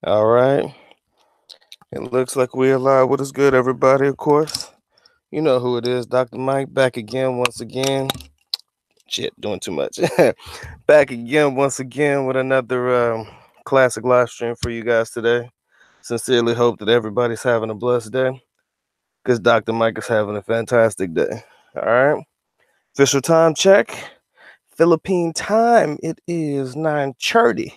All right. It looks like we're live. What is good, everybody? Of course, you know who it is. Dr. Mike back again, once again. Shit, doing too much. Back again, once again, with another classic live stream for you guys today. Sincerely hope that everybody's having a blessed day because Dr. Mike is having a fantastic day. All right. Official time check. Philippine time. It is 9:30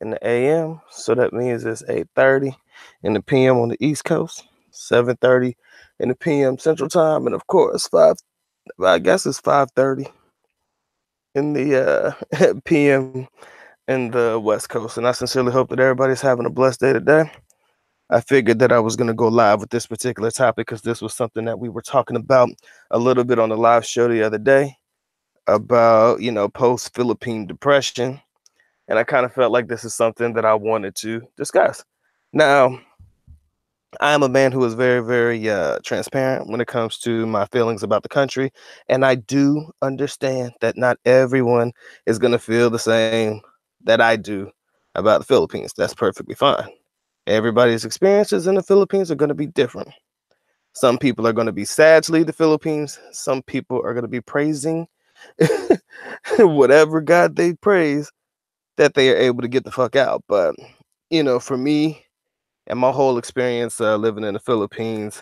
in the AM, so that means it's 8:30 in the PM on the East Coast, 7:30 in the PM Central Time, and of course I guess it's 5:30 in the PM in the West Coast. And I sincerely hope that everybody's having a blessed day today. I figured that I was gonna go live with this particular topic because this was something that we were talking about a little bit on the live show the other day about post Philippine depression. And I kind of felt like this is something that I wanted to discuss. Now, I am a man who is very, very transparent when it comes to my feelings about the country. And I do understand that not everyone is going to feel the same that I do about the Philippines. That's perfectly fine. Everybody's experiences in the Philippines are going to be different. Some people are going to be sad to leave the Philippines. Some people are going to be praising whatever God they praise that they are able to get the fuck out. But, for me and my whole experience living in the Philippines,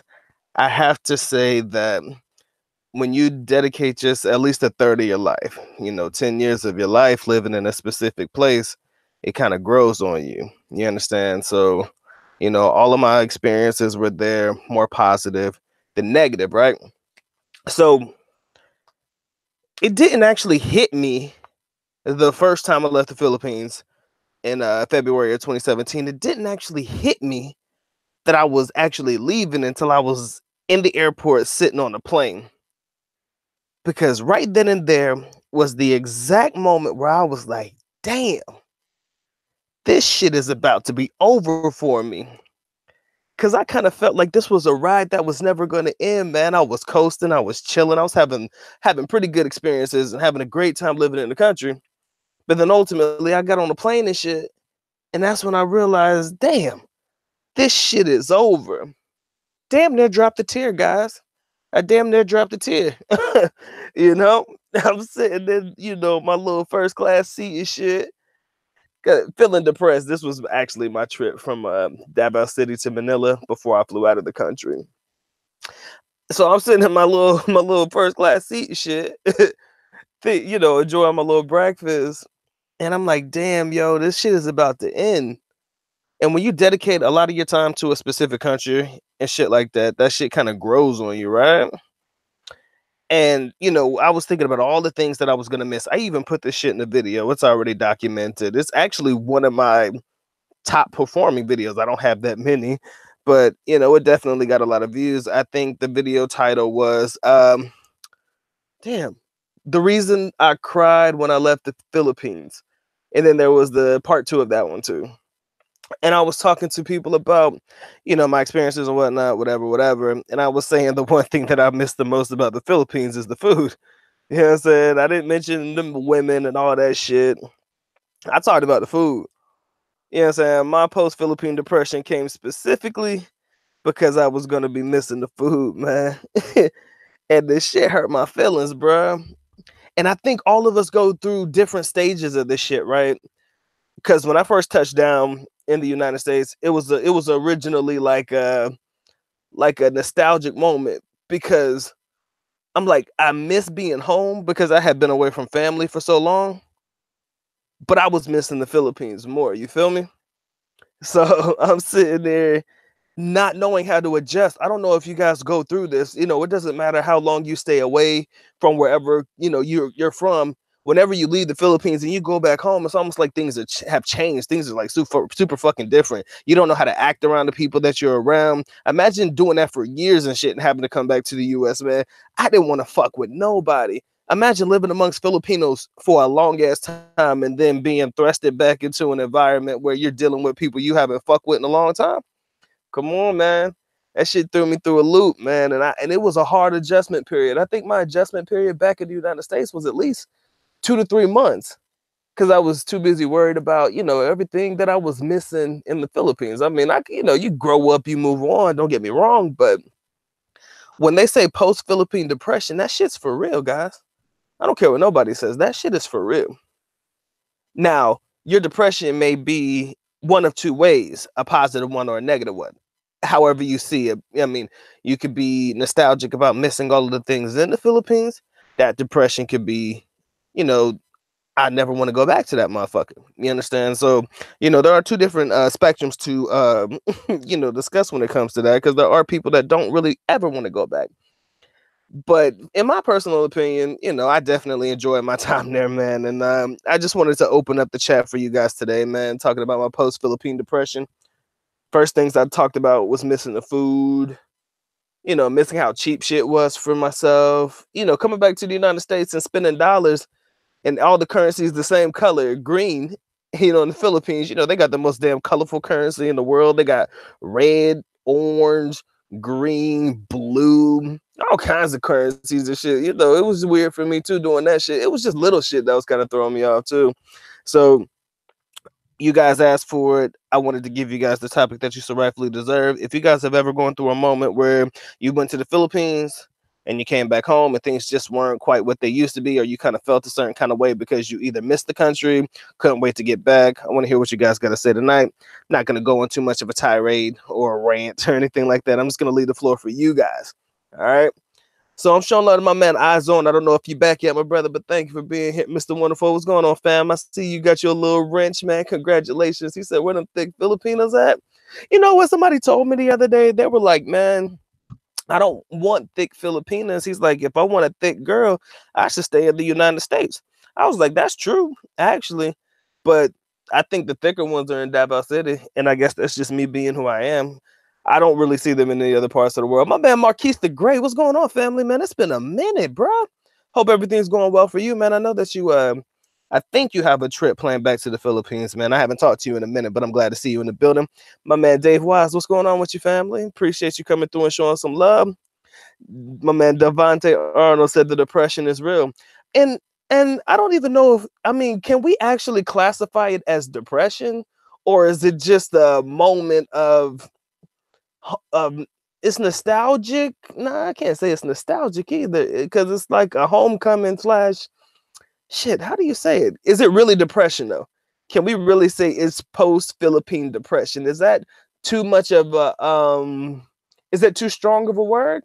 I have to say that when you dedicate just at least a third of your life, 10 years of your life living in a specific place, it kind of grows on you. You understand? So, all of my experiences were there more positive than negative, right? So it didn't actually hit me the first time I left the Philippines in February of 2017. It didn't actually hit me that I was actually leaving until I was in the airport sitting on the plane. Because right then and there was the exact moment where I was like, damn, this shit is about to be over for me. Because I kind of felt like this was a ride that was never going to end, man. I was coasting, I was chilling, I was having pretty good experiences and having a great time living in the country. But then ultimately I got on the plane and shit. And that's when I realized, damn, this shit is over. Damn near dropped a tear, guys. I damn near dropped a tear. you know, I'm sitting in, my little first class seat and shit, feeling depressed. This was actually my trip from Davao City to Manila before I flew out of the country. So I'm sitting in my little first class seat and shit, enjoying my little breakfast. And I'm like, damn, yo, this shit is about to end. And when you dedicate a lot of your time to a specific country and shit like that, that shit kind of grows on you, right? And, I was thinking about all the things that I was going to miss. I even put this shit in the video. It's already documented. It's actually one of my top performing videos. I don't have that many, but, it definitely got a lot of views. I think the video title was, damn, the reason I cried when I left the Philippines. And then there was the part 2 of that one too. And I was talking to people about, my experiences and whatnot, whatever. And I was saying the one thing that I miss the most about the Philippines is the food. You know what I'm saying? I didn't mention the women and all that shit. I talked about the food. You know what I'm saying? My post-Philippine depression came specifically because I was going to be missing the food, man. And this shit hurt my feelings, bro. And I think all of us go through different stages of this shit, right? Because when I first touched down in the United States, it was originally like a nostalgic moment because I'm like, I miss being home because I had been away from family for so long, but I was missing the Philippines more. You feel me? So I'm sitting there not knowing how to adjust. I don't know if you guys go through this. It doesn't matter how long you stay away from wherever you're from. Whenever you leave the Philippines and you go back home, it's almost like things have changed. Things are like super fucking different. You don't know how to act around the people that you're around. Imagine doing that for years and shit and having to come back to the US, man. I didn't want to fuck with nobody. Imagine living amongst Filipinos for a long ass time and then being thrusted back into an environment where you're dealing with people you haven't fucked with in a long time. Come on, man. That shit threw me through a loop, man. And it was a hard adjustment period. I think my adjustment period back in the United States was at least 2 to 3 months. because I was too busy worried about, everything that I was missing in the Philippines. I mean, you grow up, you move on, don't get me wrong, but when they say post-Philippine depression, that shit's for real, guys. I don't care what nobody says. That shit is for real. Now, your depression may be one of two ways, a positive one or a negative one. However you see it. I mean, you could be nostalgic about missing all of the things in the Philippines. That depression could be, you know, I never want to go back to that motherfucker. You understand? So, there are two different spectrums to, discuss when it comes to that, because there are people that don't really ever want to go back. But in my personal opinion, I definitely enjoyed my time there, man. And I just wanted to open up the chat for you guys today, man, talking about my post Philippine depression. First things I talked about was missing the food, missing how cheap shit was for myself, coming back to the United States and spending dollars and all the currency is the same color, green. In the Philippines, they got the most damn colorful currency in the world. They got red, orange, green, blue, all kinds of currencies and shit. It was weird for me too doing that shit. It was just little shit that was kind of throwing me off too. So you guys asked for it. I wanted to give you guys the topic that you so rightfully deserve. If you guys have ever gone through a moment where you went to the Philippines and you came back home and things just weren't quite what they used to be, or you kind of felt a certain kind of way because you either missed the country, couldn't wait to get back, I want to hear what you guys got to say tonight. Not going to go on too much of a tirade or a rant or anything like that. I'm just going to leave the floor for you guys. All right. So I'm showing love to my man Izone. I don't know if you're back yet, my brother, but thank you for being here, Mr. Wonderful. What's going on, fam? I see you got your little wrench, man. Congratulations. He said, where them thick Filipinos at? You know what? Somebody told me the other day, they were like, man, I don't want thick Filipinas. He's like, if I want a thick girl, I should stay in the United States. I was like, that's true, actually. But I think the thicker ones are in Davao City. And I guess that's just me being who I am. I don't really see them in any other parts of the world. My man Marquise the Great, what's going on, family, man? It's been a minute, bro. Hope everything's going well for you, man. I know that you, I think you have a trip planned back to the Philippines, man. I haven't talked to you in a minute, but I'm glad to see you in the building. My man Dave Wise, what's going on with you, family? Appreciate you coming through and showing some love. My man Devontae Arnold said the depression is real. And I don't even know if, can we actually classify it as depression? Or is it just a moment of it's nostalgic? Nah, I can't say it's nostalgic either, because it's like a homecoming slash shit. How do you say it? Is it really depression though? Can we really say it's post-Philippine depression? Is that too much of a is that too strong of a word?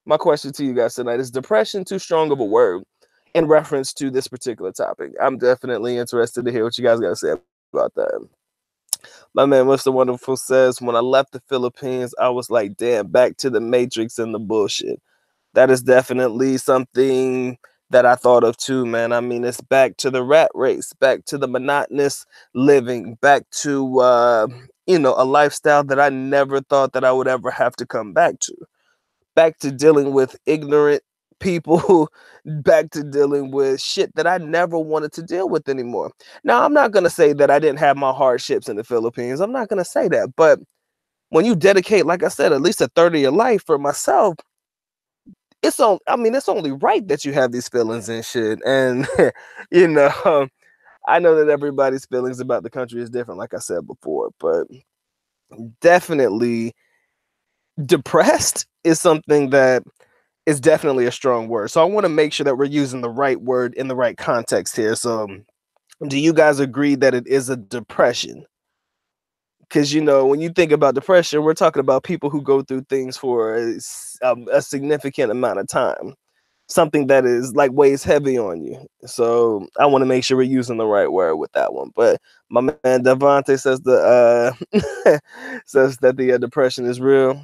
My question to you guys tonight is depression too strong of a word in reference to this particular topic? I'm definitely interested to hear what you guys got to say about that. My man Mr. Wonderful says, when I left the Philippines, I was like, damn, back to the Matrix and the bullshit. That is definitely something that I thought of too, man. I mean, it's back to the rat race, back to the monotonous living, back to, a lifestyle that I never thought that I would ever have to come back to. Back to dealing with ignorant people, back to dealing with shit that I never wanted to deal with anymore. Now, I'm not going to say that I didn't have my hardships in the Philippines. I'm not going to say that. But when you dedicate, like I said, at least a third of your life for myself, it's only right that you have these feelings and shit. And, I know that everybody's feelings about the country is different, like I said before, but definitely depressed is something that is definitely a strong word. So I want to make sure that we're using the right word in the right context here. So do you guys agree that it is a depression? Because, when you think about depression, we're talking about people who go through things for a significant amount of time. Something that is like weighs heavy on you. So I want to make sure we're using the right word with that one. But my man Devontae says says that the depression is real.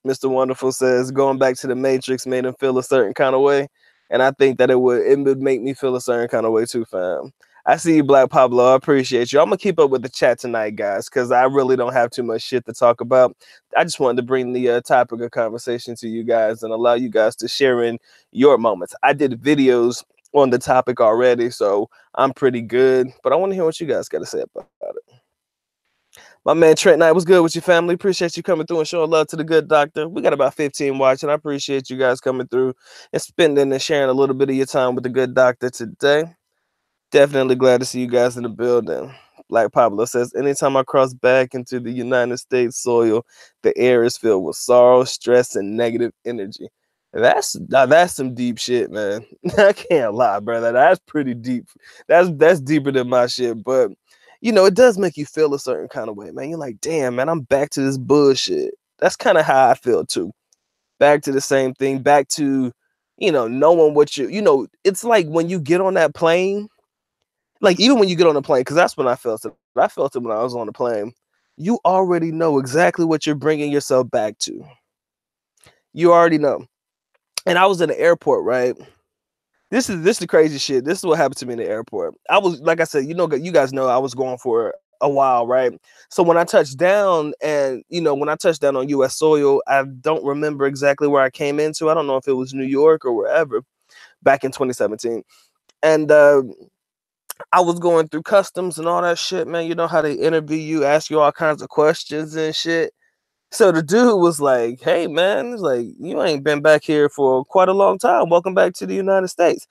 Mr. Wonderful says going back to the Matrix made him feel a certain kind of way. And I think that it would make me feel a certain kind of way too, fam. I see you, Black Pablo. I appreciate you. I'm going to keep up with the chat tonight, guys, because I really don't have too much shit to talk about. I just wanted to bring the topic of conversation to you guys and allow you guys to share in your moments. I did videos on the topic already, so I'm pretty good. But I want to hear what you guys got to say about it. My man Trent Knight, what's good with your family? Appreciate you coming through and showing love to the good doctor. We got about 15 watching. I appreciate you guys coming through and spending and sharing a little bit of your time with the good doctor today. Definitely glad to see you guys in the building. Like Pablo says, anytime I cross back into the United States soil, the air is filled with sorrow, stress, and negative energy. That's some deep shit, man. I can't lie, brother. That's pretty deep. That's deeper than my shit. But it does make you feel a certain kind of way, man. You're like, damn, man, I'm back to this bullshit. That's kind of how I feel too. Back to the same thing. Back to, knowing what it's like when you get on that plane, like even when you get on a plane, because that's when I felt it. I felt it when I was on the plane. You already know exactly what you're bringing yourself back to. You already know. And I was in the airport, right? This is the crazy shit. This is what happened to me in the airport. I was, like I said, you guys know I was going for a while, right? So when I touched down, and when I touched down on U.S. soil, I don't remember exactly where I came into. I don't know if it was New York or wherever, back in 2017, and I was going through customs and all that shit, man. You know how they interview you, ask you all kinds of questions and shit. So the dude was like, "Hey, man, it's like you ain't been back here for quite a long time. Welcome back to the United States."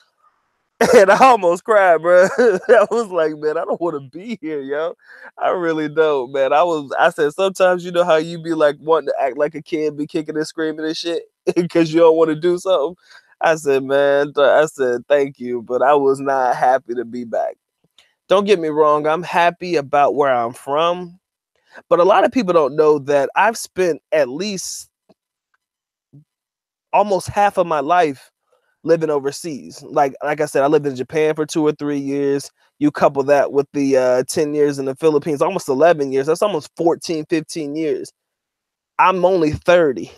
And I almost cried, bro. I was like, "Man, I don't want to be here, yo. I really don't, man." I said, sometimes you know how you be like wanting to act like a kid, be kicking and screaming and shit because you don't want to do something. I said, man, I said, thank you, but I was not happy to be back. Don't get me wrong, I'm happy about where I'm from, but a lot of people don't know that I've spent at least almost half of my life living overseas. Like I said, I lived in Japan for 2 or 3 years. You couple that with the 10 years in the Philippines, almost 11 years. That's almost 14, 15 years. I'm only 30.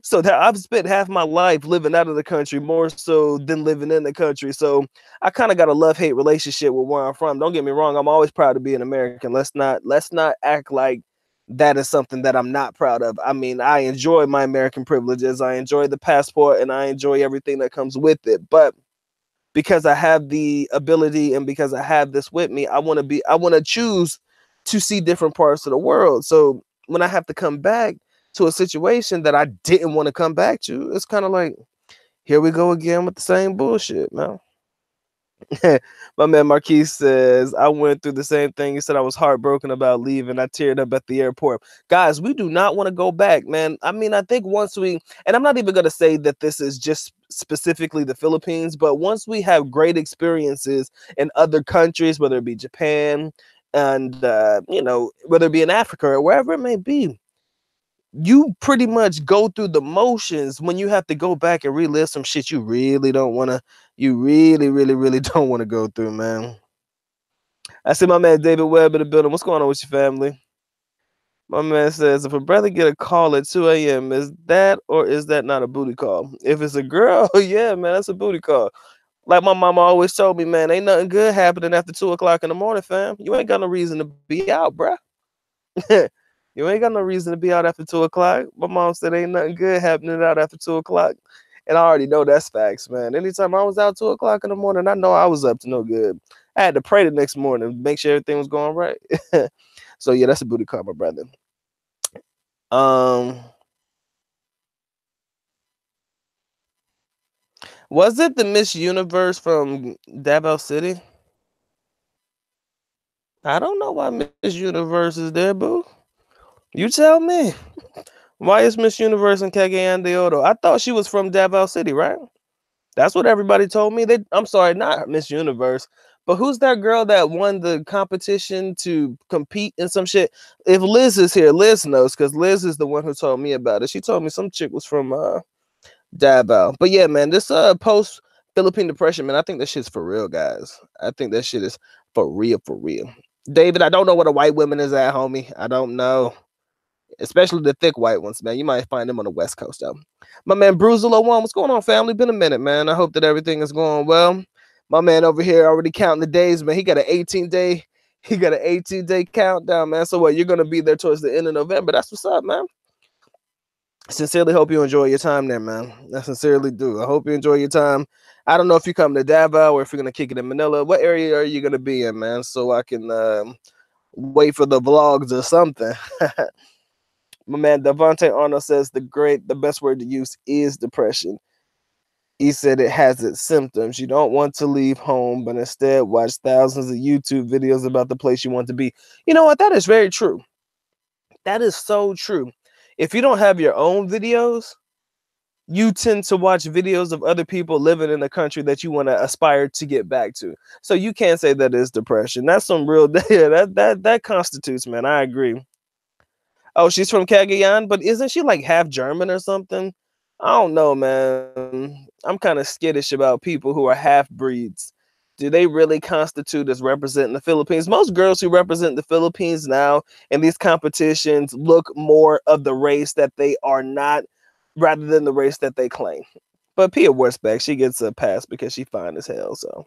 So that I've spent half my life living out of the country more so than living in the country. So I kind of got a love-hate relationship with where I'm from. Don't get me wrong, I'm always proud to be an American. Let's not act like that is something that I'm not proud of. I mean, I enjoy my American privileges. I enjoy the passport and I enjoy everything that comes with it. But because I have the ability and because I have this with me, I want to choose to see different parts of the world. So when I have to come back to a situation that I didn't want to come back to, it's kind of like, here we go again with the same bullshit, man. My man Marquise says, I went through the same thing. He said I was heartbroken about leaving. I teared up at the airport. Guys, we do not want to go back, man. I mean, I think once and I'm not even going to say that this is just specifically the Philippines, but once we have great experiences in other countries, whether it be Japan and, whether it be in Africa or wherever it may be, you pretty much go through the motions when you have to go back and relive some shit you really don't want to, you really, really, really don't want to go through, man. I see my man David Webb in the building. What's going on with your family? My man says, if a brother get a call at 2 a.m., is that or is that not a booty call? If it's a girl, yeah, man, that's a booty call. Like my mama always told me, man, ain't nothing good happening after 2 o'clock in the morning, fam. You ain't got no reason to be out, bruh. You ain't got no reason to be out after 2 o'clock. My mom said ain't nothing good happening out after 2 o'clock. And I already know that's facts, man. Anytime I was out 2 o'clock in the morning, I know I was up to no good. I had to pray the next morning, make sure everything was going right. So yeah, that's a booty call, my brother. Um, was it the Miss Universe from Davao City? I don't know why Miss Universe is there, boo. You tell me. Why is Miss Universe in Cagayan de Oro? I thought she was from Davao City, right? That's what everybody told me. I'm sorry, not Miss Universe, but who's that girl that won the competition to compete in some shit? If Liz is here, Liz knows because Liz is the one who told me about it. She told me some chick was from Davao. But yeah, man, this post Philippine depression, man, I think that shit's for real, guys. I think that shit is for real, for real. David, I don't know what a white woman is at, homie. I don't know. Especially the thick white ones, man. You might find them on the West Coast, though. My man Bruiser One, what's going on, family? Been a minute, man. I hope that everything is going well. My man over here already counting the days, man. He got an 18-day, countdown, man. So what? You're gonna be there towards the end of November. That's what's up, man. Sincerely hope you enjoy your time there, man. I sincerely do. I hope you enjoy your time. I don't know if you come to Davao or if you're gonna kick it in Manila. What area are you gonna be in, man? So I can wait for the vlogs or something. My man Devontae Arnold says the best word to use is depression. He said it has its symptoms. You don't want to leave home, but instead watch thousands of YouTube videos about the place you want to be. You know what? That is very true. That is so true. If you don't have your own videos, you tend to watch videos of other people living in a country that you want to aspire to get back to. So you can't say that is depression. That's some real yeah, that constitutes, man. I agree. Oh, she's from Cagayan, but isn't she like half German or something? I don't know, man. I'm kind of skittish about people who are half breeds. Do they really constitute as representing the Philippines? Most girls who represent the Philippines now in these competitions look more of the race that they are not rather than the race that they claim. But Pia Wurzbach, she gets a pass because she fine as hell. So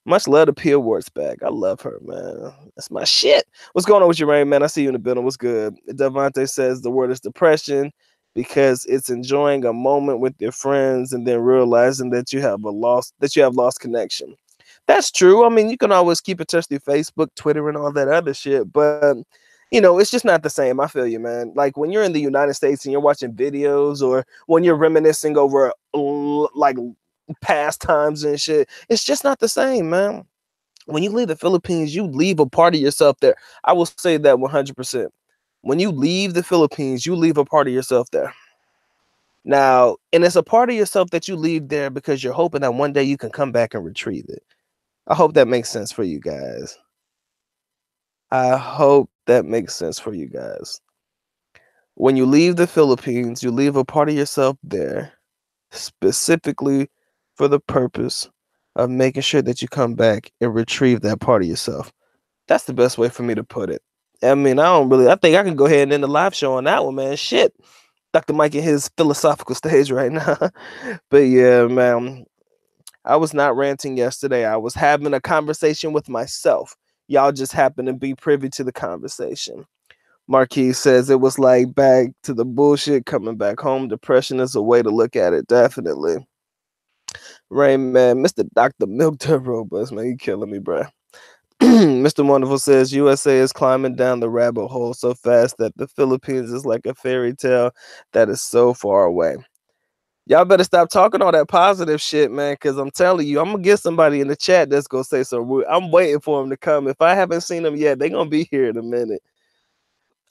much love to Pia Wurzbach. I love her, man. That's my shit. What's going on with you, Rain, man? I see you in the building. What's good? Devontae says the word is depression because it's enjoying a moment with your friends and then realizing that you have lost connection. That's true. I mean, you can always keep in touch through Facebook, Twitter, and all that other shit, but it's just not the same. I feel you, man. Like when you're in the United States and you're watching videos, or when you're reminiscing over like past times and shit, it's just not the same, man. When you leave the Philippines, you leave a part of yourself there. I will say that 100%. When you leave the Philippines, you leave a part of yourself there. Now, and it's a part of yourself that you leave there because you're hoping that one day you can come back and retrieve it. I hope that makes sense for you guys. I hope that makes sense for you guys. When you leave the Philippines, you leave a part of yourself there specifically for the purpose of making sure that you come back and retrieve that part of yourself. That's the best way for me to put it. I mean, I think I can go ahead and end the live show on that one, man. Shit. Dr. Mike in his philosophical stage right now. But yeah, man, I was not ranting yesterday. I was having a conversation with myself. Y'all just happen to be privy to the conversation. Marquis says it was like back to the bullshit coming back home. Depression is a way to look at it, definitely. Rain man, Mr. Dr. Milk the Robust, man, you killing me, bro. Mr. Wonderful says USA is climbing down the rabbit hole so fast that the Philippines is like a fairy tale that is so far away. Y'all better stop talking all that positive shit, man, because I'm telling you, I'm gonna get somebody in the chat that's gonna say something. I'm waiting for them to come. If I haven't seen them yet, they're gonna be here in a minute.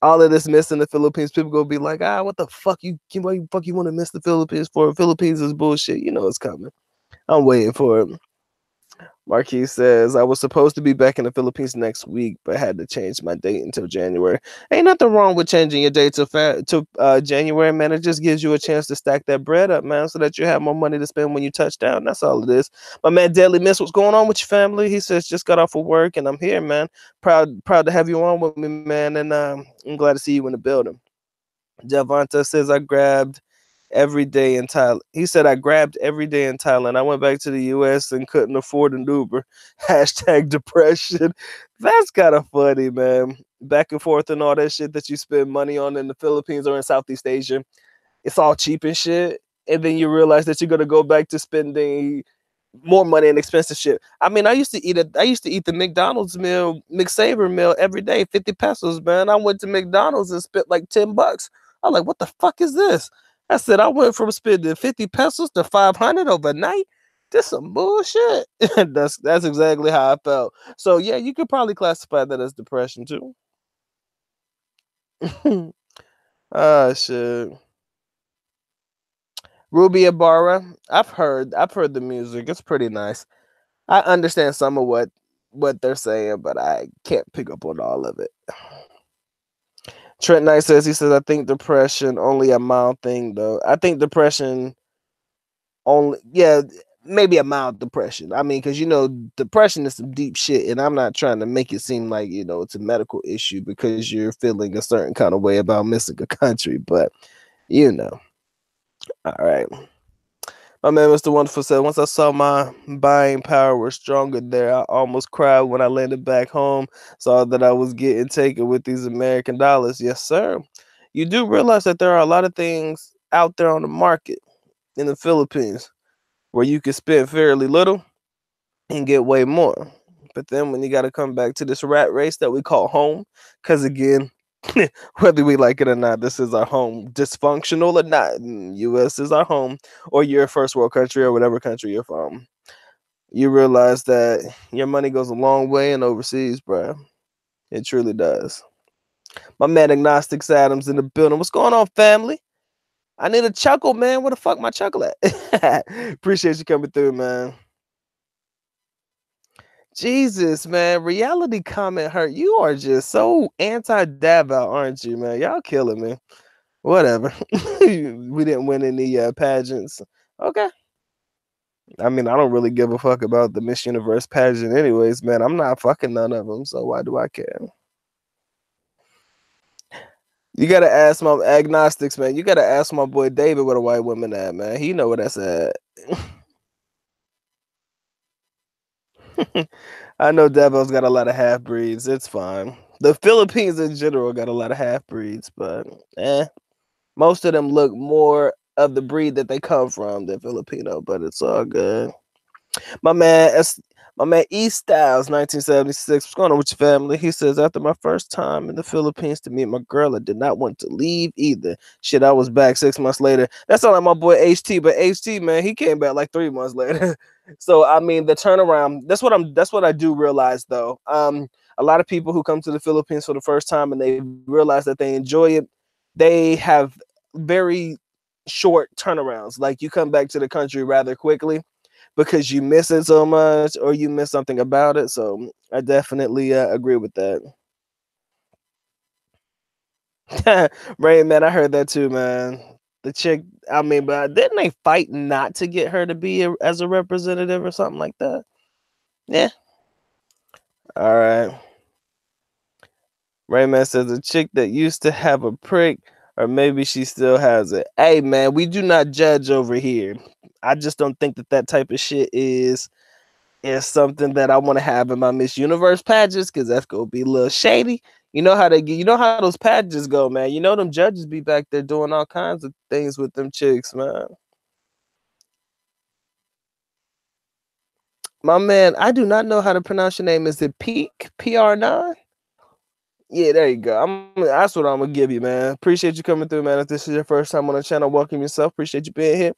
All of this missing the Philippines, people gonna be like, what the fuck why you fuck you want to miss the Philippines for? Philippines is bullshit. You know it's coming. I'm waiting for it. Marquis says, I was supposed to be back in the Philippines next week, but had to change my date until January. Ain't nothing wrong with changing your date to January, man. It just gives you a chance to stack that bread up, man, so that you have more money to spend when you touch down. That's all it is. My man, Deadly Miss, what's going on with your family? He says, just got off of work, and I'm here, man. Proud to have you on with me, man, and I'm glad to see you in the building. Javanta says, I grabbed every day in Thailand. He said, I grabbed every day in Thailand. I went back to the US and couldn't afford an Uber. Hashtag depression. That's kind of funny, man. Back and forth and all that shit that you spend money on in the Philippines or in Southeast Asia. It's all cheap and shit. And then you realize that you're going to go back to spending more money and expensive shit. I mean, I used to eat the McDonald's meal, McSaver meal every day, 50 pesos, man. I went to McDonald's and spent like $10. I'm like, what the fuck is this? I said, I went from spending 50 pesos to 500 overnight. This some bullshit. That's exactly how I felt. So yeah, you could probably classify that as depression too. Ah, shit. Ruby Ibarra. I've heard the music. It's pretty nice. I understand some of what they're saying, but I can't pick up on all of it. Trent Knight says, I think depression only a mild thing though. I think depression only, yeah, maybe a mild depression. I mean, because depression is some deep shit, and I'm not trying to make it seem like it's a medical issue because you're feeling a certain kind of way about missing a country, but all right. My man, Mr. Wonderful said, once I saw my buying power was stronger there, I almost cried when I landed back home, saw that I was getting taken with these American dollars. Yes, sir. You do realize that there are a lot of things out there on the market in the Philippines where you can spend fairly little and get way more. But then when you got to come back to this rat race that we call home, because again, Whether we like it or not, this is our home. Dysfunctional or not, US is our home, or you're a first world country or whatever country you're from. You realize that your money goes a long way in overseas, bruh. It truly does. My man Agnostics Adams in the building. What's going on, family? I need a chuckle, man. Where the fuck my chuckle at? Appreciate you coming through, man. Jesus, man. Reality comment hurt. You are just so anti-Davao, aren't you, man? Y'all killing me. Whatever. We didn't win any pageants. Okay. I mean, I don't really give a fuck about the Miss Universe pageant anyways, man. I'm not fucking none of them, so why do I care? You gotta ask my agnostics, man. You gotta ask my boy David where the white women at, man. He know where that's at. I know Devo's got a lot of half breeds. It's fine. The Philippines in general got a lot of half breeds, but most of them look more of the breed that they come from than Filipino, but it's all good. My man, my man E Styles, 1976. What's going on with your family? He says, after my first time in the Philippines to meet my girl, I did not want to leave either. Shit, I was back 6 months later. That's not like my boy HT, but HT, man, he came back like 3 months later. So I mean, the turnaround. That's what I do realize though. A lot of people who come to the Philippines for the first time and they realize that they enjoy it, they have very short turnarounds. Like you come back to the country rather quickly because you miss it so much or you miss something about it. So I definitely agree with that. Rain, man, I heard that too, man. The chick, I mean, but didn't they fight not to get her to be as a representative or something like that? Yeah. All right. Rayman says a chick that used to have a prick, or maybe she still has it. Hey, man, we do not judge over here. I just don't think that type of shit is something that I want to have in my Miss Universe pageants because that's gonna be a little shady. You know how they get, you know how those pageants go, man. You know them judges be back there doing all kinds of things with them chicks, man. My man, I do not know how to pronounce your name. Is it Peak PR9? Yeah, there you go. That's what I'm gonna give you, man. Appreciate you coming through, man. If this is your first time on the channel, welcome yourself. Appreciate you being here.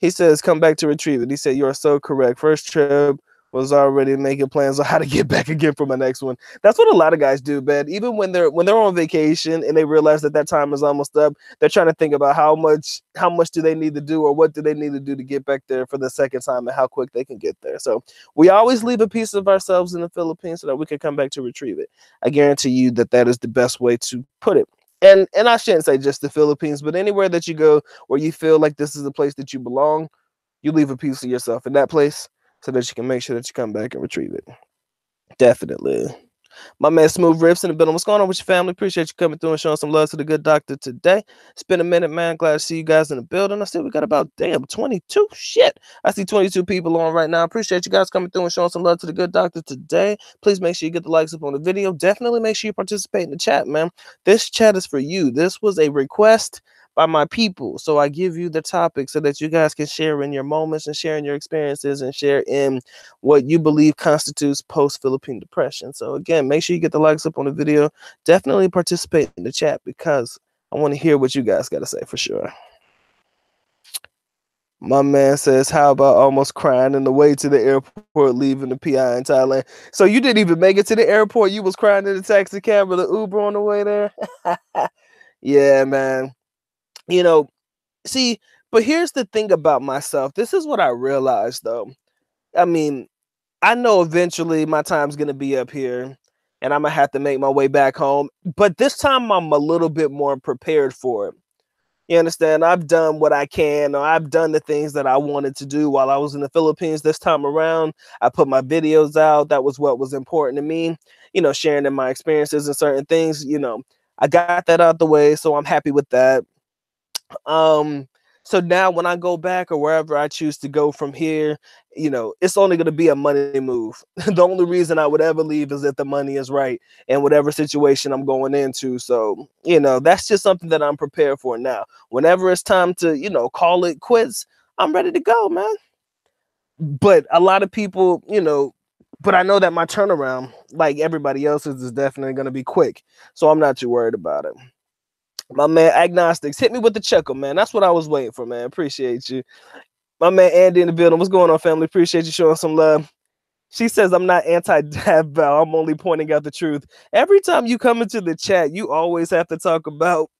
He says, come back to retrieve it. He said, you are so correct. First trip was already making plans on how to get back again for my next one. That's what a lot of guys do, man. Even when they're on vacation and they realize that time is almost up, they're trying to think about how much do they need to do or what do they need to do to get back there for the second time and how quick they can get there. So we always leave a piece of ourselves in the Philippines so that we can come back to retrieve it. I guarantee you that is the best way to put it. And I shouldn't say just the Philippines, but anywhere that you go where you feel like this is a place that you belong, you leave a piece of yourself in that place so that you can make sure that you come back and retrieve it. Definitely. My man Smooth Rips in the building. What's going on with your family? Appreciate you coming through and showing some love to the good doctor today. It's been a minute, man. Glad to see you guys in the building. I see we got about, 22. Shit. I see 22 people on right now. Appreciate you guys coming through and showing some love to the good doctor today. Please make sure you get the likes up on the video. Definitely make sure you participate in the chat, man. This chat is for you. This was a request by my people. So I give you the topic so that you guys can share in your moments and share in your experiences and share in what you believe constitutes post-Philippine depression. So again, make sure you get the likes up on the video. Definitely participate in the chat because I want to hear what you guys got to say for sure. My man says, how about almost crying on the way to the airport leaving the PI in Thailand? So you didn't even make it to the airport. You was crying in the taxi cab or the Uber on the way there? Yeah, man. You know, see, but here's the thing about myself. This is what I realized, though. I mean, I know eventually my time's going to be up here and I'm going to have to make my way back home. But this time I'm a little bit more prepared for it. You understand? I've done what I can, or I've done the things that I wanted to do while I was in the Philippines this time around. I put my videos out. That was what was important to me, sharing in my experiences and certain things. I got that out the way. So I'm happy with that. So now when I go back or wherever I choose to go from here, it's only going to be a money move. The only reason I would ever leave is if the money is right in whatever situation I'm going into. So, that's just something that I'm prepared for now. Whenever it's time to, call it quits, I'm ready to go, man. But a lot of people, But I know that my turnaround, like everybody else's, is definitely going to be quick. So I'm not too worried about it. My man Agnostics, hit me with the chuckle, man. That's what I was waiting for, man. Appreciate you. My man Andy in the building. What's going on, family? Appreciate you showing some love. She says, I'm not anti-dab Val. I'm only pointing out the truth. Every time you come into the chat, you always have to talk about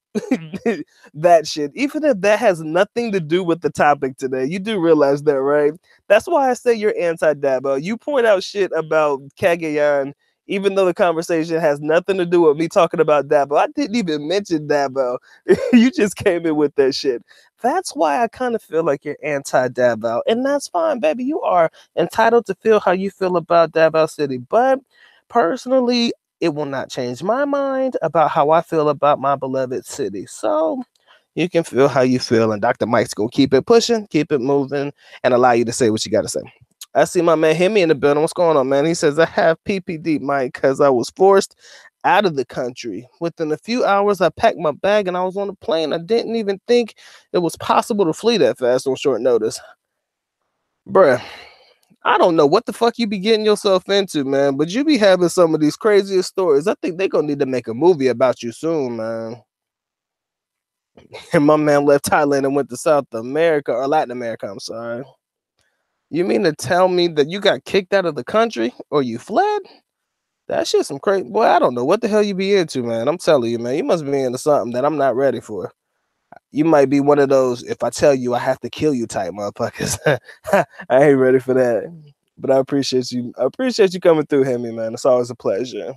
that shit. Even if that has nothing to do with the topic today. You do realize that, right? That's why I say you're anti-dab Val. You point out shit about Cagayan, even though the conversation has nothing to do with me talking about Dabo. I didn't even mention Dabo. You just came in with that shit. That's why I kind of feel like you're anti-Davao. And that's fine, baby. You are entitled to feel how you feel about Davao City. But personally, it will not change my mind about how I feel about my beloved city. So you can feel how you feel. And Dr. Mike's going to keep it pushing, keep it moving, and allow you to say what you got to say. I see my man Hemi in the building. What's going on, man? He says, I have PPD, Mike, because I was forced out of the country. Within a few hours, I packed my bag and I was on a plane. I didn't even think it was possible to flee that fast on short notice. Bruh, I don't know what the fuck you be getting yourself into, man, but you be having some of these craziest stories. I think they're going to need to make a movie about you soon, man. And my man left Thailand and went to South America, or Latin America, I'm sorry. You mean to tell me that you got kicked out of the country or you fled? That shit's some crazy. Boy, I don't know what the hell you be into, man. I'm telling you, man. You must be into something that I'm not ready for. You might be one of those, if I tell you I have to kill you type motherfuckers. I ain't ready for that. But I appreciate you. I appreciate you coming through, Hemi, man. It's always a pleasure.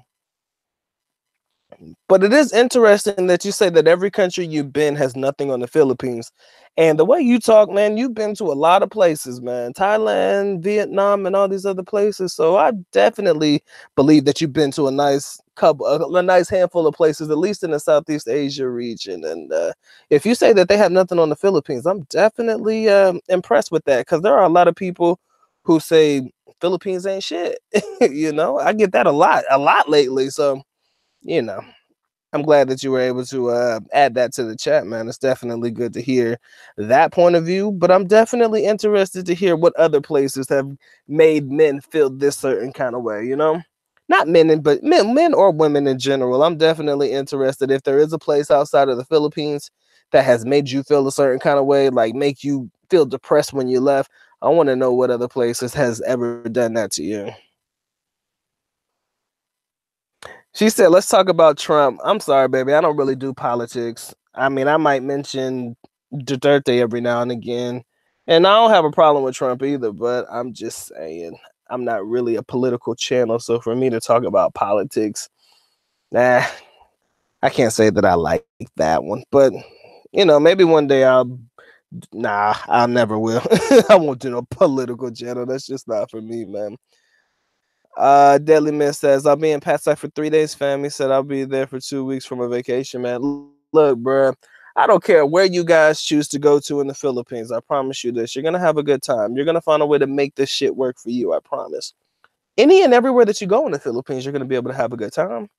But it is interesting that you say that every country you've been has nothing on the Philippines. And the way you talk, man, you've been to a lot of places, man. Thailand, Vietnam, and all these other places. So I definitely believe that you've been to a nice handful of places, at least in the Southeast Asia region. And if you say that they have nothing on the Philippines, I'm definitely impressed with that, because there are a lot of people who say Philippines ain't shit. You know, I get that a lot lately. So, you know, I'm glad that you were able to add that to the chat, man. It's definitely good to hear that point of view, but I'm definitely interested to hear what other places have made men feel this certain kind of way, you know? Not men, but men or women in general. I'm definitely interested if there is a place outside of the Philippines that has made you feel a certain kind of way, like make you feel depressed when you left. I want to know what other places has ever done that to you. She said, let's talk about Trump. I'm sorry, baby. I don't really do politics. I mean, I might mention Duterte every now and again. And I don't have a problem with Trump either, but I'm just saying, I'm not really a political channel. So for me to talk about politics, nah, I can't say that I like that one. But, you know, maybe one day I never will. I won't do no political channel. That's just not for me, man. Deadly Man says, I'll be in Patsy for 3 days, fam. He said, I'll be there for 2 weeks from a vacation, man. Look, bro, I don't care where you guys choose to go to in the Philippines. I promise you this. You're going to have a good time. You're going to find a way to make this shit work for you. I promise. Any and everywhere that you go in the Philippines, you're going to be able to have a good time.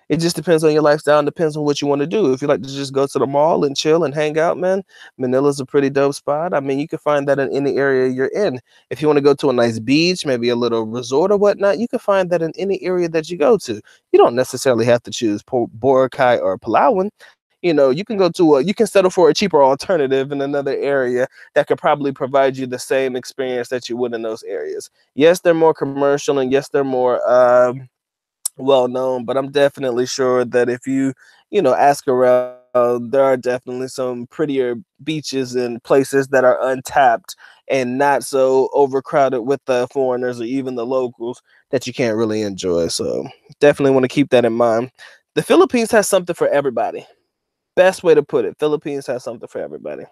It just depends on your lifestyle and depends on what you want to do. If you like to just go to the mall and chill and hang out, man, Manila's a pretty dope spot. I mean, you can find that in any area you're in. If you want to go to a nice beach, maybe a little resort or whatnot, you can find that in any area that you go to. You don't necessarily have to choose Boracay or Palawan. You know, you can you can settle for a cheaper alternative in another area that could probably provide you the same experience that you would in those areas. Yes, they're more commercial, and yes, they're more well known, but I'm definitely sure that if you ask around, there are definitely some prettier beaches and places that are untapped and not so overcrowded with the foreigners or even the locals that you can't really enjoy. So definitely want to keep that in mind. The Philippines has something for everybody. Best way to put it. Philippines has something for everybody.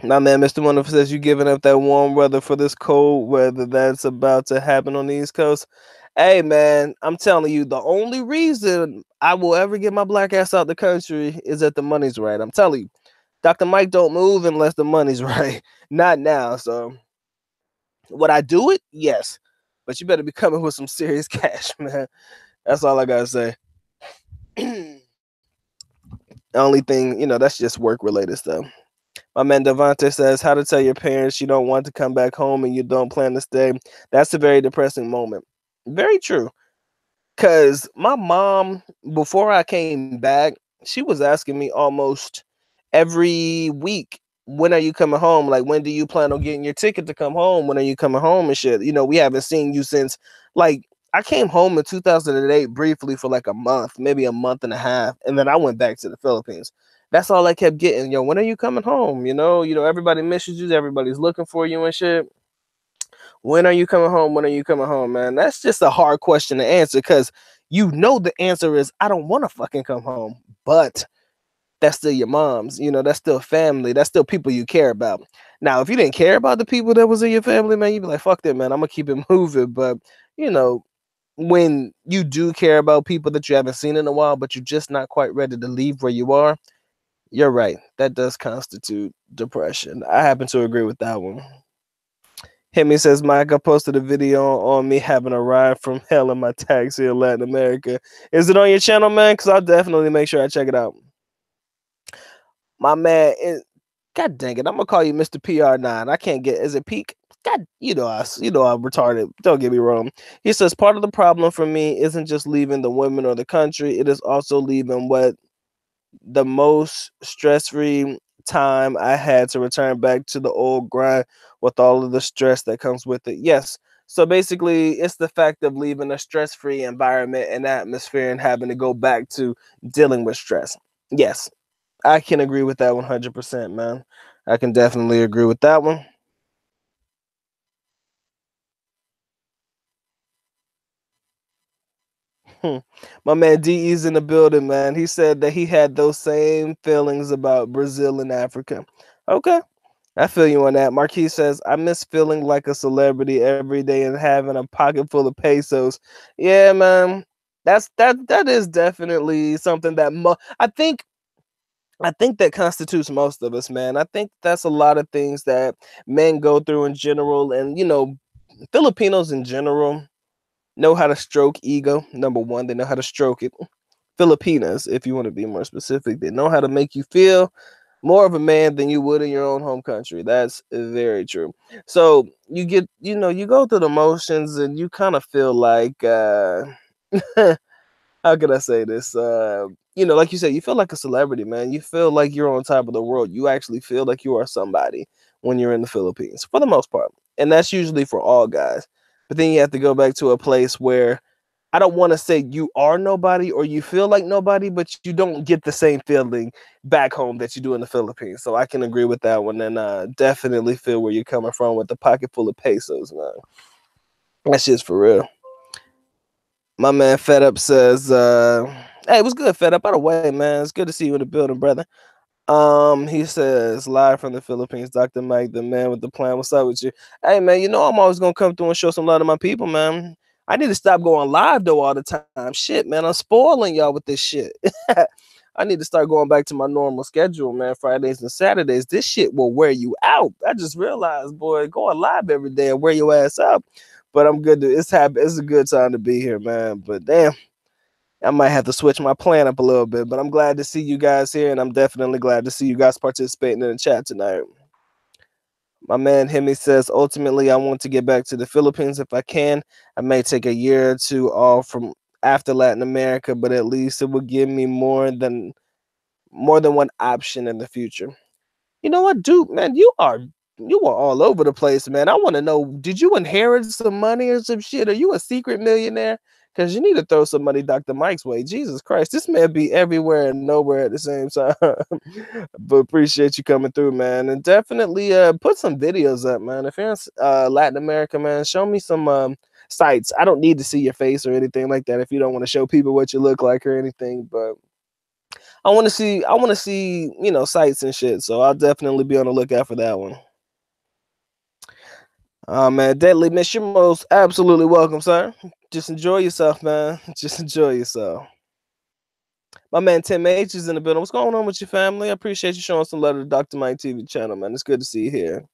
My man, Mr. Wonderful says, you giving up that warm weather for this cold weather that's about to happen on the East Coast. Hey, man, I'm telling you, the only reason I will ever get my black ass out the country is that the money's right. I'm telling you, Dr. Mike don't move unless the money's right. Not now. So would I do it? Yes. But you better be coming with some serious cash, man. That's all I got to say. The only thing, that's just work related stuff. My man Devontae says, "How to tell your parents you don't want to come back home and you don't plan to stay." That's a very depressing moment. Very true. Cause my mom, before I came back, she was asking me almost every week, "When are you coming home? Like, when do you plan on getting your ticket to come home? When are you coming home and shit? You know, we haven't seen you since like I came home in 2008 briefly for like a month, maybe a month and a half, and then I went back to the Philippines. That's all I kept getting. Yo, when are you coming home? Everybody misses you, everybody's looking for you and shit. When are you coming home? When are you coming home, man?" That's just a hard question to answer because the answer is I don't want to fucking come home, but that's still your mom's, that's still family, that's still people you care about. Now, if you didn't care about the people that was in your family, man, you'd be like, fuck that, man, I'm gonna keep it moving. But, you know, when you do care about people that you haven't seen in a while, but you're just not quite ready to leave where you are, you're right. That does constitute depression. I happen to agree with that one. Hemi says, Mike, I posted a video on me having a ride from hell in my taxi in Latin America. Is it on your channel, man? Because I'll definitely make sure I check it out. My man, God dang it, I'm gonna call you Mr. PR9. I can't get. Is it peak? God, I'm retarded. Don't get me wrong. He says part of the problem for me isn't just leaving the women or the country. It is also leaving what the most stress-free time I had to return back to the old grind with all of the stress that comes with it. Yes. So basically, it's the fact of leaving a stress-free environment and atmosphere and having to go back to dealing with stress. Yes, I can agree with that 100%, man. I can definitely agree with that one. Hmm. My man DE's in the building, man. He said that he had those same feelings about Brazil and Africa. Okay. I feel you on that. Marquis says, I miss feeling like a celebrity every day and having a pocket full of pesos. Yeah, man. That is definitely something that I think that constitutes most of us, man. I think that's a lot of things that men go through in general, and Filipinos in general know how to stroke ego. Number one, they know how to stroke it. Filipinas, if you want to be more specific, they know how to make you feel more of a man than you would in your own home country. That's very true. So you go through the motions and you kind of feel like how can I say this? Like you said, you feel like a celebrity, man. You feel like you're on top of the world. You actually feel like you are somebody when you're in the Philippines, for the most part. And that's usually for all guys. But then you have to go back to a place where I don't want to say you are nobody or you feel like nobody, but you don't get the same feeling back home that you do in the Philippines. So I can agree with that one and definitely feel where you're coming from with the pocket full of pesos, man. That's just for real. My man Fed Up says, hey, what's good, Fed Up? By the way, man, it's good to see you in the building, brother. He says, live from the Philippines, Dr. Mike, the man with the plan. What's up with you? Hey, man, I'm always gonna come through and show some love to my people, man. I need to stop going live though all the time. Shit, man, I'm spoiling y'all with this shit. I need to start going back to my normal schedule, man. Fridays and Saturdays. This shit will wear you out. I just realized, boy, going live every day and wear your ass out. But I'm good to it's happy. It's a good time to be here, man. But damn, I might have to switch my plan up a little bit. But I'm glad to see you guys here, and I'm definitely glad to see you guys participating in the chat tonight. My man Hemi says, ultimately, I want to get back to the Philippines if I can. I may take a year or two off from after Latin America, but at least it will give me more than one option in the future. You know what, dude, man, you are all over the place, man. I want to know, did you inherit some money or some shit? Are you a secret millionaire? Because you need to throw some money Dr. Mike's way. Jesus Christ, this man be everywhere and nowhere at the same time. But appreciate you coming through, man. And definitely put some videos up, man. If you're in Latin America, man, show me some sites. I don't need to see your face or anything like that if you don't want to show people what you look like or anything, but I want to see, sites and shit. So I'll definitely be on the lookout for that one. Man, Deadly Miss, you're most absolutely welcome, sir. Just enjoy yourself, man. Just enjoy yourself. My man Tim H is in the building. What's going on with your family? I appreciate you showing some love to the Dr. Mike TV channel, man. It's good to see you here.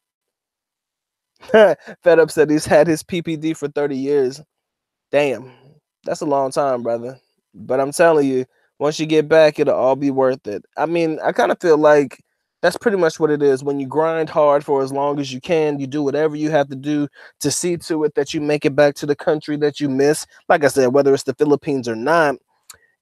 Fed Up said he's had his PPD for 30 years. Damn, that's a long time, brother. But I'm telling you, once you get back, it'll all be worth it. I mean, I kind of feel like That's pretty much what it is. When you grind hard for as long as you can, you do whatever you have to do to see to it that you make it back to the country that you miss. Like I said, whether it's the Philippines or not,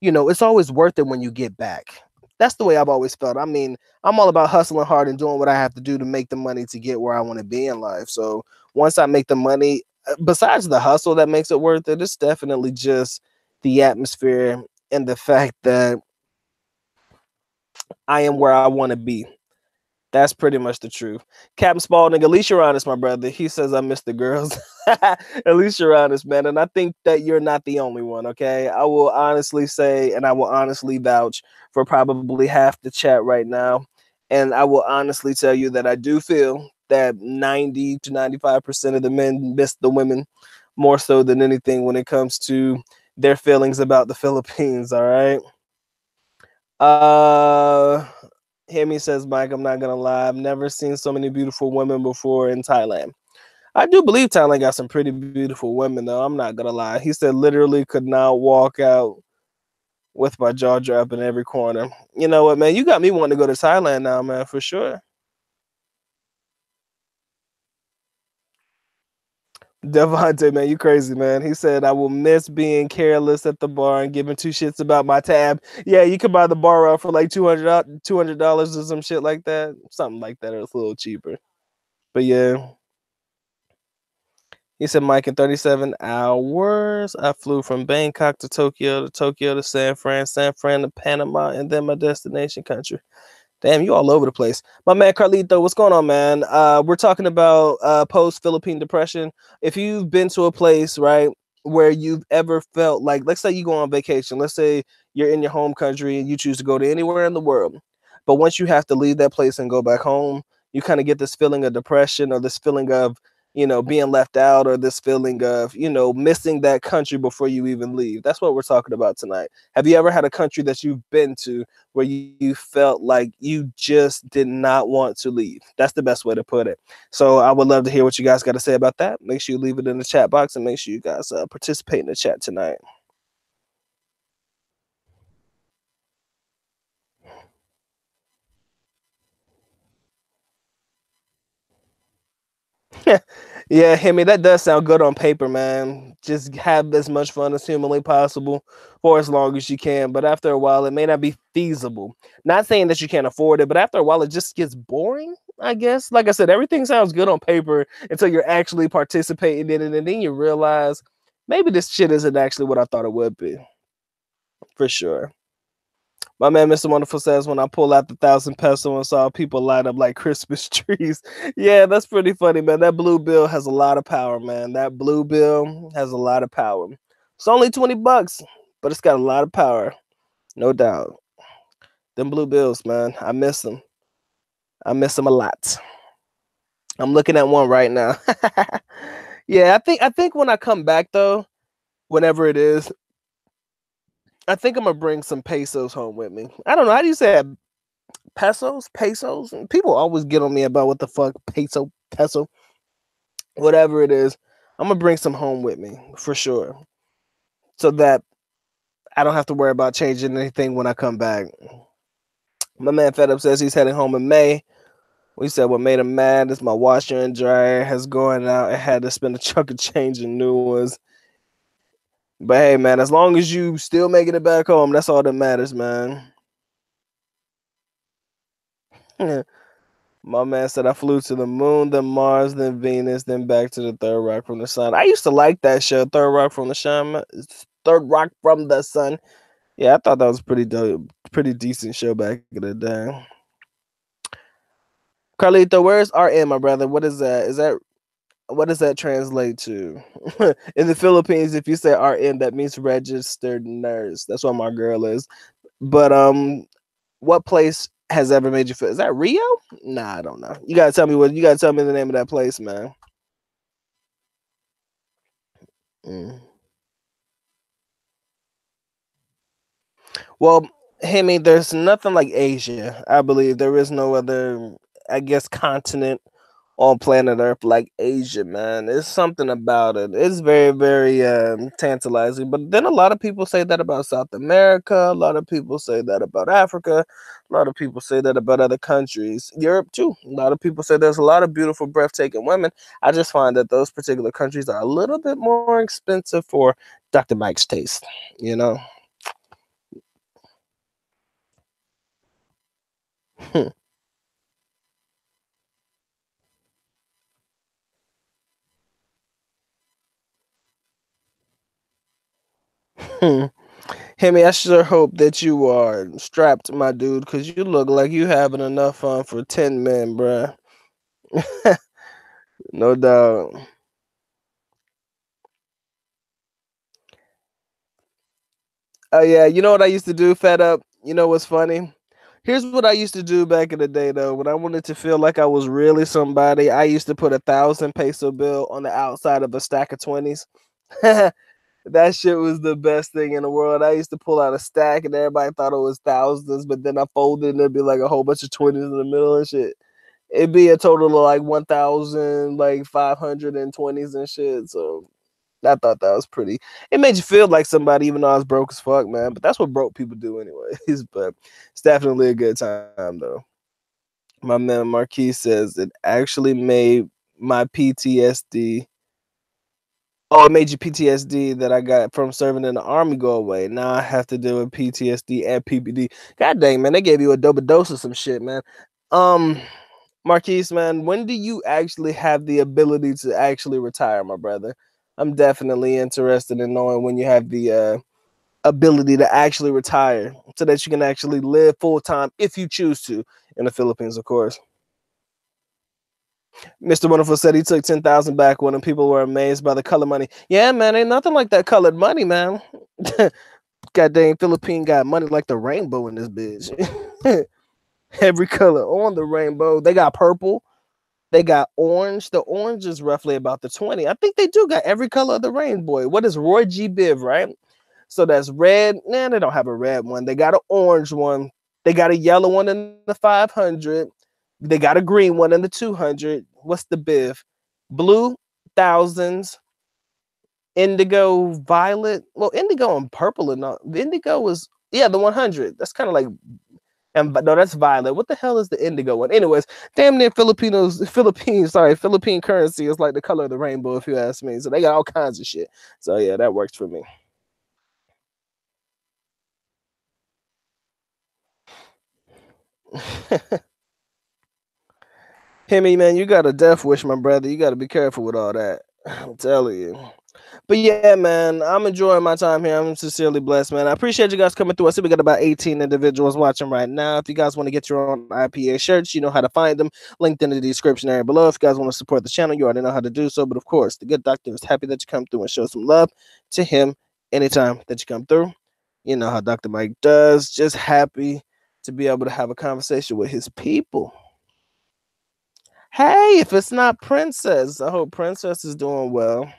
it's always worth it when you get back. That's the way I've always felt. I mean, I'm all about hustling hard and doing what I have to do to make the money to get where I want to be in life. So once I make the money, besides the hustle that makes it worth it, it's definitely just the atmosphere and the fact that I am where I want to be. That's pretty much the truth. Captain Spaulding, at least you're honest, my brother. He says I miss the girls. At least you're honest, man. And I think that you're not the only one, okay? I will honestly say, and I will honestly vouch for probably half the chat right now. And I will honestly tell you that I do feel that 90 to 95% of the men miss the women more so than anything when it comes to their feelings about the Philippines, all right? Uh Hemi says, Mike, I'm not gonna lie, I've never seen so many beautiful women before in Thailand. I do believe Thailand got some pretty beautiful women, though. I'm not gonna lie. He said literally could not walk out with my jaw dropping every corner. You know what, man? You got me wanting to go to Thailand now, man, for sure. Devontae, man, you crazy, man. He said, I will miss being careless at the bar and giving two shits about my tab. Yeah, you can buy the bar out for like $200 or some shit like that. Something like that, or it's a little cheaper. But yeah. He said, Mike, in 37 hours, I flew from Bangkok to Tokyo to San Fran to Panama, and then my destination country. Damn, you all over the place. My man Carlito, what's going on, man? We're talking about post-Philippine depression. If you've been to a place, right, where you've ever felt like, let's say you go on vacation, let's say you're in your home country and you choose to go to anywhere in the world, but once you have to leave that place and go back home, you kind of get this feeling of depression or this feeling of, being left out, or this feeling of, missing that country before you even leave. That's what we're talking about tonight. Have you ever had a country that you've been to where you felt like you just did not want to leave? That's the best way to put it. So I would love to hear what you guys got to say about that. Make sure you leave it in the chat box and make sure you guys participate in the chat tonight. Yeah, Hemi, that does sound good on paper, man. Just have as much fun as humanly possible for as long as you can. But after a while, it may not be feasible. Not saying that you can't afford it, but after a while, it just gets boring, I guess. Like I said, everything sounds good on paper until you're actually participating in it. And then you realize maybe this shit isn't actually what I thought it would be. For sure. My man, Mr. Wonderful says, when I pull out the 1,000 peso and saw people light up like Christmas trees. Yeah, that's pretty funny, man. That blue bill has a lot of power, man. That blue bill has a lot of power. It's only $20, but it's got a lot of power. No doubt. Them blue bills, man. I miss them. I miss them a lot. I'm looking at one right now. Yeah, I think when I come back though, whenever it is, I think I'm gonna bring some pesos home with me. I don't know. How do you say it? Pesos. People always get on me about what the fuck peso, whatever it is. I'm gonna bring some home with me for sure, so that I don't have to worry about changing anything when I come back. My man Fed Up says he's heading home in May. We said what made him mad is my washer and dryer has gone out and had to spend a chunk of change in new ones. But hey, man, as long as you still making it back home, that's all that matters, man. My man said I flew to the moon, then Mars, then Venus, then back to the third rock from the sun. I used to like that show, Third Rock from the Sun. Third Rock from the Sun. Yeah, I thought that was pretty dope, pretty decent show back in the day. Carlito, where's RM, my brother? What is that? What does that translate to? In the Philippines, if you say RM, that means registered nurse. That's what my girl is. But what place has ever made you feel? Is that Rio? Nah, I don't know. You gotta tell me what. You gotta tell me the name of that place, man. Mm. Well, Hemi, there's nothing like Asia. I believe there is no other, I guess, continent on planet Earth like Asia, man. It's something about it. It's very, very tantalizing. But then a lot of people say that about South America. A lot of people say that about Africa. A lot of people say that about other countries. Europe, too. A lot of people say there's a lot of beautiful, breathtaking women. I just find that those particular countries are a little bit more expensive for Dr. Mike's taste, you know? Hemi, I sure hope that you are strapped, my dude, because you look like you having enough fun for 10 men, bruh. No doubt. Oh, yeah. You know what I used to do, Fed Up? You know what's funny? Here's what I used to do back in the day, though. When I wanted to feel like I was really somebody, I used to put 1,000 peso bill on the outside of a stack of 20s. That shit was the best thing in the world. I used to pull out a stack and everybody thought it was thousands, but then I folded and there'd be like a whole bunch of 20s in the middle and shit. It'd be a total of like 1,000, like 520s and shit. So I thought that was pretty. It made you feel like somebody, even though I was broke as fuck, man. But that's what broke people do, anyways. But it's definitely a good time, though. My man Marquis says it actually made my PTSD. Oh, it made you PTSD that I got from serving in the army go away. Now I have to deal with PTSD and PPD. God dang, man, they gave you a double dose of some shit, man. Um, Marquise, man, when do you actually have the ability to actually retire, my brother? I'm definitely interested in knowing when you have the ability to actually retire so that you can actually live full time if you choose to in the Philippines, of course. Mr. Wonderful said he took 10,000 back when people were amazed by the color money. Yeah, man, ain't nothing like that colored money, man. God dang, Philippine got money like the rainbow in this bitch. Every color on the rainbow. They got purple. They got orange. The orange is roughly about the 20. I think they do got every color of the rainbow. What is Roy G. Biv, right? So that's red. Nah, they don't have a red one. They got an orange one. They got a yellow one in the 500. They got a green one in the 200. What's the Biv? Blue, thousands. Indigo, violet. Well, indigo and purple and all. The indigo is, yeah, the 100. That's kind of like, and but no, that's violet. What the hell is the indigo one? Anyways, damn near Philippine currency is like the color of the rainbow, if you ask me. So they got all kinds of shit. So yeah, that works for me. Hemi, man, you got a death wish, my brother. You got to be careful with all that. I'm telling you. But yeah, man, I'm enjoying my time here. I'm sincerely blessed, man. I appreciate you guys coming through. I see we got about 18 individuals watching right now. If you guys want to get your own IPA shirts, you know how to find them. Linked in the description area below. If you guys want to support the channel, you already know how to do so. But of course, the good doctor is happy that you come through and show some love to him anytime that you come through. You know how Dr. Mike does. Just happy to be able to have a conversation with his people. Hey, if it's not Princess, I hope Princess is doing well.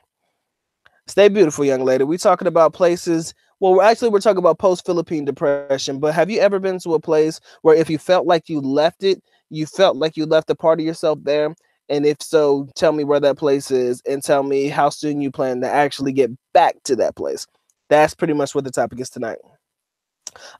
Stay beautiful, young lady. We talking about places. Well, we're talking about post-Philippine depression. But have you ever been to a place where if you felt like you left it, you felt like you left a part of yourself there? And if so, tell me where that place is and tell me how soon you plan to actually get back to that place. That's pretty much what the topic is tonight.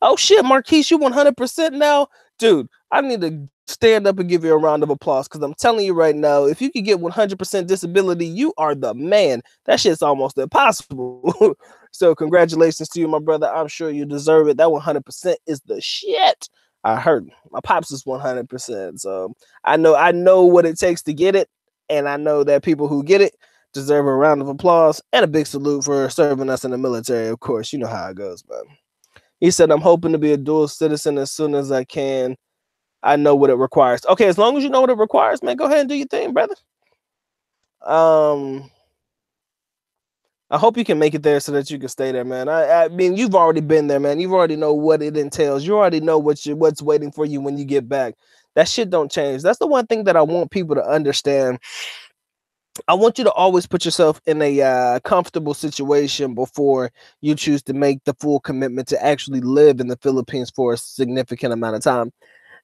Oh shit, Marquise, you 100% now? Dude, I need to stand up and give you a round of applause because I'm telling you right now, if you could get 100% disability, you are the man. That shit's almost impossible. So congratulations to you, my brother. I'm sure you deserve it. That 100% is the shit. I heard my pops is 100%. So I know what it takes to get it. And I know that people who get it deserve a round of applause and a big salute for serving us in the military. Of course, you know how it goes, man. He said, I'm hoping to be a dual citizen as soon as I can. I know what it requires. Okay, as long as you know what it requires, man, go ahead and do your thing, brother. Um, I hope you can make it there so that you can stay there, man. I mean, you've already been there, man. You already know what it entails. You already know what's waiting for you when you get back. That shit don't change. That's the one thing that I want people to understand. I want you to always put yourself in a comfortable situation before you choose to make the full commitment to actually live in the Philippines for a significant amount of time.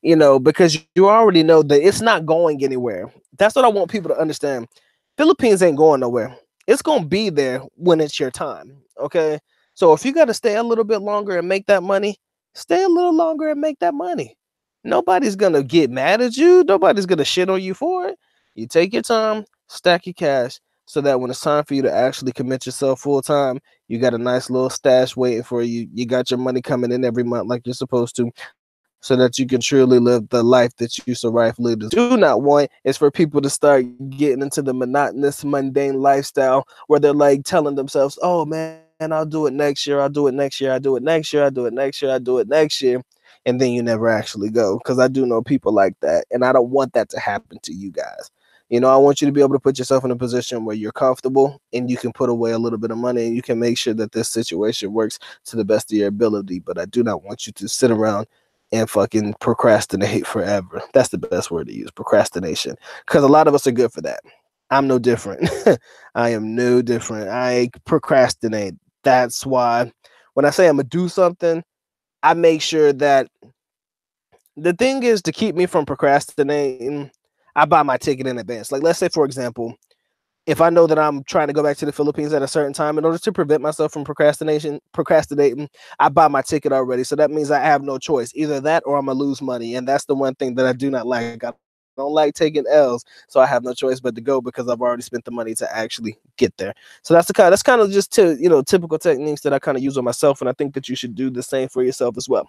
because you already know that it's not going anywhere. That's what I want people to understand. Philippines ain't going nowhere. It's going to be there when it's your time. Okay. So if you got to stay a little bit longer and make that money, stay a little longer and make that money. Nobody's going to get mad at you. Nobody's going to shit on you for it. You take your time, stack your cash so that when it's time for you to actually commit yourself full time, you got a nice little stash waiting for you. You got your money coming in every month like you're supposed to, so that you can truly live the life that you so rightfully do not want is for people to start getting into the monotonous, mundane lifestyle where they're like telling themselves, oh man, I'll do it next year, I'll do it next year, I'll do it next year, I'll do it next year, I'll do it next year. And then you never actually go. Because I do know people like that. And I don't want that to happen to you guys. I want you to be able to put yourself in a position where you're comfortable and you can put away a little bit of money and you can make sure that this situation works to the best of your ability. But I do not want you to sit around and fucking procrastinate forever. That's the best word to use, procrastination. Because a lot of us are good for that. I'm no different. I am no different. I procrastinate. That's why when I say I'm going to do something, I make sure that the thing is to keep me from procrastinating, I buy my ticket in advance. Like, let's say, for example, if I know that I'm trying to go back to the Philippines at a certain time, in order to prevent myself from procrastinating, I buy my ticket already. So that means I have no choice. Either that or I'm gonna lose money. And that's the one thing that I do not like. I don't like taking L's. So I have no choice but to go because I've already spent the money to actually get there. So that's kind of just typical techniques that I kind of use on myself. And I think that you should do the same for yourself as well.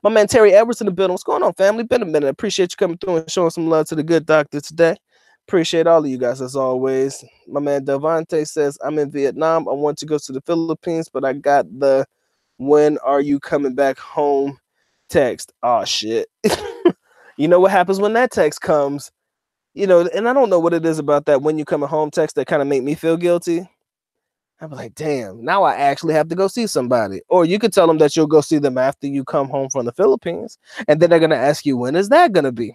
My man Terry Edwards in the building. What's going on, family? Been a minute. Appreciate you coming through and showing some love to the good doctor today. Appreciate all of you guys as always. My man Devante says, I'm in Vietnam. I want to go to the Philippines, but I got the when are you coming back home text. Oh shit. You know what happens when that text comes? And I don't know what it is about that when you coming home text that kind of make me feel guilty. I'm like, damn, now I actually have to go see somebody. Or you could tell them that you'll go see them after you come home from the Philippines. And then they're going to ask you, when is that going to be?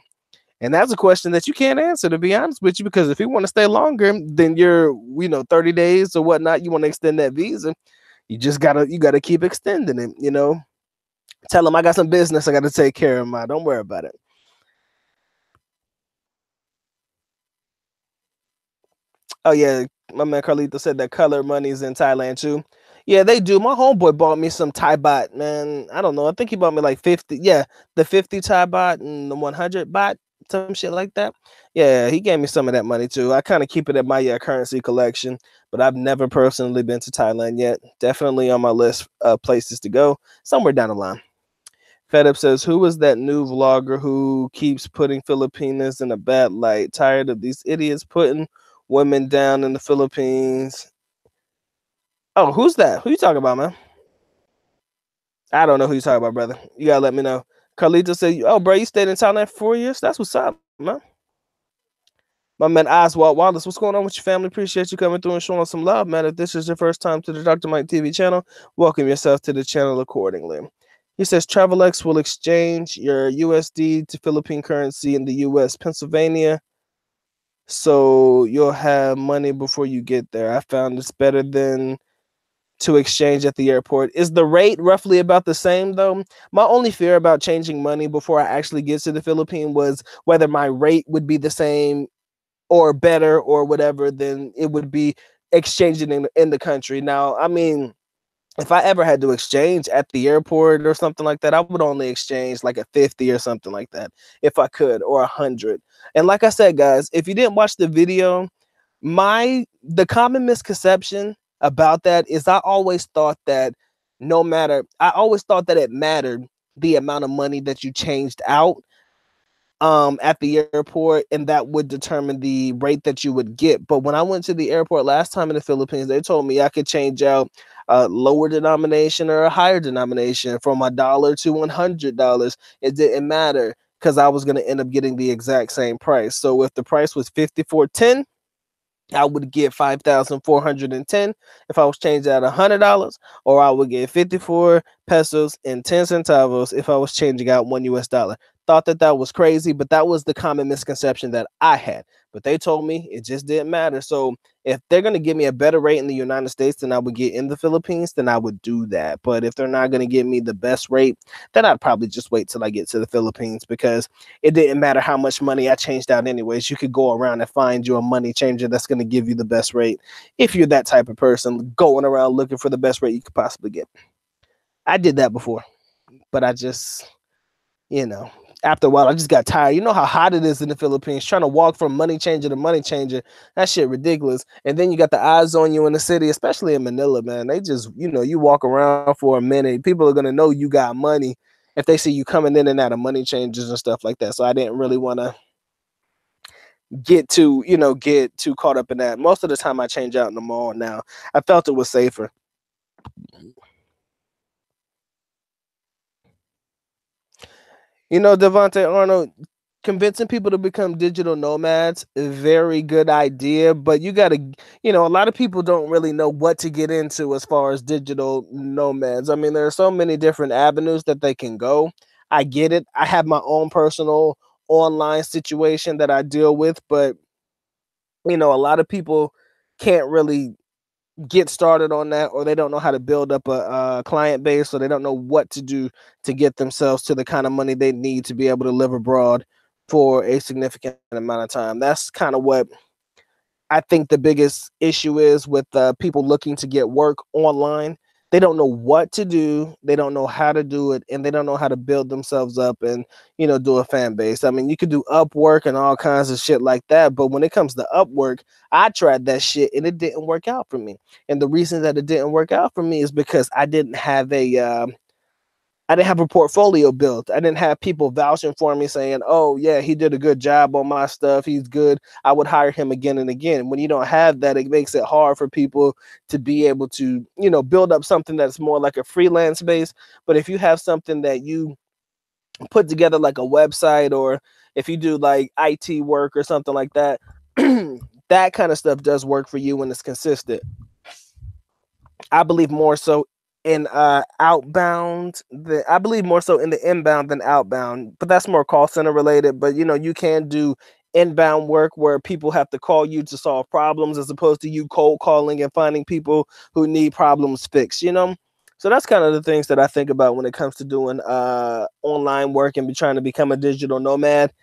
And that's a question that you can't answer, to be honest with you, because if you want to stay longer than your, 30 days or whatnot, you want to extend that visa, you gotta keep extending it, Tell them I got some business I got to take care of, don't worry about it. Oh yeah, my man Carlito said that color money is in Thailand too. Yeah, they do. My homeboy bought me some Thai baht, man. I don't know. I think he bought me like 50. Yeah, the 50 Thai baht and the 100 baht, some shit like that. Yeah, he gave me some of that money too. I kind of keep it in my currency collection, but I've never personally been to Thailand yet. Definitely on my list of places to go somewhere down the line. FedUp says, who is that new vlogger who keeps putting Filipinas in a bad light? Tired of these idiots putting women down in the Philippines. Oh, who's that? Who you talking about, man? I don't know who you talking about, brother. You gotta let me know. Carlito said, oh, bro, you stayed in Thailand for 4 years? That's what's up, man. My man Oswald Wallace, what's going on with your family? Appreciate you coming through and showing some love, man. If this is your first time to the Dr. Mike TV channel, welcome yourself to the channel accordingly. He says TravelX will exchange your USD to Philippine currency in the US, Pennsylvania. So you'll have money before you get there. I found it's better than to exchange at the airport. Is the rate roughly about the same though? My only fear about changing money before I actually get to the Philippines was whether my rate would be the same or better or whatever than it would be exchanging in the country. Now, I mean, if I ever had to exchange at the airport or something like that, I would only exchange like a 50 or something like that if I could, or 100. And like I said, guys, if you didn't watch the video, the common misconception about that is I always thought that it mattered the amount of money that you changed out at the airport, and that would determine the rate that you would get. But when I went to the airport last time in the Philippines, they told me I could change out a lower denomination or a higher denomination from $1 to $100. It didn't matter because I was going to end up getting the exact same price. So if the price was 54.10, I would get 5,410 if I was changing out $100, or I would get 54 pesos and 10 centavos if I was changing out $1. thought that that was crazy, but that was the common misconception that I had. But they told me it just didn't matter. So if they're going to give me a better rate in the United States than I would get in the Philippines, then I would do that. But if they're not going to give me the best rate, then I'd probably just wait till I get to the Philippines, because it didn't matter how much money I changed out anyways. You could go around and find you a money changer that's going to give you the best rate if you're that type of person going around looking for the best rate you could possibly get. I did that before, but I just, you know, after a while, I just got tired. You know how hot it is in the Philippines, trying to walk from money changer to money changer. That shit ridiculous. And then you got the eyes on you in the city, especially in Manila, man. They just, you walk around for a minute, people are gonna know you got money if they see you coming in and out of money changers and stuff like that. So I didn't really want to get too caught up in that. Most of the time I change out in the mall now. I felt it was safer. Devontae Arnold, convincing people to become digital nomads, a very good idea. But you got to, a lot of people don't really know what to get into as far as digital nomads. I mean, there are so many different avenues that they can go. I get it. I have my own personal online situation that I deal with, but, a lot of people can't really get started on that, or they don't know how to build up a client base, so they don't know what to do to get themselves to the kind of money they need to be able to live abroad for a significant amount of time. That's kind of what I think the biggest issue is with people looking to get work online. They don't know what to do, they don't know how to do it, and they don't know how to build themselves up and do a fan base. I mean, you could do Upwork and all kinds of shit like that, but when it comes to Upwork, I tried that shit and it didn't work out for me. And the reason that it didn't work out for me is because I didn't have a portfolio built. I didn't have people vouching for me saying, "Oh yeah, he did a good job on my stuff. He's good. I would hire him again and again." When you don't have that, it makes it hard for people to be able to, build up something that's more like a freelance base. But if you have something that you put together like a website, or if you do like IT work or something like that, that kind of stuff does work for you when it's consistent. I believe more so in outbound. I believe more so in the inbound than outbound, but that's more call center related. But you can do inbound work where people have to call you to solve problems, as opposed to you cold calling and finding people who need problems fixed. So that's kind of the things that I think about when it comes to doing online work and trying to become a digital nomad.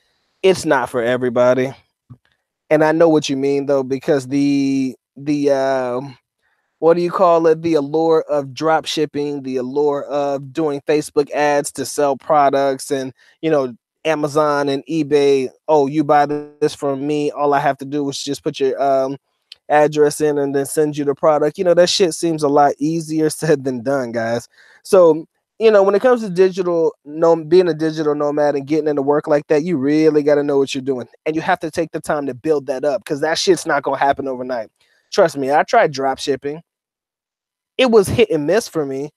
It's not for everybody, and I know what you mean though, because the what do you call it? The allure of drop shipping, the allure of doing Facebook ads to sell products, and Amazon and eBay. Oh, you buy this from me. All I have to do is just put your address in and then send you the product. That shit seems a lot easier said than done, guys. So, when it comes to being a digital nomad and getting into work like that, you really got to know what you're doing. And you have to take the time to build that up, because that shit's not going to happen overnight. Trust me, I tried drop shipping. It was hit and miss for me.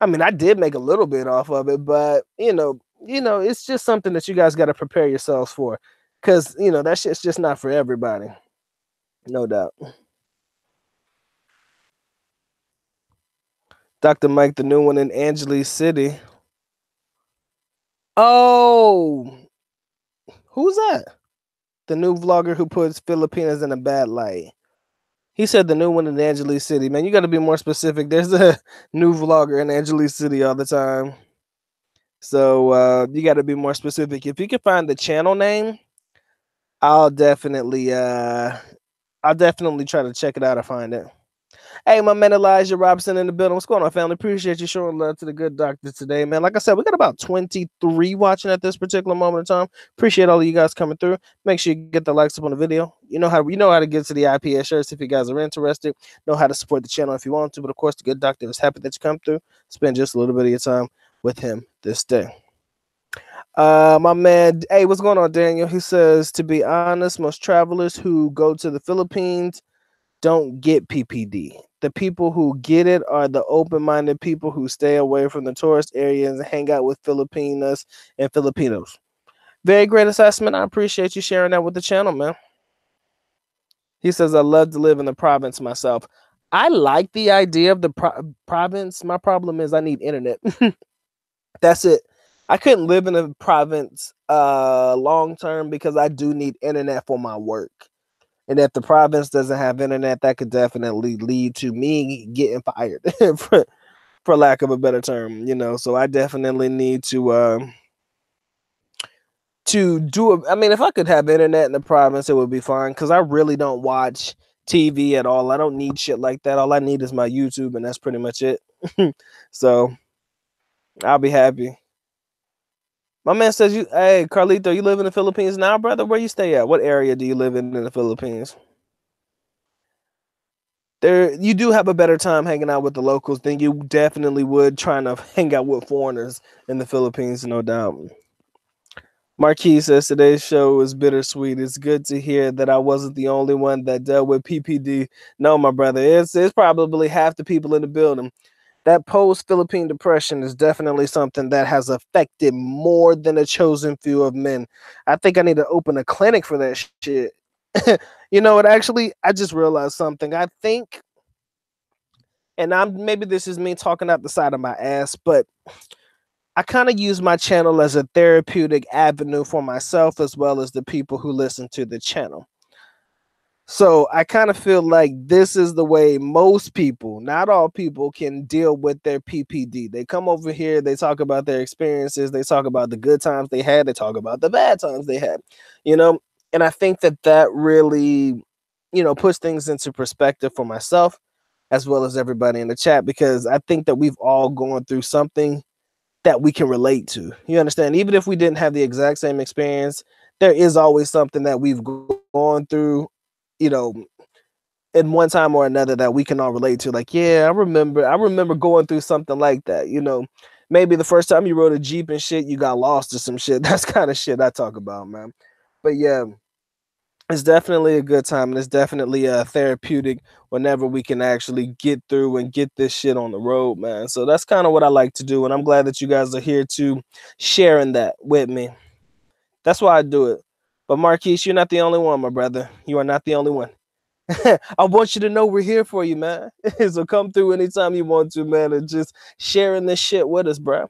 I mean, I did make a little bit off of it, but it's just something that you guys got to prepare yourselves for, because that shit's just not for everybody, no doubt. Dr. Mike, the new one in Angeles City. Oh, who's that? The new vlogger who puts Filipinas in a bad light. He said the new one in Angeles City. Man, you got to be more specific. There's a new vlogger in Angeles City all the time. So you got to be more specific. If you can find the channel name, I'll definitely try to check it out or find it. Hey, my man Elijah Robinson in the building. What's going on, family? Appreciate you showing love to the good doctor today, man. Like I said, we got about 23 watching at this particular moment in time. Appreciate all of you guys coming through. Make sure you get the likes up on the video. You know how to get to the IPS shirts if you guys are interested. Know how to support the channel if you want to. But of course, the good doctor is happy that you come through. Spend just a little bit of your time with him this day. My man, hey, what's going on, Daniel? He says, to be honest, most travelers who go to the Philippines don't get PPD. The people who get it are the open-minded people who stay away from the tourist areas and hang out with Filipinas and Filipinos. Very great assessment. I appreciate you sharing that with the channel, man. He says, I love to live in the province myself. I like the idea of the province. My problem is I need internet. That's it. I couldn't live in a province long term because I do need internet for my work. And if the province doesn't have internet, that could definitely lead to me getting fired for lack of a better term, you know. So I definitely need to do a, I mean, if I could have internet in the province, it would be fine because I really don't watch TV at all. I don't need shit like that. All I need is my YouTube, and that's pretty much it. So I'll be happy. My man says, "You, hey, Carlito, you live in the Philippines now, brother? Where you stay at? What area do you live in the Philippines?" There, you do have a better time hanging out with the locals than you definitely would trying to hang out with foreigners in the Philippines, no doubt. Marquis says today's show is bittersweet. It's good to hear that I wasn't the only one that dealt with PPD. No, my brother, it's probably half the people in the building. That post-Philippine depression is definitely something that has affected more than a chosen few of men. I think I need to open a clinic for that shit. You know what? Actually, I just realized something. I think, and I'm maybe this is me talking out the side of my ass, but I kind of use my channel as a therapeutic avenue for myself as well as the people who listen to the channel. So I kind of feel like this is the way most people, not all people, can deal with their PPD. They come over here, they talk about their experiences, they talk about the good times they had, they talk about the bad times they had, you know? And I think that that really, you know, puts things into perspective for myself as well as everybody in the chat, because I think that we've all gone through something that we can relate to. You understand? Even if we didn't have the exact same experience, there is always something that we've gone through, you know, in one time or another that we can all relate to. Like, yeah, I remember going through something like that. You know, maybe the first time you rode a Jeep and shit, you got lost or some shit. That's kind of shit I talk about, man. But yeah, it's definitely a good time, and it's definitely therapeutic whenever we can actually get through and get this shit on the road, man. So that's kind of what I like to do, and I'm glad that you guys are here too, sharing that with me. That's why I do it. But Marquise, you're not the only one, my brother. You are not the only one. I want you to know we're here for you, man. So come through anytime you want to, man, and just sharing this shit with us, bro.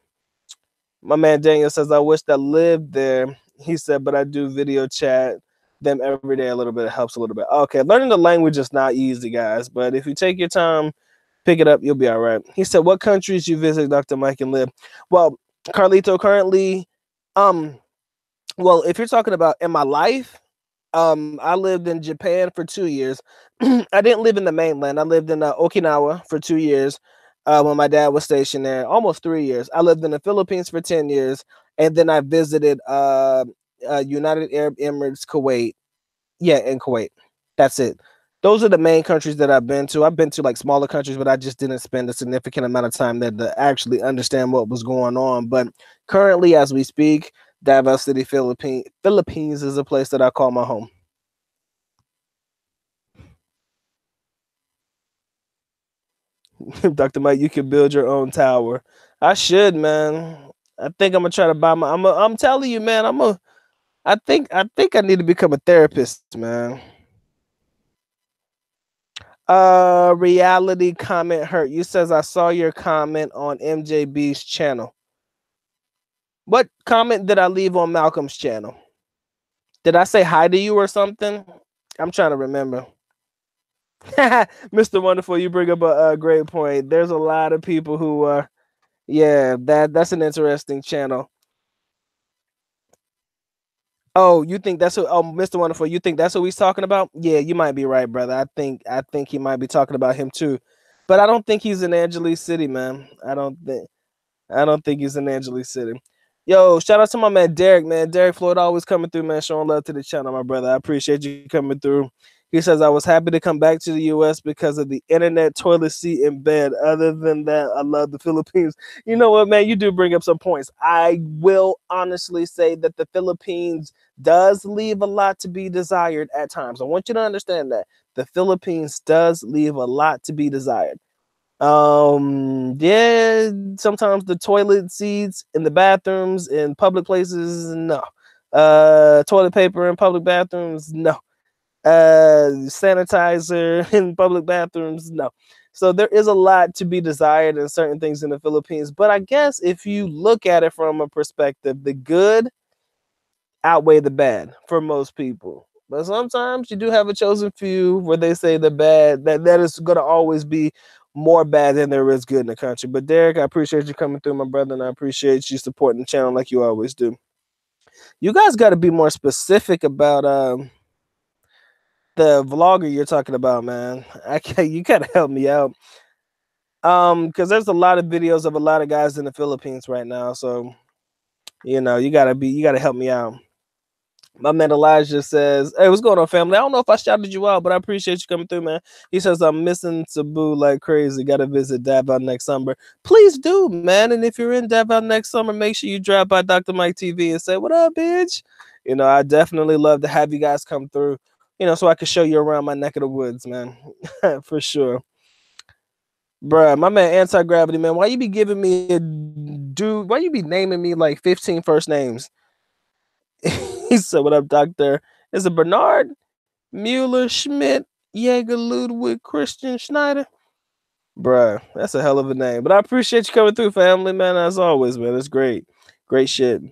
My man Daniel says, I wish I lived there. He said, but I do video chat them every day a little bit. It helps a little bit. Okay, learning the language is not easy, guys, but if you take your time, pick it up, you'll be all right. He said, what countries you visit, Dr. Mike, and live? Well, Carlito, currently, well, if you're talking about in my life, I lived in Japan for 2 years. I didn't live in the mainland. I lived in Okinawa for 2 years when my dad was stationed there, almost 3 years. I lived in the Philippines for 10 years, and then I visited United Arab Emirates, Kuwait. Yeah, in Kuwait. That's it. Those are the main countries that I've been to. I've been to like smaller countries, but I just didn't spend a significant amount of time there to actually understand what was going on. But currently, as we speak, Davao City, Philippines is a place that I call my home. Dr. Mike, you can build your own tower. I should, man. I think I'm gonna try to buy my. I'm telling you, man. I think I need to become a therapist, man. Reality comment hurt. You says I saw your comment on MJB's channel. What comment did I leave on Malcolm's channel? Did I say hi to you or something? I'm trying to remember. Mr. Wonderful, you bring up a great point. There's a lot of people who yeah, that's an interesting channel. Oh, you think that's what? Oh, Mr. Wonderful, you think that's what he's talking about? Yeah, you might be right, brother. I think he might be talking about him too, but I don't think he's in Angeles City, man. I don't think he's in Angeles City. Yo, shout out to my man Derek, man. Derek Floyd always coming through, man, showing love to the channel, my brother. I appreciate you coming through. He says, I was happy to come back to the US because of the internet, toilet seat, and bed. Other than that, I love the Philippines. You know what, man? You do bring up some points. I will honestly say that the Philippines does leave a lot to be desired at times. I want you to understand that. The Philippines does leave a lot to be desired. Yeah, sometimes the toilet seats in the bathrooms in public places, no. Toilet paper in public bathrooms, no. Sanitizer in public bathrooms, no. So there is a lot to be desired in certain things in the Philippines. But I guess if you look at it from a perspective, the good outweigh the bad for most people. But sometimes you do have a chosen few where they say the bad, that is going to always be more bad than there is good in the country. But Derek, I appreciate you coming through, my brother, and I appreciate you supporting the channel like you always do. You guys got to be more specific about the vlogger you're talking about, man. You gotta help me out. Because there's a lot of videos of a lot of guys in the Philippines right now. So, you know, you gotta help me out. My man Elijah says, "Hey, what's going on, family? I don't know if I shouted you out, but I appreciate you coming through, man." He says, "I'm missing Cebu like crazy. Got to visit Davao next summer. Please do, man. And if you're in Davao next summer, make sure you drop by Dr. Mike TV and say, 'What up, bitch?' You know, I definitely love to have you guys come through. You know, so I can show you around my neck of the woods, man, for sure." Bruh, my man Anti-Gravity, man, why you be giving me a dude? Why you be naming me like 15 first names? He said, "What up, doctor? Is it Bernard, Mueller, Schmidt, Jaeger, Ludwig, Christian, Schneider?" Bruh, that's a hell of a name. But I appreciate you coming through, family, man, as always, man. That's great. Great shit.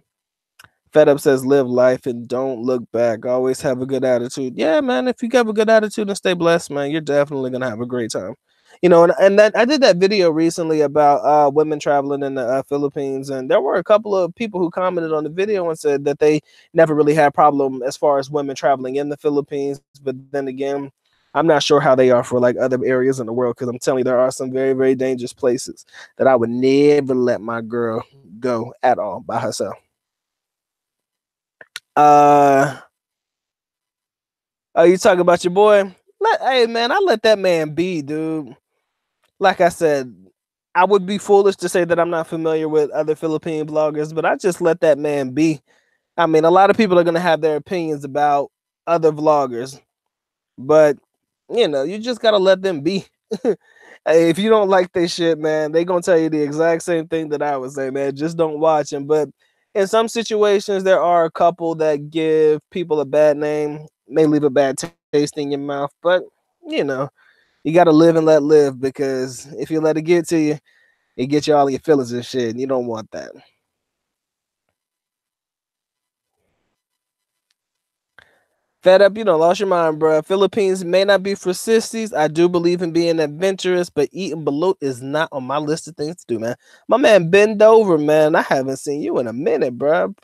Fed Up says, "Live life and don't look back. Always have a good attitude." Yeah, man, if you have a good attitude and stay blessed, man, you're definitely going to have a great time. You know, and that I did that video recently about women traveling in the Philippines, and there were a couple of people who commented on the video and said that they never really had a problem as far as women traveling in the Philippines. But then again, I'm not sure how they are for like other areas in the world, because I'm telling you, there are some very, very dangerous places that I would never let my girl go at all by herself. Oh, you talking about your boy? Hey, man, I let that man be, dude. Like I said, I would be foolish to say that I'm not familiar with other Philippine bloggers, but I just let that man be. I mean, a lot of people are going to have their opinions about other vloggers, but you know, you just got to let them be. Hey, if you don't like this shit, man, they going to tell you the exact same thing that I would say, man. Just don't watch them. But in some situations, there are a couple that give people a bad name, may leave a bad taste in your mouth, but you know, you got to live and let live, because if you let it get to you, it gets you all your feelings and shit, and you don't want that. Fed Up, you don't lost your mind, bro. Philippines may not be for sissies. I do believe in being adventurous, but eating balut is not on my list of things to do, man. My man, bend over, man. I haven't seen you in a minute, bro.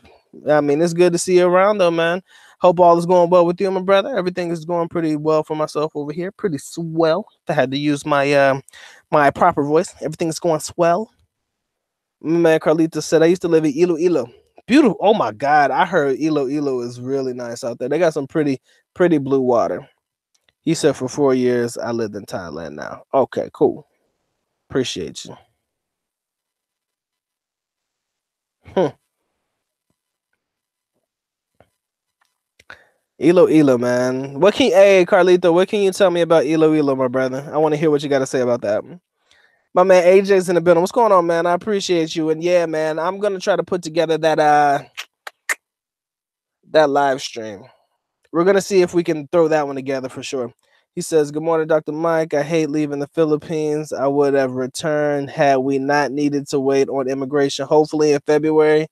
I mean, it's good to see you around, though, man. Hope all is going well with you, my brother. Everything is going pretty well for myself over here. Pretty swell. If I had to use my proper voice, everything's going swell. My man Carlito said, "I used to live in Iloilo. Beautiful. Oh my God. I heard Iloilo is really nice out there. They got some pretty blue water." He said, "For 4 years, I lived in Thailand now." Okay, cool. Appreciate you. Hmm. Iloilo, man. Hey, Carlito, what can you tell me about Iloilo, my brother? I want to hear what you got to say about that. My man AJ's in the building. What's going on, man? I appreciate you. And yeah, man, I'm gonna try to put together that live stream. We're gonna see if we can throw that one together for sure. He says, "Good morning, Dr. Mike. I hate leaving the Philippines. I would have returned had we not needed to wait on immigration, hopefully in February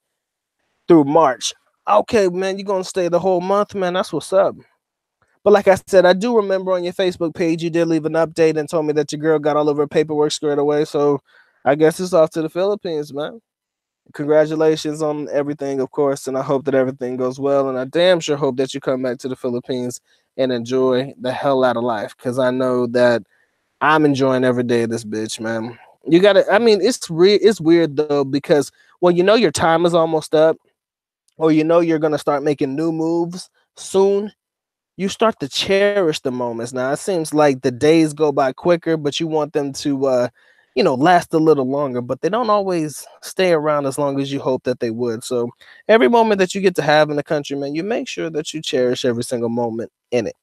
through March." Okay, man, you're gonna stay the whole month, man. That's what's up. But like I said, I do remember on your Facebook page you did leave an update and told me that your girl got all of her paperwork squared away. So I guess it's off to the Philippines, man. Congratulations on everything, of course, and I hope that everything goes well. And I damn sure hope that you come back to the Philippines and enjoy the hell out of life, because I know that I'm enjoying every day of this bitch, man. You gotta. I mean, it's weird though, because when you know your time is almost up, or you know you're gonna start making new moves soon, you start to cherish the moments. Now it seems like the days go by quicker, but you want them to last a little longer, but they don't always stay around as long as you hope that they would. So every moment that you get to have in the country, man, you make sure that you cherish every single moment in it.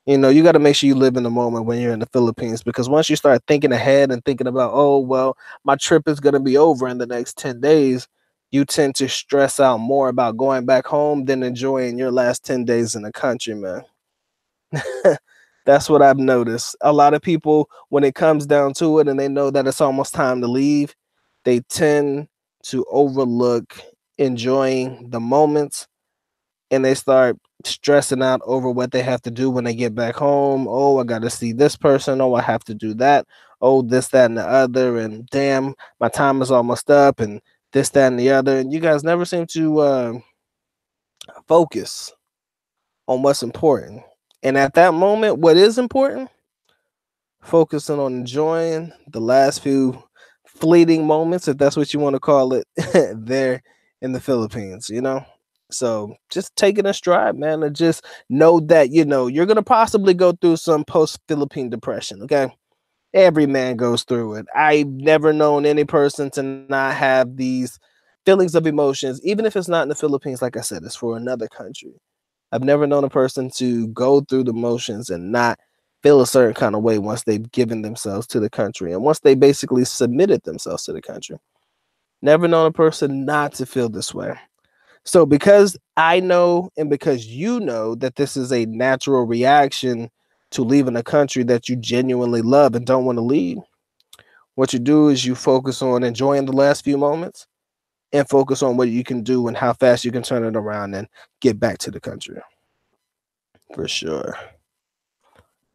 You know, you got to make sure you live in the moment when you're in the Philippines, because once you start thinking ahead and thinking about, oh well, my trip is going to be over in the next 10 days, you tend to stress out more about going back home than enjoying your last 10 days in the country, man. That's what I've noticed. A lot of people, when it comes down to it and they know that it's almost time to leave, they tend to overlook enjoying the moments, and they start stressing out over what they have to do when they get back home. Oh, I got to see this person. Oh, I have to do that. Oh, this, that, and the other. And damn, my time is almost up. And this, that, and the other. And you guys never seem to focus on what's important. And at that moment, what is important? Focusing on enjoying the last few fleeting moments, if that's what you want to call it, there in the Philippines, you know? So just take it in stride, man, and just know that, you're going to possibly go through some post Philippine depression, okay? Every man goes through it. I've never known any person to not have these feelings of emotions, even if it's not in the Philippines. Like I said, it's for another country. I've never known a person to go through the motions and not feel a certain kind of way once they've given themselves to the country and once they basically submitted themselves to the country. Never known a person not to feel this way. So, because I know and because you know that this is a natural reaction to leaving a country that you genuinely love and don't want to leave, what you do is you focus on enjoying the last few moments and focus on what you can do and how fast you can turn it around and get back to the country. For sure.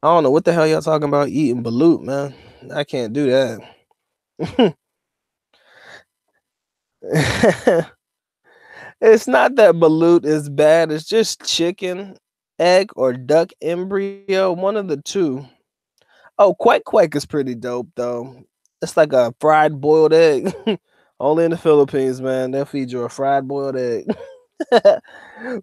I don't know what the hell y'all talking about eating balut, man. I can't do that. It's not that balut is bad. It's just chicken, egg, or duck embryo. One of the two. Oh, quack quack is pretty dope though. It's like a fried boiled egg. Only in the Philippines, man. They'll feed you a fried boiled egg.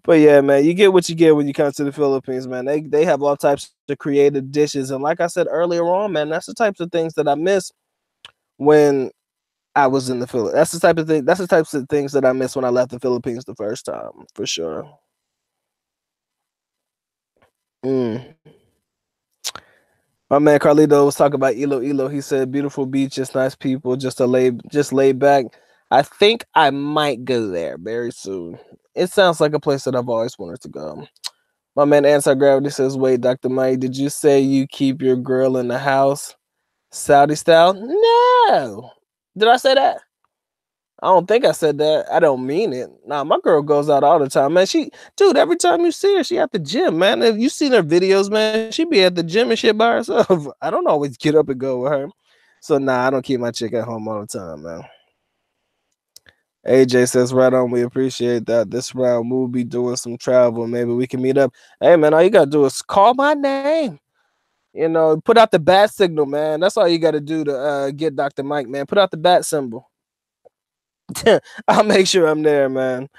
But yeah, man, you get what you get when you come to the Philippines, man. They have all types of creative dishes, and like I said earlier on, man, that's the types of things that I miss when I was in the Philippines. That's the type of thing. That's the types of things that I miss when I left the Philippines the first time, for sure. Mm. My man Carlito was talking about Iloilo. He said beautiful beaches, nice people, just laid back. I think I might go there very soon. It sounds like a place that I've always wanted to go. My man Anti-Gravity says, wait, Dr. Mike, did you say you keep your girl in the house Saudi style? No. Did I say that? I don't think I said that. I don't mean it. Nah, my girl goes out all the time, man. Dude, every time you see her, she at the gym, man. If you seen her videos, man, she be at the gym and shit by herself. I don't always get up and go with her. So nah, I don't keep my chick at home all the time, man. AJ says, right on, we appreciate that. This round we'll be doing some travel. Maybe we can meet up. Hey man, all you gotta do is call my name. Put out the bat signal, man. That's all you gotta do to get Dr. Mike, man. Put out the bat symbol. I'll make sure I'm there, man.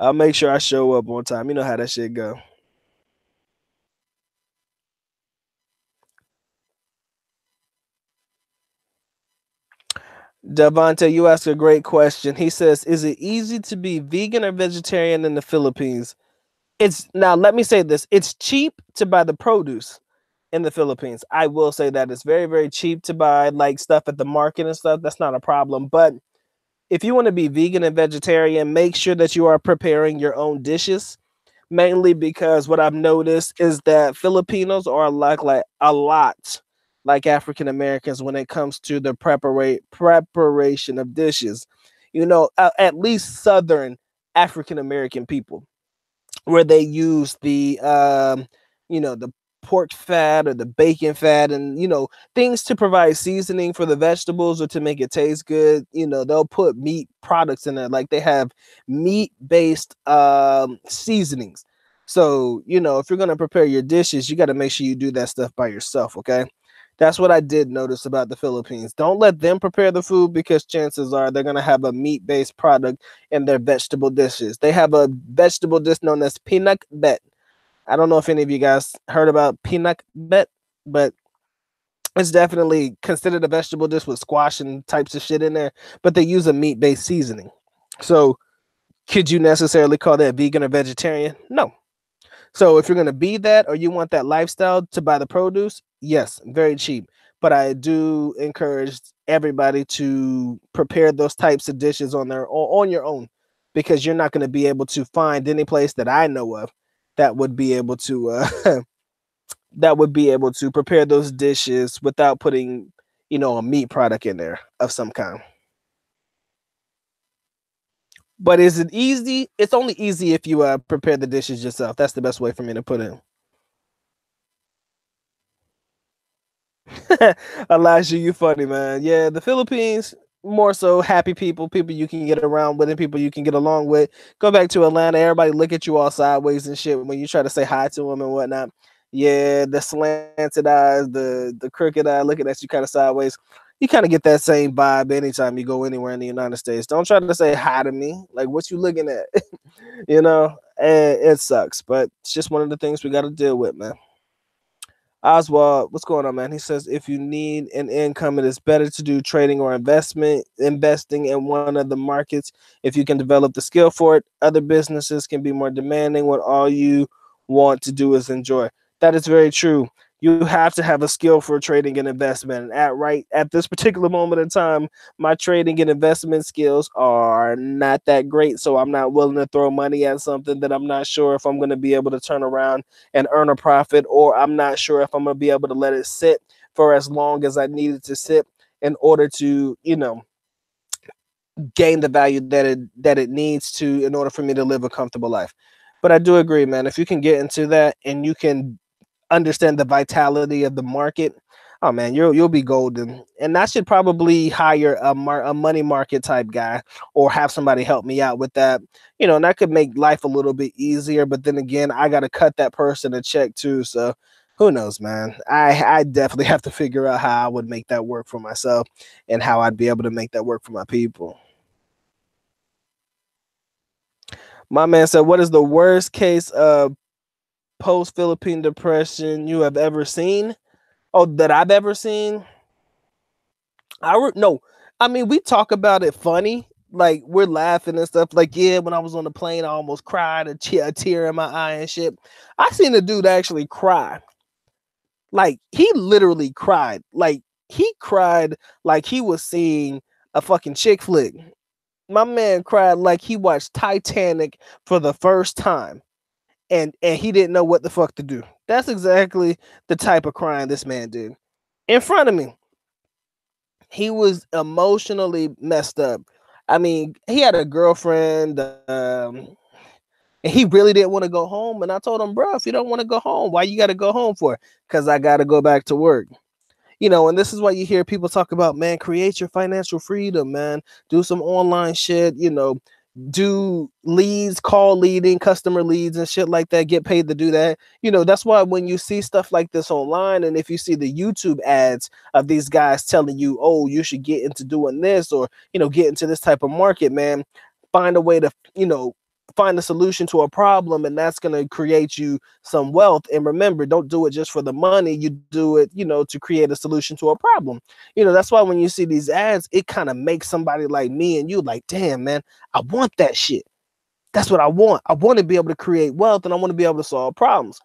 I'll make sure I show up on time. You know how that shit go. Davante, you ask a great question. He says, is it easy to be vegan or vegetarian in the Philippines? It's now, let me say this. It's cheap to buy the produce in the Philippines. I will say that it's very, very cheap to buy like stuff at the market and stuff. That's not a problem. But if you want to be vegan and vegetarian, make sure that you are preparing your own dishes. Mainly because what I've noticed is that Filipinos are like a lot like African Americans when it comes to the preparation of dishes. At least Southern African American people, where they use the pork fat or the bacon fat and things to provide seasoning for the vegetables or to make it taste good. They'll put meat products in there, like they have meat based seasonings. So if you're going to prepare your dishes, you got to make sure you do that stuff by yourself. Okay, that's what I did notice about the Philippines. Don't let them prepare the food, because chances are they're going to have a meat based product in their vegetable dishes. They have a vegetable dish known as pinakbet. I don't know if any of you guys heard about pinakbet, but it's definitely considered a vegetable dish with squash and types of shit in there, but they use a meat based seasoning. So could you necessarily call that vegan or vegetarian? No. So if you're going to be that, or you want that lifestyle to buy the produce, yes, very cheap. But I do encourage everybody to prepare those types of dishes on your own, because you're not going to be able to find any place that I know of that would be able to that would be able to prepare those dishes without putting, a meat product in there of some kind. But is it easy? It's only easy if you prepare the dishes yourself. That's the best way for me to put it. Elijah, you funny, man. Yeah, the Philippines, more so happy people, people you can get around with and people you can get along with. Go back to Atlanta, everybody look at you all sideways and shit when you try to say hi to them and whatnot. Yeah, the slanted eyes, the crooked eye looking at you kind of sideways. You kind of get that same vibe anytime you go anywhere in the United States. Don't try to say hi to me. Like, what you looking at? And it sucks, but it's just one of the things we got to deal with, man. Oswald, what's going on, man? He says if you need an income, it is better to do trading or investing in one of the markets if you can develop the skill for it. Other businesses can be more demanding when all you want to do is enjoy. That is very true. You have to have a skill for trading and investment. At this particular moment in time, my trading and investment skills are not that great. So I'm not willing to throw money at something that I'm not sure if I'm going to be able to turn around and earn a profit, or I'm not sure if I'm going to be able to let it sit for as long as I needed to sit in order to, gain the value that it needs to in order for me to live a comfortable life. But I do agree, man. If you can get into that and you can understand the vitality of the market, oh man, you'll be golden. And I should probably hire a money market type guy or have somebody help me out with that. And that could make life a little bit easier. But then again, I got to cut that person a check too. So who knows, man? I definitely have to figure out how I would make that work for myself and how I'd be able to make that work for my people. My man said, "What is the worst case of post Philippine depression you have ever seen?" Oh, that I've ever seen. No, I mean we talk about it funny, like we're laughing and stuff. Like, yeah, when I was on the plane, I almost cried, a tear in my eye and shit. I seen a dude actually cry. Like he literally cried. Like he cried like he was seeing a fucking chick flick. My man cried like he watched Titanic for the first time, and he didn't know what the fuck to do. That's exactly the type of crying this man did in front of me. He was emotionally messed up. I mean, he had a girlfriend, and he really didn't want to go home. And I told him, bro, if you don't want to go home, why you got to go home for? Because I got to go back to work. And this is why you hear people talk about, man, create your financial freedom, man. Do some online shit, do leads, call leading, customer leads and shit like that, get paid to do that. That's why when you see stuff like this online, and if you see the YouTube ads of these guys telling you, oh, you should get into doing this, or, get into this type of market, man, find a way to, find a solution to a problem, and that's going to create you some wealth. And remember, don't do it just for the money. You do it, to create a solution to a problem. That's why when you see these ads, it kind of makes somebody like me and you like, damn, man, I want that shit. That's what I want. I want to be able to create wealth, and I want to be able to solve problems.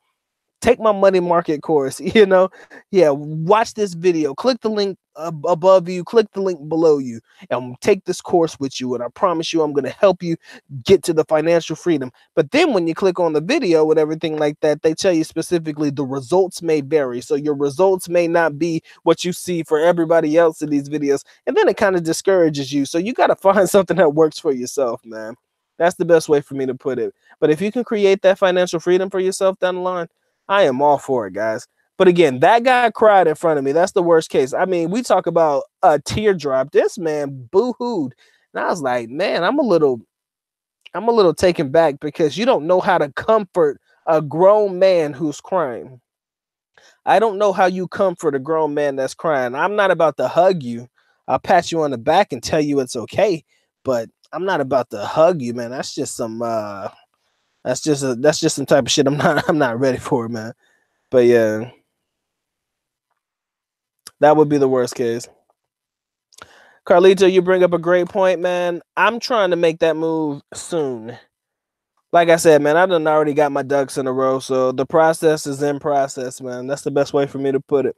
Take my money market course, yeah, watch this video, click the link above you, click the link below you, and take this course with you, and I promise you I'm going to help you get to the financial freedom. But then when you click on the video and everything like that, they tell you specifically the results may vary, so your results may not be what you see for everybody else in these videos, and then it kind of discourages you. So you got to find something that works for yourself, man. That's the best way for me to put it. But if you can create that financial freedom for yourself down the line, I am all for it, guys. But again, that guy cried in front of me. That's the worst case. I mean, we talk about a teardrop. This man boo-hooed. And I was like, man, I'm a little taken back because you don't know how to comfort a grown man who's crying. I don't know how you comfort a grown man that's crying. I'm not about to hug you. I'll pat you on the back and tell you it's okay, but I'm not about to hug you, man. That's just some type of shit I'm not ready for, man. But yeah, that would be the worst case. Carlito, you bring up a great point, man. I'm trying to make that move soon. Like I said, man, I done already got my ducks in a row, so the process is in process, man. That's the best way for me to put it.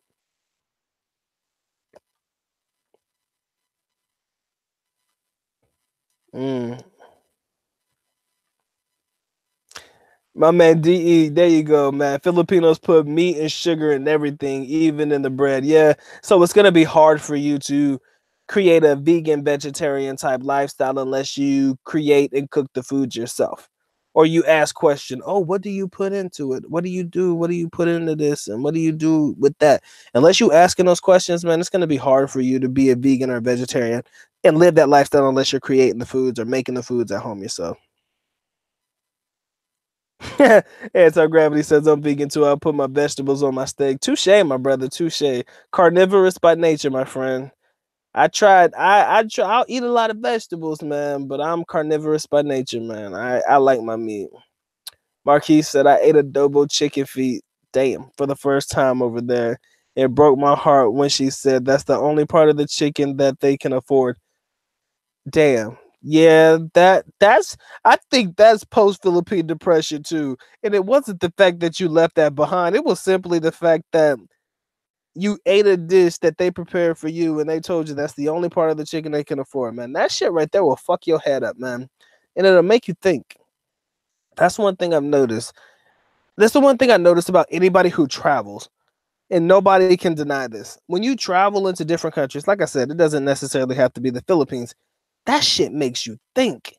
Mm. My man DE, there you go, man. Filipinos put meat and sugar in everything, even in the bread. Yeah. So it's gonna be hard for you to create a vegan, vegetarian type lifestyle unless you create and cook the food yourself. Or you ask question, oh, what do you put into it? What do you do? What do you put into this? And what do you do with that? Unless you asking those questions, man, it's gonna be hard for you to be a vegan or a vegetarian and live that lifestyle unless you're creating the foods or making the foods at home yourself. Anti-gravity says I'm vegan too. I'll put my vegetables on my steak. Touche, my brother. Touche. Carnivorous by nature, my friend. I tried. I'll eat a lot of vegetables, man, but I'm carnivorous by nature, man. I like my meat. Marquis said I ate adobo chicken feet. Damn, for the first time over there. It broke my heart when she said that's the only part of the chicken that they can afford. Damn. Yeah, that's I think that's post Philippine depression too. And it wasn't the fact that you left that behind. It was simply the fact that you ate a dish that they prepared for you and they told you that's the only part of the chicken they can afford, man. That shit right there will fuck your head up, man. And it'll make you think. That's one thing I've noticed. That's the one thing I noticed about anybody who travels. And nobody can deny this. When you travel into different countries, like I said, it doesn't necessarily have to be the Philippines. That shit makes you think.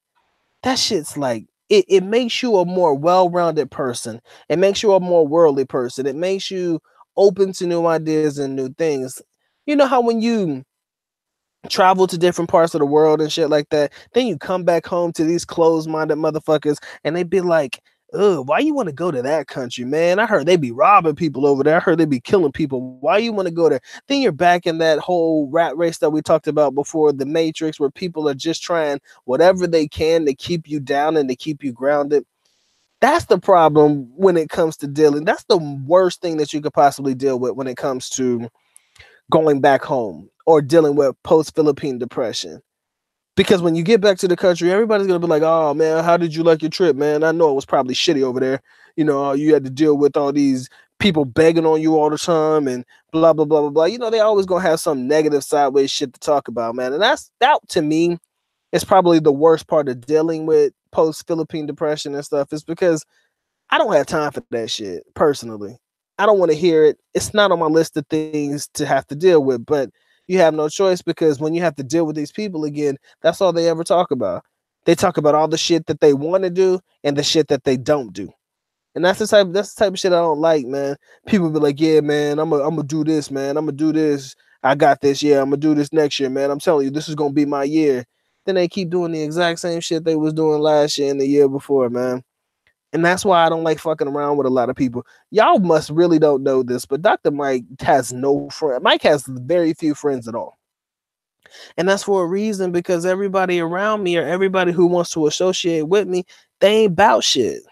That shit's like it makes you a more well-rounded person. It makes you a more worldly person. It makes you open to new ideas and new things. You know how when you travel to different parts of the world and shit like that, then you come back home to these closed-minded motherfuckers and they be like, ugh, why you want to go to that country, man? I heard they be robbing people over there. I heard they be killing people. Why you want to go there? Then you're back in that whole rat race that we talked about before, the Matrix, where people are just trying whatever they can to keep you down and to keep you grounded. That's the problem when it comes to dealing. That's the worst thing that you could possibly deal with when it comes to going back home or dealing with post Philippine depression. Because when you get back to the country, everybody's gonna be like, "Oh man, how did you like your trip, man? I know it was probably shitty over there. You know, you had to deal with all these people begging on you all the time and blah blah blah blah blah." You know, they always gonna have some negative sideways shit to talk about, man. And that to me is probably the worst part of dealing with post Philippine depression and stuff, is because I don't have time for that shit personally. I don't want to hear it. It's not on my list of things to have to deal with, but you have no choice because when you have to deal with these people again, that's all they ever talk about. They talk about all the shit that they want to do and the shit that they don't do. And that's the type of shit I don't like, man. People be like, "Yeah, man, I'm gonna do this, man. I'm gonna do this. I got this. Yeah, I'm gonna do this next year, man. I'm telling you, this is gonna be my year." Then they keep doing the exact same shit they was doing last year and the year before, man. And that's why I don't like fucking around with a lot of people. Y'all must really don't know this, but Dr. Mike has no friend. Mike has very few friends at all. And that's for a reason, because everybody around me or everybody who wants to associate with me, they ain't about shit.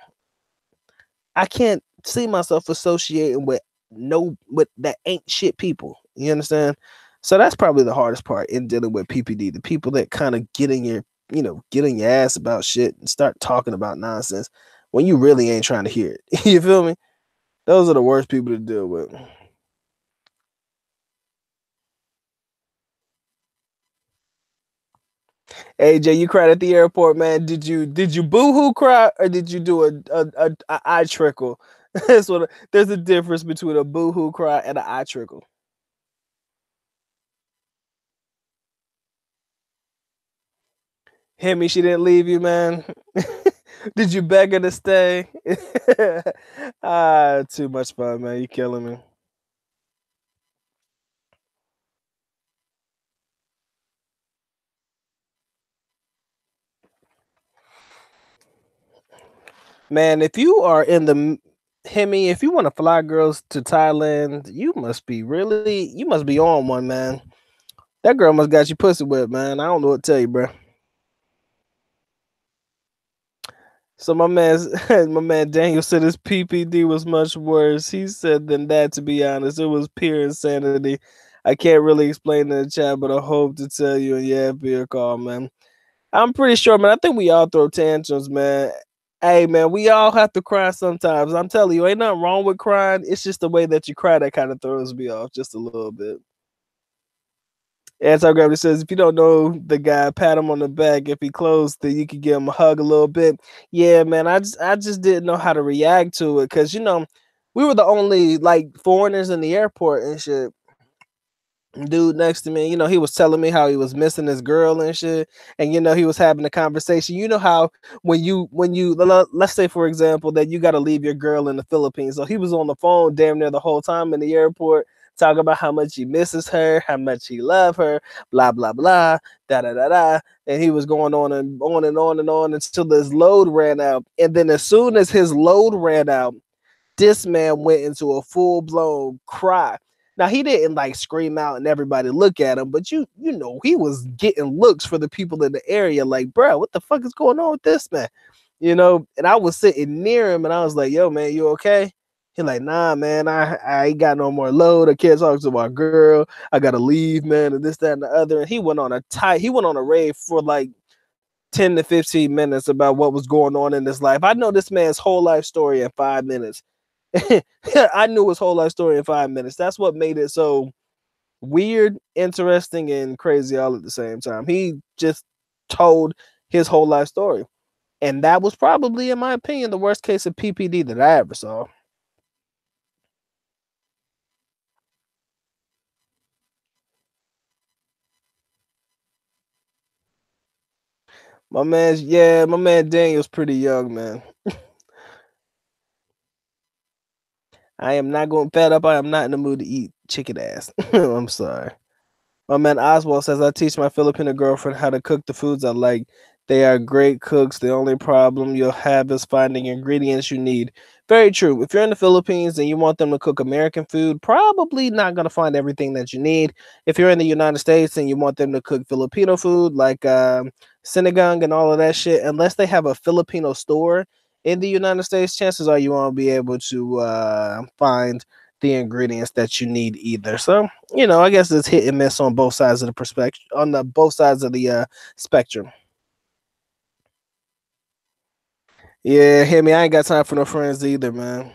I can't see myself associating with no with that ain't shit people. You understand? So that's probably the hardest part in dealing with PPD. The people that kind of get in your, get in your ass about shit and start talking about nonsense when you really ain't trying to hear it. You feel me? Those are the worst people to deal with. AJ, you cried at the airport, man. Did you boohoo cry or did you do a eye trickle? That's what there's a difference between a boohoo cry and an eye trickle. Hit me, she didn't leave you, man. Did you beg her to stay? Too much fun, man. You killing me. Man, if you are in the Hemi, if you want to fly girls to Thailand, you must be on one, man. That girl must got you pussy whipped, man. I don't know what to tell you, bro. So my man, my man Daniel said his PPD was much worse. He said than that. To be honest, it was pure insanity. I can't really explain in the chat, but I hope to tell you. And yeah, be a call, man. I'm pretty sure, man. I think we all throw tantrums, man. Hey, man, we all have to cry sometimes. I'm telling you, ain't nothing wrong with crying. It's just the way that you cry that kind of throws me off just a little bit. Anti-gravity says if you don't know the guy, pat him on the back. If he close, then you can give him a hug a little bit. Yeah, man, I just didn't know how to react to it because we were the only like foreigners in the airport and shit. Dude next to me, he was telling me how he was missing his girl and shit, and he was having a conversation. You know how let's say for example that you got to leave your girl in the Philippines, so he was on the phone damn near the whole time in the airport, talking about how much he misses her, how much he love her, blah blah blah, da da da da, and he was going on and on and on and on until his load ran out, and then as soon as his load ran out, this man went into a full blown cry. Now he didn't like scream out and everybody look at him, but he was getting looks for the people in the area, like, bro, what the fuck is going on with this man? And I was sitting near him and I was like, yo, man, you okay? He like, nah, man, I ain't got no more load. I can't talk to my girl. I gotta leave, man, and this, that, and the other. And he went on a rave for like 10 to 15 minutes about what was going on in his life. I know this man's whole life story in 5 minutes. I knew his whole life story in 5 minutes. That's what made it so weird, interesting, and crazy all at the same time. He just told his whole life story. And that was probably, in my opinion, the worst case of PPD that I ever saw. My man Daniel's pretty young, man. I am not going fed up. I am not in the mood to eat chicken ass. I'm sorry. My man Oswald says, I teach my Filipino girlfriend how to cook the foods I like. They are great cooks. The only problem you'll have is finding ingredients you need. Very true. If you're in the Philippines and you want them to cook American food, probably not going to find everything that you need. If you're in the United States and you want them to cook Filipino food like sinigang and all of that shit, unless they have a Filipino store in the United States, chances are you won't be able to find the ingredients that you need either. So, I guess it's hit and miss on both sides of the perspective, on the both sides of the spectrum. Yeah, hear me. I ain't got time for no friends either, man.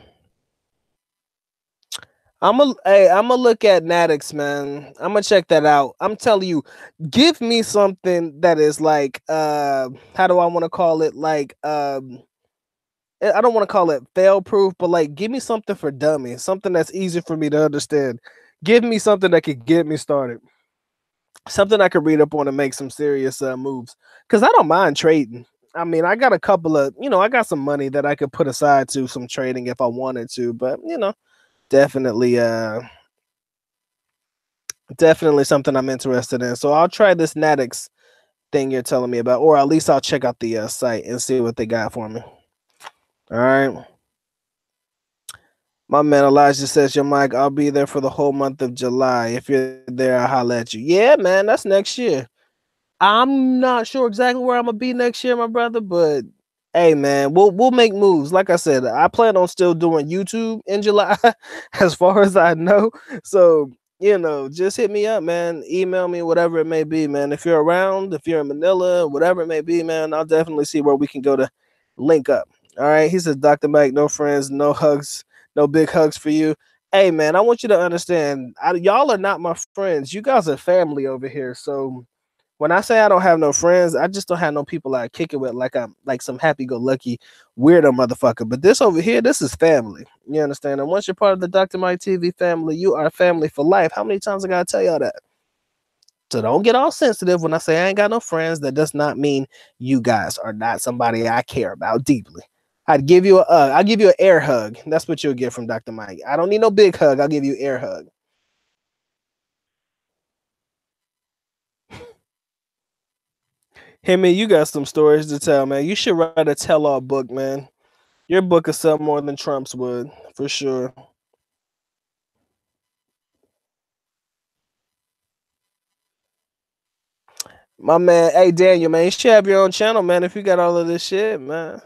I'm gonna look at Natix, man. I'm gonna check that out. I'm telling you, give me something that is like, how do I want to call it? Like, I don't want to call it fail proof, but like, give me something for dummies, something that's easy for me to understand. Give me something that could get me started. Something I could read up on and make some serious moves. Because I don't mind trading. I mean, I got a couple of, I got some money that I could put aside to some trading if I wanted to. But definitely, definitely something I'm interested in. So I'll try this Natix thing you're telling me about, or at least I'll check out the site and see what they got for me. All right. My man Elijah says, "Your Mike, I'll be there for the whole month of July. If you're there, I'll holler at you." Yeah, man, that's next year. I'm not sure exactly where I'm gonna be next year, my brother, but hey, man, we'll make moves. Like I said, I plan on still doing YouTube in July, as far as I know. So just hit me up, man. Email me, whatever it may be, man. If you're around, if you're in Manila, whatever it may be, man, I'll definitely see where we can go to link up. All right. He says, Dr. Mike, no friends, no hugs, no big hugs for you. Hey, man, I want you to understand, y'all are not my friends. You guys are family over here. So when I say I don't have no friends, I just don't have no people I kick it with like I'm like some happy-go-lucky weirdo motherfucker. But this over here, this is family. You understand? And once you're part of the Dr. Mike TV family, you are family for life. How many times I gotta tell y'all that? So don't get all sensitive when I say I ain't got no friends. That does not mean you guys are not somebody I care about deeply. I'll give you an air hug. That's what you'll get from Dr. Mike. I don't need no big hug. I'll give you an air hug. Hey man, you got some stories to tell, man. You should write a tell-all book, man. Your book will sell more than Trump's would, for sure. My man, hey Daniel, man, you should have your own channel, man. If you got all of this shit, man,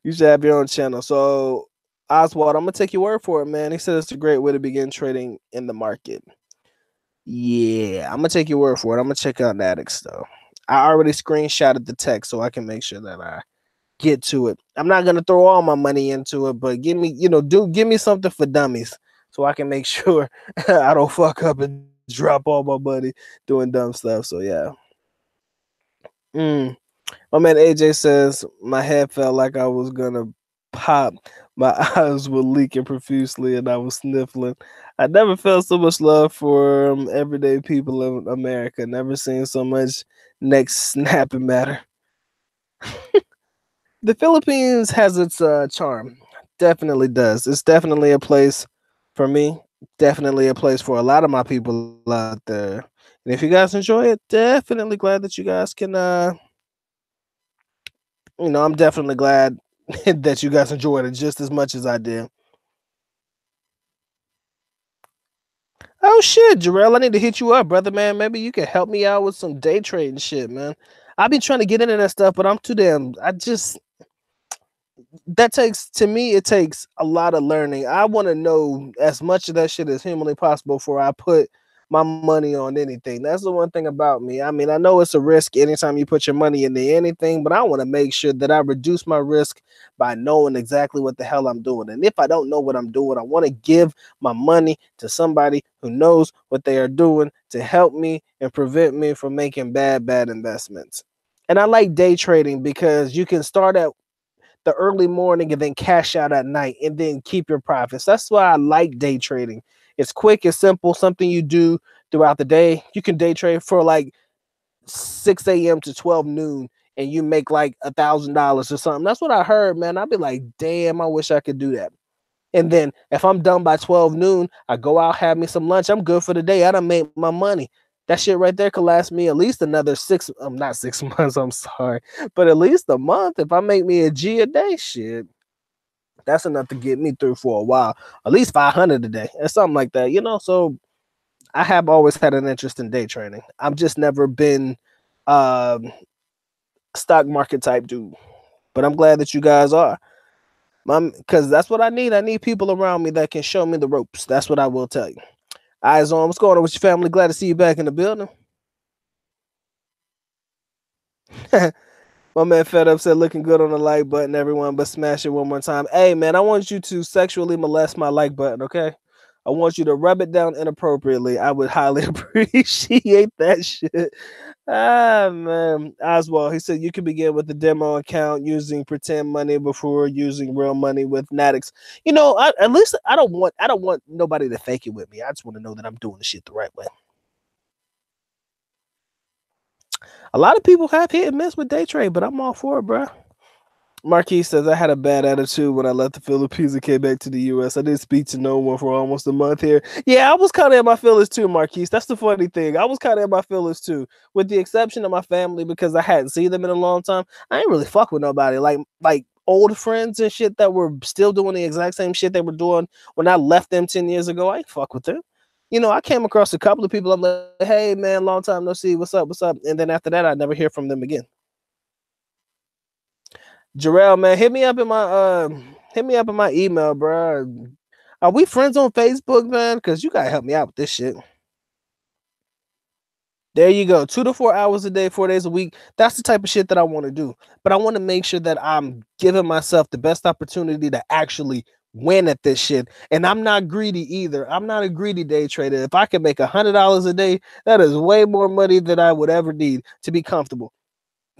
you should have your own channel. So, Oswald, I'm gonna take your word for it, man. He said it's a great way to begin trading in the market. Yeah, I'm gonna take your word for it. I'm gonna check out Natix though. I already screenshotted the text so I can make sure that I get to it. I'm not gonna throw all my money into it, but give me, give me something for dummies so I can make sure I don't fuck up and drop all my money doing dumb stuff. So yeah. Mm. My man AJ says my head felt like I was gonna pop. My eyes were leaking profusely, and I was sniffling. I never felt so much love for everyday people in America. Never seen so much neck snapping matter. The Philippines has its charm. Definitely does. It's definitely a place for me. Definitely a place for a lot of my people out there. And if you guys enjoy it, definitely glad that you guys can I'm definitely glad that you guys enjoyed it just as much as I did. Oh shit, Jarrell, I need to hit you up, brother, man. Maybe you can help me out with some day trading shit, man. I've been trying to get into that stuff, but I'm too damn. I just that takes to me it takes a lot of learning. I want to know as much of that shit as humanly possible before I put my money on anything. That's the one thing about me. I mean, I know it's a risk anytime you put your money into anything, but I want to make sure that I reduce my risk by knowing exactly what the hell I'm doing. And if I don't know what I'm doing, I want to give my money to somebody who knows what they are doing to help me and prevent me from making bad investments. And I like day trading because you can start at the early morning and then cash out at night and then keep your profits. That's why I like day trading. It's quick, it's simple, something you do throughout the day. You can day trade for like 6 a.m. to 12 noon and you make like $1,000 or something. That's what I heard, man. I'd be like, damn, I wish I could do that. And then if I'm done by 12 noon, I go out, have me some lunch. I'm good for the day. I done made my money. That shit right there could last me at least another not 6 months, I'm sorry, but at least a month. If I make me a G a day, shit, that's enough to get me through for a while. At least 500 a day or something like that, you know? So I have always had an interest in day trading. I've just never been um stock market type dude. But I'm glad that you guys are. Because that's what I need. I need people around me that can show me the ropes. That's what I will tell you. Eyes on. What's going on with your family? Glad to see you back in the building. My man Fed Up said, looking good on the like button, everyone, but smash it one more time. Hey, man, I want you to sexually molest my like button, okay? I want you to rub it down inappropriately. I would highly appreciate that shit. Ah, man. Oswald, he said, you can begin with the demo account using pretend money before using real money with Natix. You know, at least I don't want nobody to fake it with me. I just want to know that I'm doing the shit the right way. A lot of people have hit and miss with day trade, but I'm all for it, bro. Marquis says, I had a bad attitude when I left the Philippines and came back to the US. I didn't speak to no one for almost a month here. Yeah, I was kind of in my feelings too, Marquis. That's the funny thing. I was kind of in my feelings too, with the exception of my family because I hadn't seen them in a long time. I ain't really fuck with nobody. Like old friends and shit that were still doing the exact same shit they were doing when I left them 10 years ago. I ain't fuck with them. You know, I came across a couple of people. I'm like, hey man, long time no see. What's up? What's up? And then after that, I never hear from them again. Jarrell, man, hit me up in my email, bro. Are we friends on Facebook, man? Because you gotta help me out with this shit. There you go. 2 to 4 hours a day, 4 days a week. That's the type of shit that I want to do. But I want to make sure that I'm giving myself the best opportunity to actually win at this shit. And I'm not greedy either. I'm not a greedy day trader. If I can make $100 a day, that is way more money than I would ever need to be comfortable.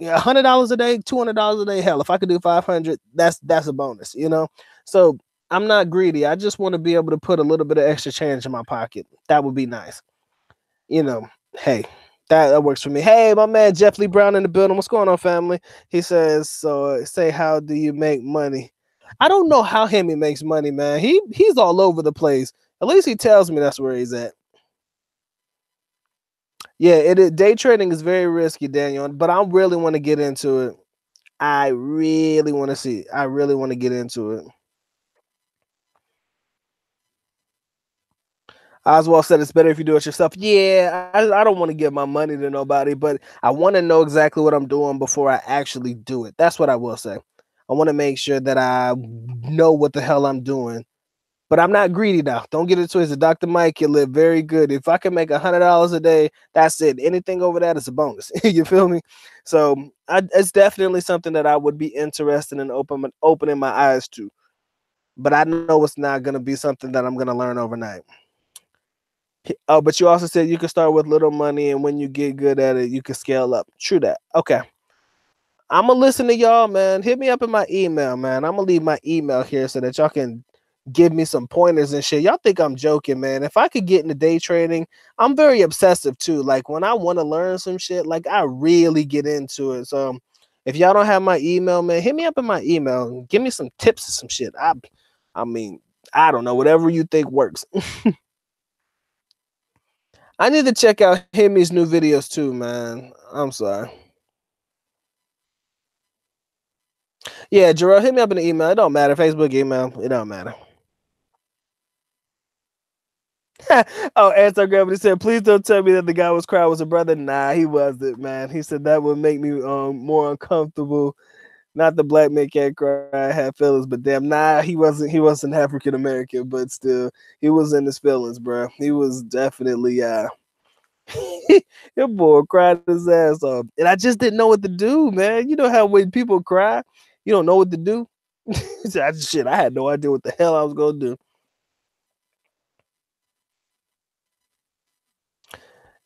Yeah, $100 a day, $200 a day. Hell, if I could do 500, that's a bonus, you know. So I'm not greedy. I just want to be able to put a little bit of extra change in my pocket. That would be nice, you know. Hey, that works for me. Hey, my man Jeff Lee Brown in the building. What's going on, family? He says, so say, how do you make money? I don't know how him he makes money, man. He's all over the place. At least he tells me that's where he's at. Yeah, day trading is very risky, Daniel, but I really want to get into it. I really want to see. I really want to get into it. Oswald said it's better if you do it yourself. Yeah, I don't want to give my money to nobody, but I want to know exactly what I'm doing before I actually do it. That's what I will say. I want to make sure that I know what the hell I'm doing. But I'm not greedy now. Don't get it twisted. Dr. Mike can live very good. If I can make $100 a day, that's it. Anything over that is a bonus. You feel me? So it's definitely something that I would be interested in opening my eyes to. But I know it's not going to be something that I'm going to learn overnight. Oh, but you also said you can start with little money, and when you get good at it, you can scale up. True that. Okay. I'm gonna listen to y'all, man. Hit me up in my email, man. I'm gonna leave my email here so that y'all can give me some pointers and shit. Y'all think I'm joking, man. If I could get into day trading, I'm very obsessive too. Like when I want to learn some shit, like I really get into it. So if y'all don't have my email, man, hit me up in my email and give me some tips or some shit. I mean, I don't know, whatever you think works. I need to check out Hemi's new videos too, man. I'm sorry. Yeah, Jarrell, hit me up in the email. It don't matter. Facebook email, it don't matter. Oh, Anti-Gravity said, please don't tell me that the guy was crying was a brother. Nah, he wasn't, man. He said that would make me more uncomfortable. Not the black man can't cry, I have feelings, but damn, nah, he wasn't African American, but still, he was in his feelings, bro. He was definitely your boy cried his ass off. And I just didn't know what to do, man. You know how when people cry, you don't know what to do? Shit, I had no idea what the hell I was gonna do.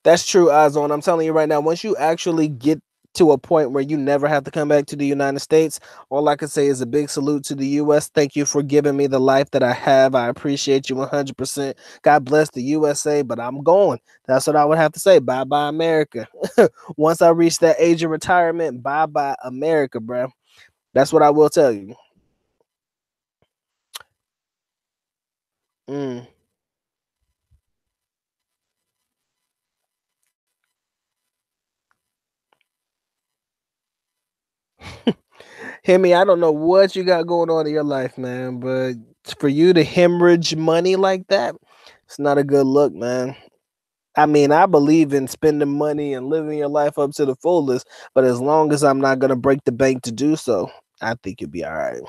That's true, Ozone. I'm telling you right now, once you actually get to a point where you never have to come back to the United States, all I can say is a big salute to the US. Thank you for giving me the life that I have. I appreciate you 100%. God bless the USA, but I'm going. That's what I would have to say. Bye bye, America. Once I reach that age of retirement, bye bye, America, bro. That's what I will tell you. Mm. Hemi, I don't know what you got going on in your life, man, but for you to hemorrhage money like that, it's not a good look, man. I mean, I believe in spending money and living your life up to the fullest, but as long as I'm not gonna break the bank to do so, I think you'll be all right.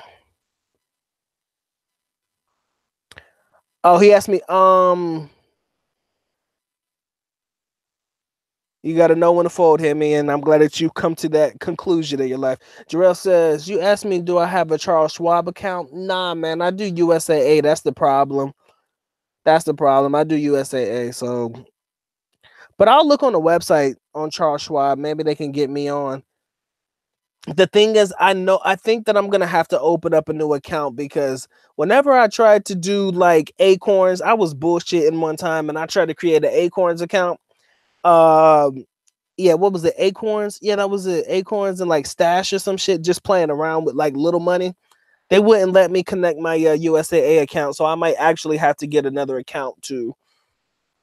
Oh, he asked me, you got to know when to fold, Hemi, and I'm glad that you come to that conclusion in your life. Jarrell says, you asked me, do I have a Charles Schwab account? Nah, man, I do USAA. That's the problem. That's the problem. I do USAA. So, but I'll look on the website on Charles Schwab. Maybe they can get me on. The thing is, I think that I'm gonna have to open up a new account because whenever I tried to do like Acorns, I was bullshitting one time and I tried to create an Acorns account. Um, yeah, what was it? Acorns? Yeah, that was it. Acorns and like Stash or some shit, just playing around with like little money. They wouldn't let me connect my USAA account, so I might actually have to get another account to,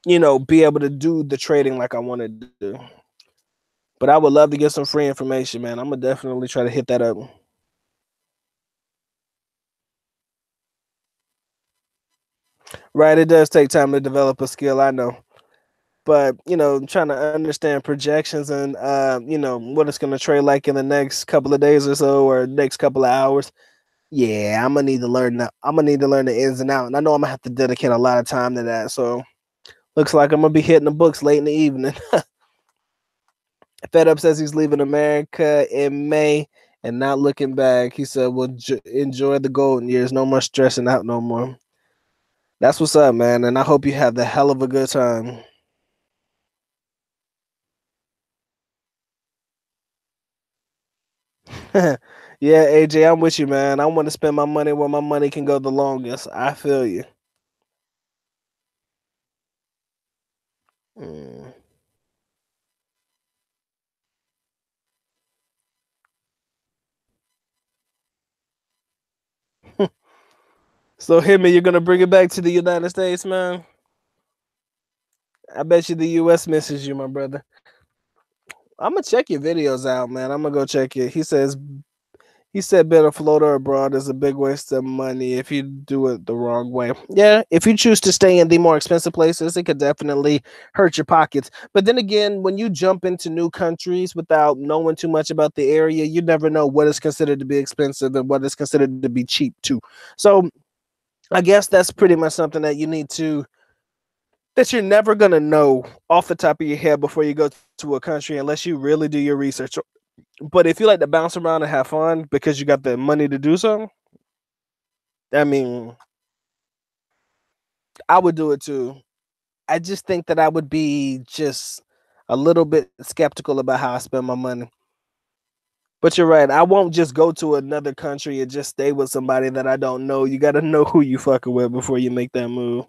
be able to do the trading like I wanted to do. But I would love to get some free information, man. I'm gonna definitely try to hit that up. Right, it does take time to develop a skill, I know. But trying to understand projections and what it's gonna trade like in the next couple of days or so, or next couple of hours. Yeah, I'm gonna need to learn that. I'm gonna need to learn the ins and outs. And I know I'm gonna have to dedicate a lot of time to that. So looks like I'm gonna be hitting the books late in the evening. Fed Up says he's leaving America in May and not looking back. He said, "Well, enjoy the golden years. No more stressing out no more." That's what's up, man. And I hope you have the hell of a good time. Yeah, AJ, I'm with you, man. I want to spend my money where my money can go the longest. I feel you. Mm. So, Himmy, you're gonna bring it back to the United States, man? I bet you the US misses you, my brother. I'm gonna check your videos out, man. I'm gonna go check it. He said better floater abroad is a big waste of money if you do it the wrong way. Yeah, if you choose to stay in the more expensive places, it could definitely hurt your pockets. But then again, when you jump into new countries without knowing too much about the area, you never know what is considered to be expensive and what is considered to be cheap too. So I guess that's pretty much something that you're never gonna know off the top of your head before you go to a country unless you really do your research. But if you like to bounce around and have fun because you got the money to do so, I mean, I would do it too. I just think that I would be just a little bit skeptical about how I spend my money. But you're right. I won't just go to another country and just stay with somebody that I don't know. You got to know who you fucking with before you make that move.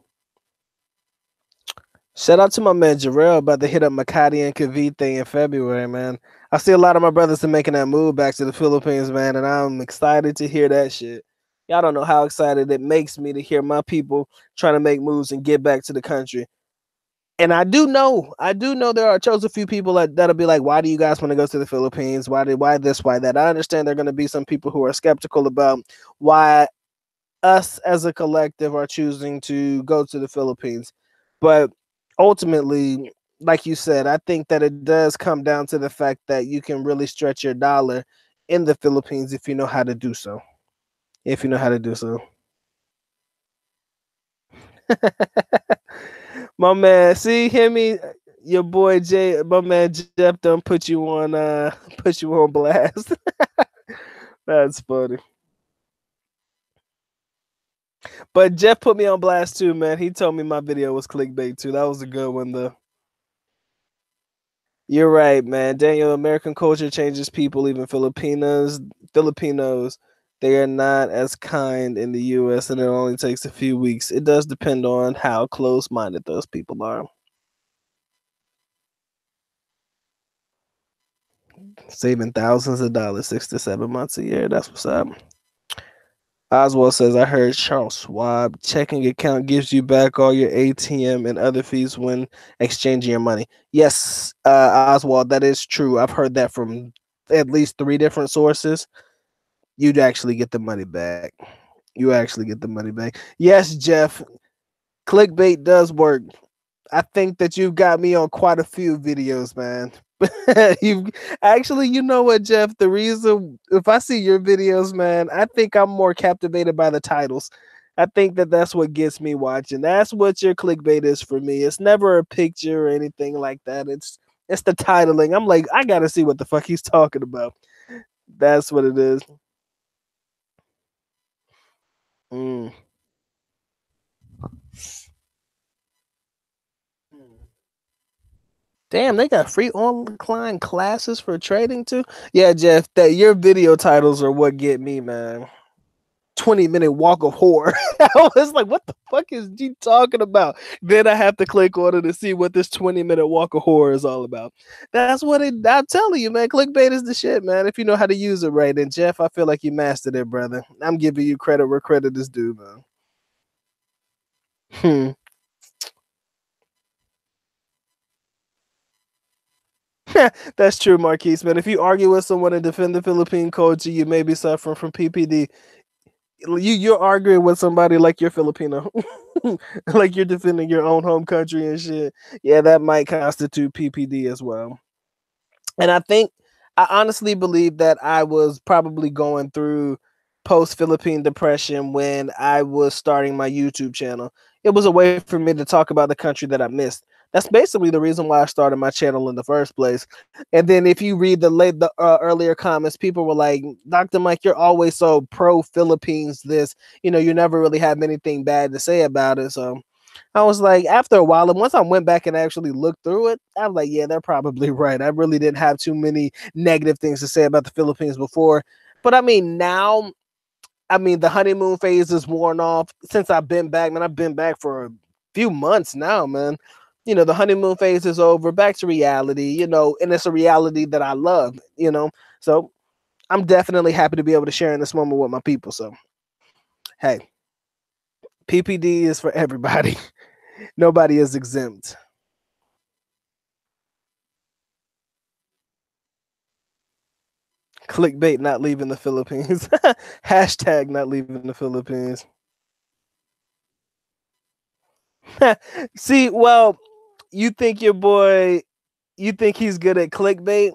Shout out to my man Jarrell about to hit up Makati and Cavite in February, man. I see a lot of my brothers are making that move back to the Philippines, man, and I'm excited to hear that shit. Y'all don't know how excited it makes me to hear my people trying to make moves and get back to the country. And I do know there are chose a few people that'll be like, why do you guys want to go to the Philippines? Why this, why that? I understand there are gonna be some people who are skeptical about why us as a collective are choosing to go to the Philippines. But ultimately, like you said, I think that it does come down to the fact that you can really stretch your dollar in the Philippines if you know how to do so. If you know how to do so. My man, see him, your boy Jay, my man Jeff done put you on put you on blast. That's funny. But Jeff put me on blast too, man. He told me my video was clickbait too. That was a good one though. You're right, man. Daniel, American culture changes people, even Filipinos, they are not as kind in the US and it only takes a few weeks. It does depend on how close minded those people are. Saving thousands of dollars 6 to 7 months a year. That's what's up. Oswald says, I heard Charles Schwab checking account gives you back all your ATM and other fees when exchanging your money. Yes, Oswald, that is true. I've heard that from at least 3 different sources. You'd actually get the money back. You actually get the money back. Yes, Jeff, clickbait does work. I think that you've got me on quite a few videos, man. you actually, you know what, Jeff? The reason if I see your videos, man, I think I'm more captivated by the titles. I think that that's what gets me watching. That's what your clickbait is for me. It's never a picture or anything like that. It's the titling. I'm like, I gotta see what the fuck he's talking about. That's what it is. Mm. Damn, they got free online classes for trading too. Yeah, Jeff, that your video titles are what get me, man. 20-minute walk of horror. I was like, what the fuck is you talking about? Then I have to click on it to see what this 20-minute walk of horror is all about. That's what I'm telling you, man. Clickbait is the shit, man. If you know how to use it right. And Jeff, I feel like you mastered it, brother. I'm giving you credit where credit is due, man. Hmm. That's true, Marquise, man. If you argue with someone and defend the Philippine culture, you may be suffering from PPD. You're arguing with somebody like you're Filipino, like you're defending your own home country and shit. Yeah, that might constitute PPD as well. And I honestly believe that I was probably going through post Philippine depression when I was starting my YouTube channel. It was a way for me to talk about the country that I missed. That's basically the reason why I started my channel in the first place. And then if you read the earlier comments, people were like, "Dr. Mike, you're always so pro Philippines. This, you never really have anything bad to say about it." So I was like, after a while, and once I went back and actually looked through it, I was like, yeah, they're probably right. I really didn't have too many negative things to say about the Philippines before. But I mean, now, the honeymoon phase is worn off since I've been back, man. I've been back for a few months now, man. The honeymoon phase is over, back to reality, and it's a reality that I love. So I'm definitely happy to be able to share in this moment with my people. So, hey, PPD is for everybody. Nobody is exempt. Clickbait not leaving the Philippines. Hashtag not leaving the Philippines. See, well, you think your boy, you think he's good at clickbait?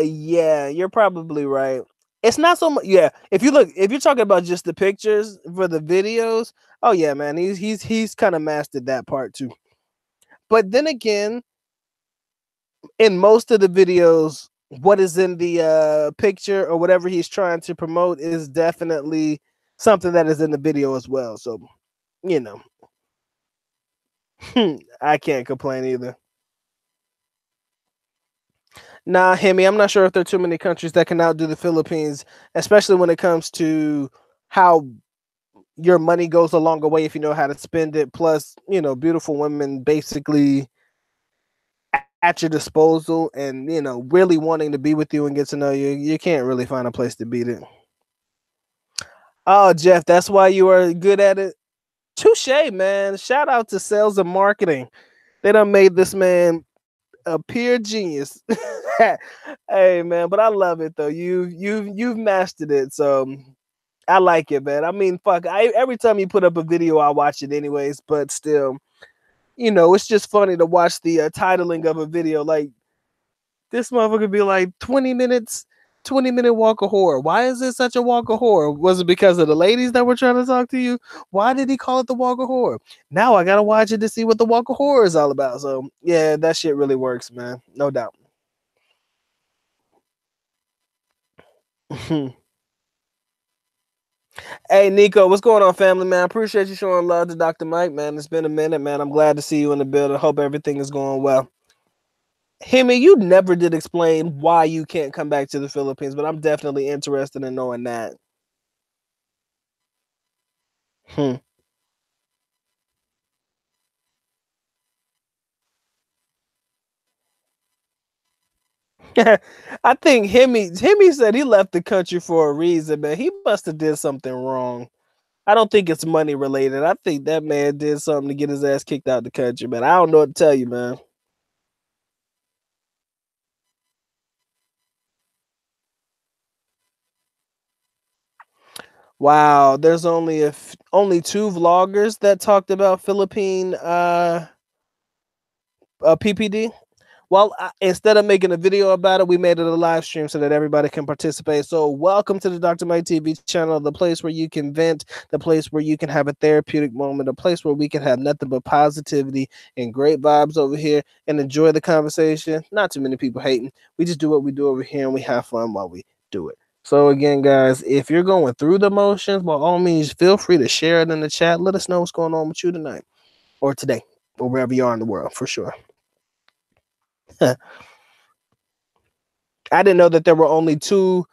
Yeah, you're probably right. It's not so much. Yeah, if you're talking about just the pictures for the videos, oh yeah, man, he's kind of mastered that part too. But then again, in most of the videos, what is in the picture or whatever he's trying to promote is definitely something that is in the video as well. So, you know, I can't complain either. Nah, Hemi, I'm not sure if there are too many countries that can outdo the Philippines, especially when it comes to how your money goes a longer way if you know how to spend it. Plus, beautiful women basically at your disposal and, really wanting to be with you and get to know you. You can't really find a place to beat it. Oh, Jeff, that's why you are good at it. Touche, man. Shout out to sales and marketing. They done made this man a pure genius. Hey, man, but I love it though. You've mastered it. So I like it, man. I mean, fuck. Every time you put up a video, I watch it anyways. But still, it's just funny to watch the titling of a video. Like this motherfucker be like 20 minutes, 20-minute walk of horror. Why is it such a walk of horror? Was it because of the ladies that were trying to talk to you? Why did he call it the walk of horror? Now I gotta watch it to see what the walk of horror is all about. So yeah, that shit really works, man. No doubt. Hey Nico, what's going on, family, man? I appreciate you showing love to Dr. Mike, man. It's been a minute, man. I'm glad to see you in the building. Hope everything is going well. Hemi, you never did explain why you can't come back to the Philippines, but I'm definitely interested in knowing that. Hmm. I think Hemi said he left the country for a reason, man. He must have did something wrong. I don't think it's money related. I think that man did something to get his ass kicked out the country, man. I don't know what to tell you, man. Wow, there's only two vloggers that talked about Philippine PPD. Well, instead of making a video about it, we made it a live stream so that everybody can participate. So, welcome to the Dr. Mike TV channel, the place where you can vent, the place where you can have a therapeutic moment, a place where we can have nothing but positivity and great vibes over here and enjoy the conversation. Not too many people hating. We just do what we do over here and we have fun while we do it. So, again, guys, if you're going through the motions, by all means, feel free to share it in the chat. Let us know what's going on with you tonight or today or wherever you are in the world for sure. I didn't know that there were only two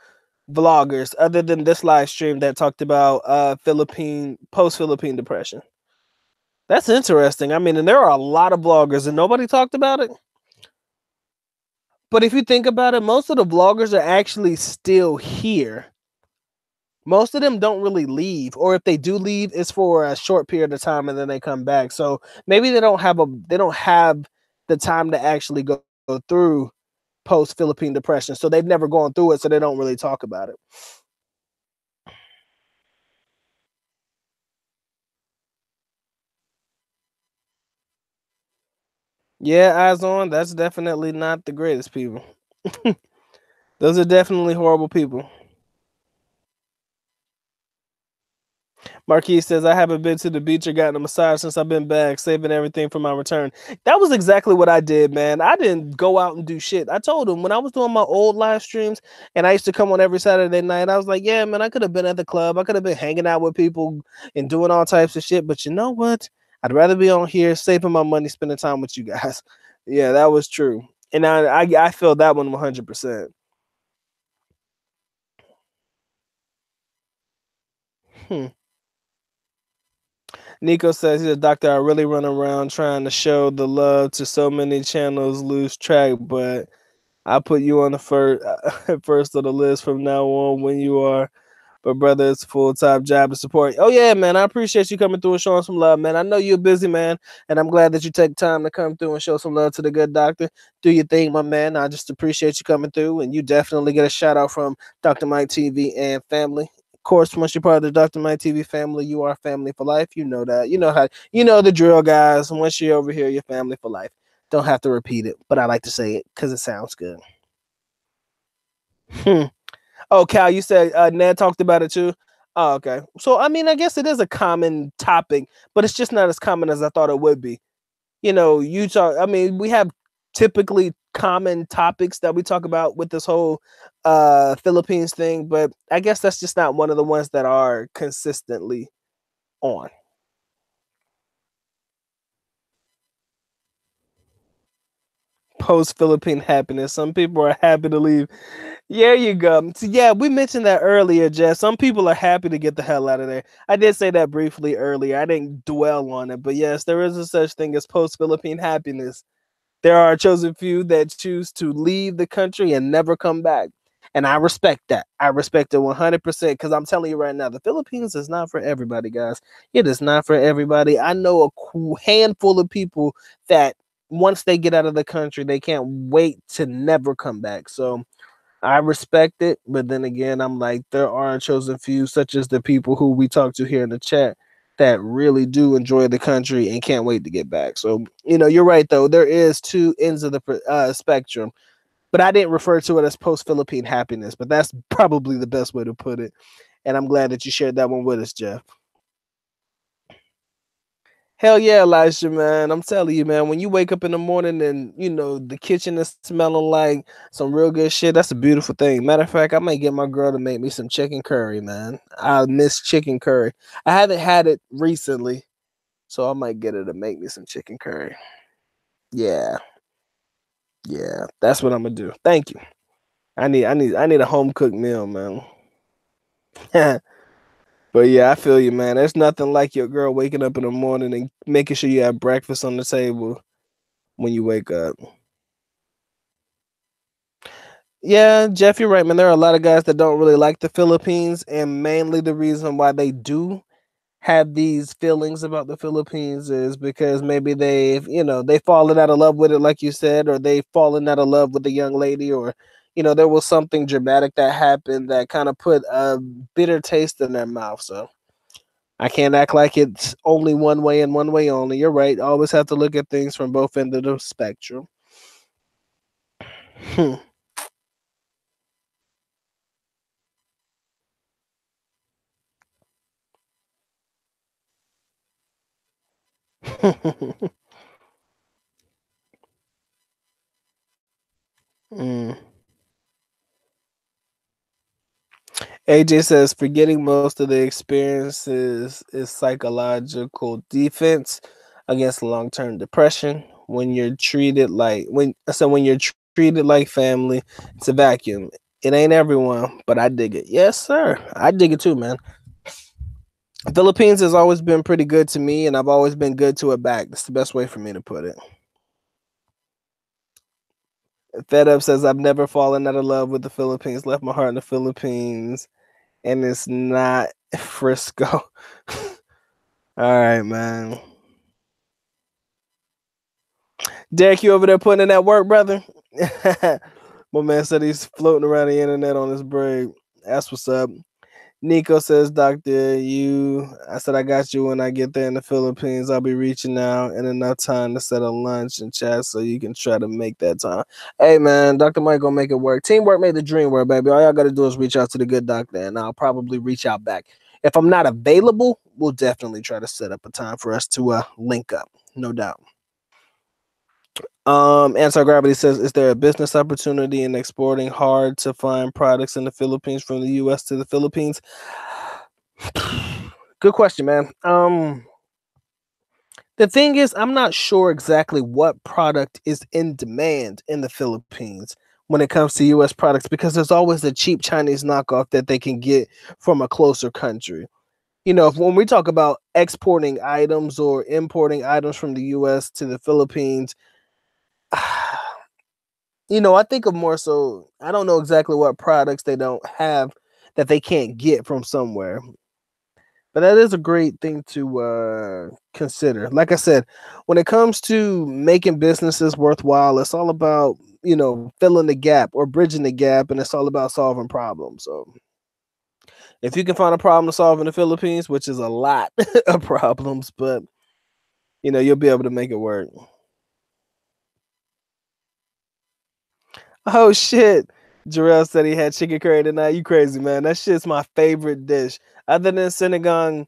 vloggers other than this live stream that talked about Philippine post-Philippine depression. That's interesting. I mean, and there are a lot of vloggers and nobody talked about it. But if you think about it, most of the vloggers are actually still here. Most of them don't really leave, or if they do leave, it's for a short period of time and then they come back. So maybe they don't have the time to actually go through post Philippine depression. So they've never gone through it, so they don't really talk about it. Yeah, eyes on. That's definitely not the greatest people. Those are definitely horrible people. Marquis says, I haven't been to the beach or gotten a massage since I've been back, saving everything for my return. That was exactly what I did, man. I didn't go out and do shit. I told him when I was doing my old live streams and I used to come on every Saturday night, I was like, yeah, man, I could have been at the club. I could have been hanging out with people and doing all types of shit. But you know what? I'd rather be on here saving my money, spending time with you guys. Yeah, that was true. And I feel that one 100%. Hmm. Nico says he's a doctor. I really run around trying to show the love to so many channels, lose track. But I put you on the first first of the list from now on when you are. But brother, it's a full time job to support. Oh yeah, man. I appreciate you coming through and showing some love, man. I know you're busy, man, and I'm glad that you take time to come through and show some love to the good doctor. Do your thing, my man. I just appreciate you coming through, and you definitely get a shout out from Dr. Mike TV and family. Of course, once you're part of the Dr. Mike TV family, you are family for life. You know that. You know the drill, guys. Once you're over here, you're family for life. Don't have to repeat it, but I like to say it because it sounds good. Oh, Cal, you said Ned talked about it too. Oh, okay. So I mean, I guess it is a common topic, but it's just not as common as I thought it would be. You talk. I mean, we have typically common topics that we talk about with this whole Philippines thing, but I guess that's just not one of the ones that are consistently on. post Philippine happiness. Some people are happy to leave. There you go. So yeah, we mentioned that earlier, Jess. Some people are happy to get the hell out of there. I did say that briefly earlier. I didn't dwell on it, but yes, there is a such thing as post Philippine happiness. There are a chosen few that choose to leave the country and never come back. And I respect that. I respect it 100% because I'm telling you right now, the Philippines is not for everybody, guys. It is not for everybody. I know a handful of people that once they get out of the country, they can't wait to never come back. So I respect it. But then again, I'm like, there are a chosen few, such as the people who we talk to here in the chat, that really do enjoy the country and can't wait to get back. So, you're right, though. There is two ends of the spectrum, but I didn't refer to it as post Philippine happiness, but that's probably the best way to put it. And I'm glad that you shared that one with us, Jeff. Hell yeah, Elijah, man. I'm telling you, man, when you wake up in the morning and, the kitchen is smelling like some real good shit, that's a beautiful thing. Matter of fact, I might get my girl to make me some chicken curry, man. I miss chicken curry. I haven't had it recently, so I might get her to make me some chicken curry. Yeah. Yeah. That's what I'm gonna do. Thank you. I need a home cooked meal, man. But yeah, I feel you, man. There's nothing like your girl waking up in the morning and making sure you have breakfast on the table when you wake up. Yeah, Jeff, you're right, man. There are a lot of guys that don't really like the Philippines, and mainly the reason why they do have these feelings about the Philippines is because maybe they've fallen out of love with it, like you said, or they've fallen out of love with the young lady, or there was something dramatic that happened that kind of put a bitter taste in their mouth. So I can't act like it's only one way and one way only. You're right. Always have to look at things from both ends of the spectrum. Mm. AJ says forgetting most of the experiences is psychological defense against long-term depression. When you're treated like when you're treated like family, it's a vacuum. It ain't everyone, but I dig it. Yes, sir. I dig it too, man. Philippines has always been pretty good to me, and I've always been good to it back. That's the best way for me to put it. Fed Up says I've never fallen out of love with the Philippines. Left my heart in the Philippines, and it's not Frisco. All right, man. Derek, you over there putting in that work, brother? My man said he's floating around the internet on his break. That's what's up. Nico says, Doctor, I said I got you when I get there in the Philippines. I'll be reaching out in enough time to set a lunch and chat so you can try to make that time. Hey, man, Dr. Mike gonna make it work. Teamwork made the dream work, baby. All y'all gotta do is reach out to the good doctor, and I'll probably reach out back. If I'm not available, we'll definitely try to set up a time for us to link up. No doubt. Anti-Gravity says, is there a business opportunity in exporting hard to find products in the Philippines from the US to the Philippines? Good question, man. The thing is, I'm not sure exactly what product is in demand in the Philippines when it comes to US products, because there's always a cheap Chinese knockoff that they can get from a closer country. When we talk about exporting items or importing items from the US to the Philippines, I think of more so, I don't know exactly what products they don't have that they can't get from somewhere. But that is a great thing to consider. Like I said, when it comes to making businesses worthwhile, it's all about, filling the gap or bridging the gap, and it's all about solving problems. So if you can find a problem to solve in the Philippines, which is a lot of problems, but, you'll be able to make it work. Oh shit. Jarrell said he had chicken curry tonight. You crazy, man. That shit's my favorite dish. Other than Sinigang,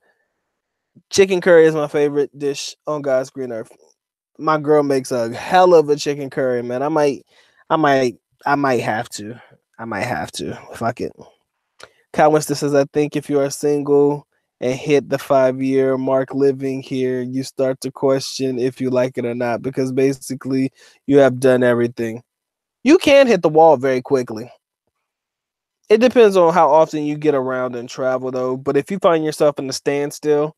chicken curry is my favorite dish on God's green earth. My girl makes a hell of a chicken curry, man. I might, I might have to. I might have to. Fuck it. Kyle Winston says, I think if you are single and hit the 5 year mark living here, you start to question if you like it or not because basically you have done everything. You can hit the wall very quickly. It depends on how often you get around and travel, though. But if you find yourself in a standstill,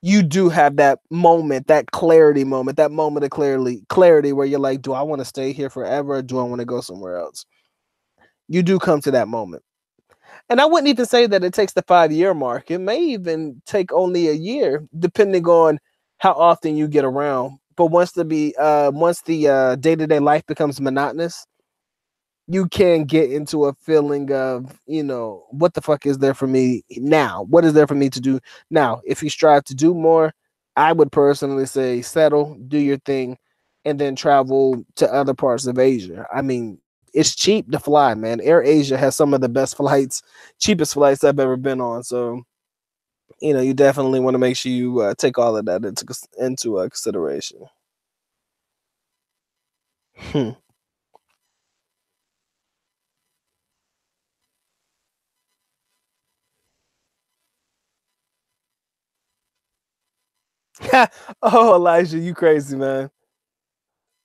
you do have that moment, that clarity moment, that moment of clarity where you're like, do I want to stay here forever or do I want to go somewhere else? You do come to that moment. And I wouldn't even say that it takes the 5 year mark. It may even take only a year, depending on how often you get around. But once the day-to-day life becomes monotonous, you can get into a feeling of, what the fuck is there for me now? What is there for me to do now? If you strive to do more, I would personally say settle, do your thing, and then travel to other parts of Asia. I mean, it's cheap to fly, man. Air Asia has some of the best flights, cheapest flights I've ever been on. So, you definitely want to make sure you take all of that into consideration. Oh, Elijah, you crazy, man.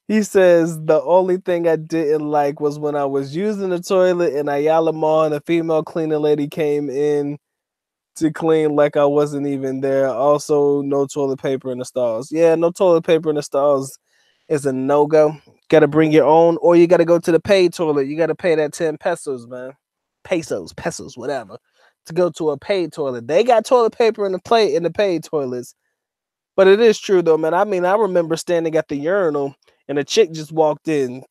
He says the only thing I didn't like was when I was using the toilet in Ayala Mall and a female cleaning lady came in to clean like I wasn't even there. Also, no toilet paper in the stalls. Yeah, no toilet paper in the stalls is a no go. Got to bring your own, or you got to go to the paid toilet. You got to pay that 10 pesos, man. Pesos, whatever, to go to a paid toilet. They got toilet paper in the paid toilets. But it is true though, man. I mean, I remember standing at the urinal and a chick just walked in,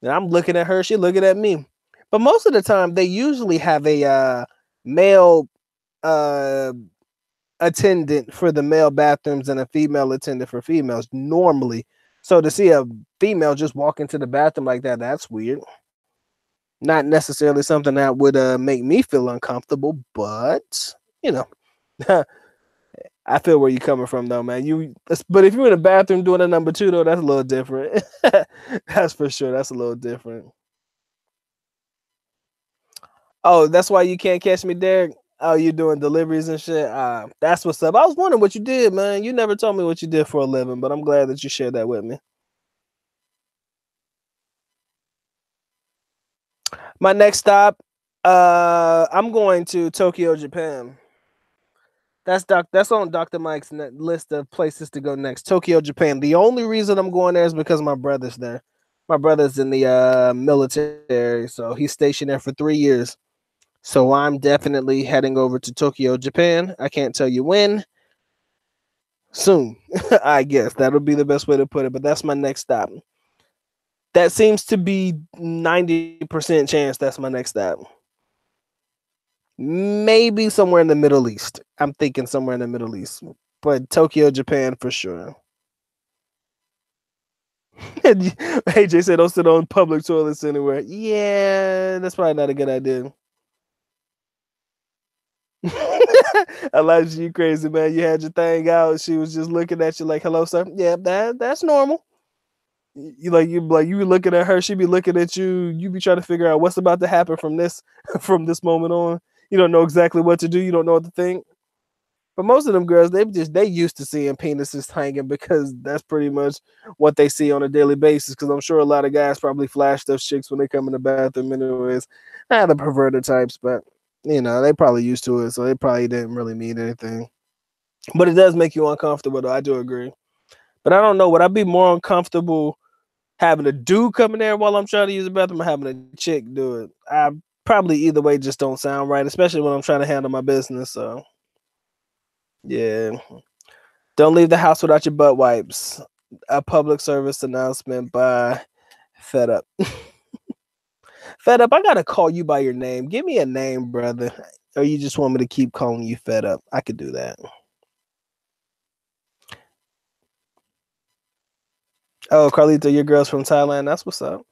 and I'm looking at her, she looking at me. But most of the time, they usually have a male uh, attendant for the male bathrooms and a female attendant for females normally. So to see a female just walk into the bathroom like that, that's weird. Not necessarily something that would make me feel uncomfortable, but you know. I feel where you're coming from, though, man. But if you're in the bathroom doing a number two, though, that's a little different. That's for sure. That's a little different. Oh, that's why you can't catch me, Derek. Oh, you doing deliveries and shit. That's what's up. I was wondering what you did, man. You never told me what you did for a living, but I'm glad that you shared that with me. My next stop, I'm going to Tokyo, Japan. That's on Dr. Mike's list of places to go next. Tokyo, Japan. The only reason I'm going there is because my brother's there. My brother's in the military, so he's stationed there for 3 years. So I'm definitely heading over to Tokyo, Japan. I can't tell you when. Soon, I guess that'll be the best way to put it. But that's my next stop. That seems to be 90% chance that's my next stop. Maybe somewhere in the Middle East. I'm thinking somewhere in the Middle East, but Tokyo, Japan for sure. AJ said don't sit on public toilets anywhere. Yeah, that's probably not a good idea. Elijah, you crazy, man. You had your thing out. She was just looking at you like, hello, sir. Yeah, that's normal. You be looking at her, she be looking at you, you be trying to figure out what's about to happen from this from this moment on. You don't know exactly what to do, you don't know what to think. But most of them girls, they used to seeing penises hanging because that's pretty much what they see on a daily basis. Because I'm sure a lot of guys probably flash those chicks when they come in the bathroom, anyways. The perverted types, but they probably used to it, so they probably didn't really mean anything. But it does make you uncomfortable, though. I do agree. But I don't know. Would I be more uncomfortable having a dude come in there while I'm trying to use the bathroom or having a chick do it? I probably either way just don't sound right, especially when I'm trying to handle my business. So yeah. Don't leave the house without your butt wipes. A public service announcement by Fed Up. Fed Up, I gotta call you by your name. Give me a name, brother. Or you just want me to keep calling you Fed Up? I could do that. Oh, Carlito, your girl's from Thailand. That's what's up.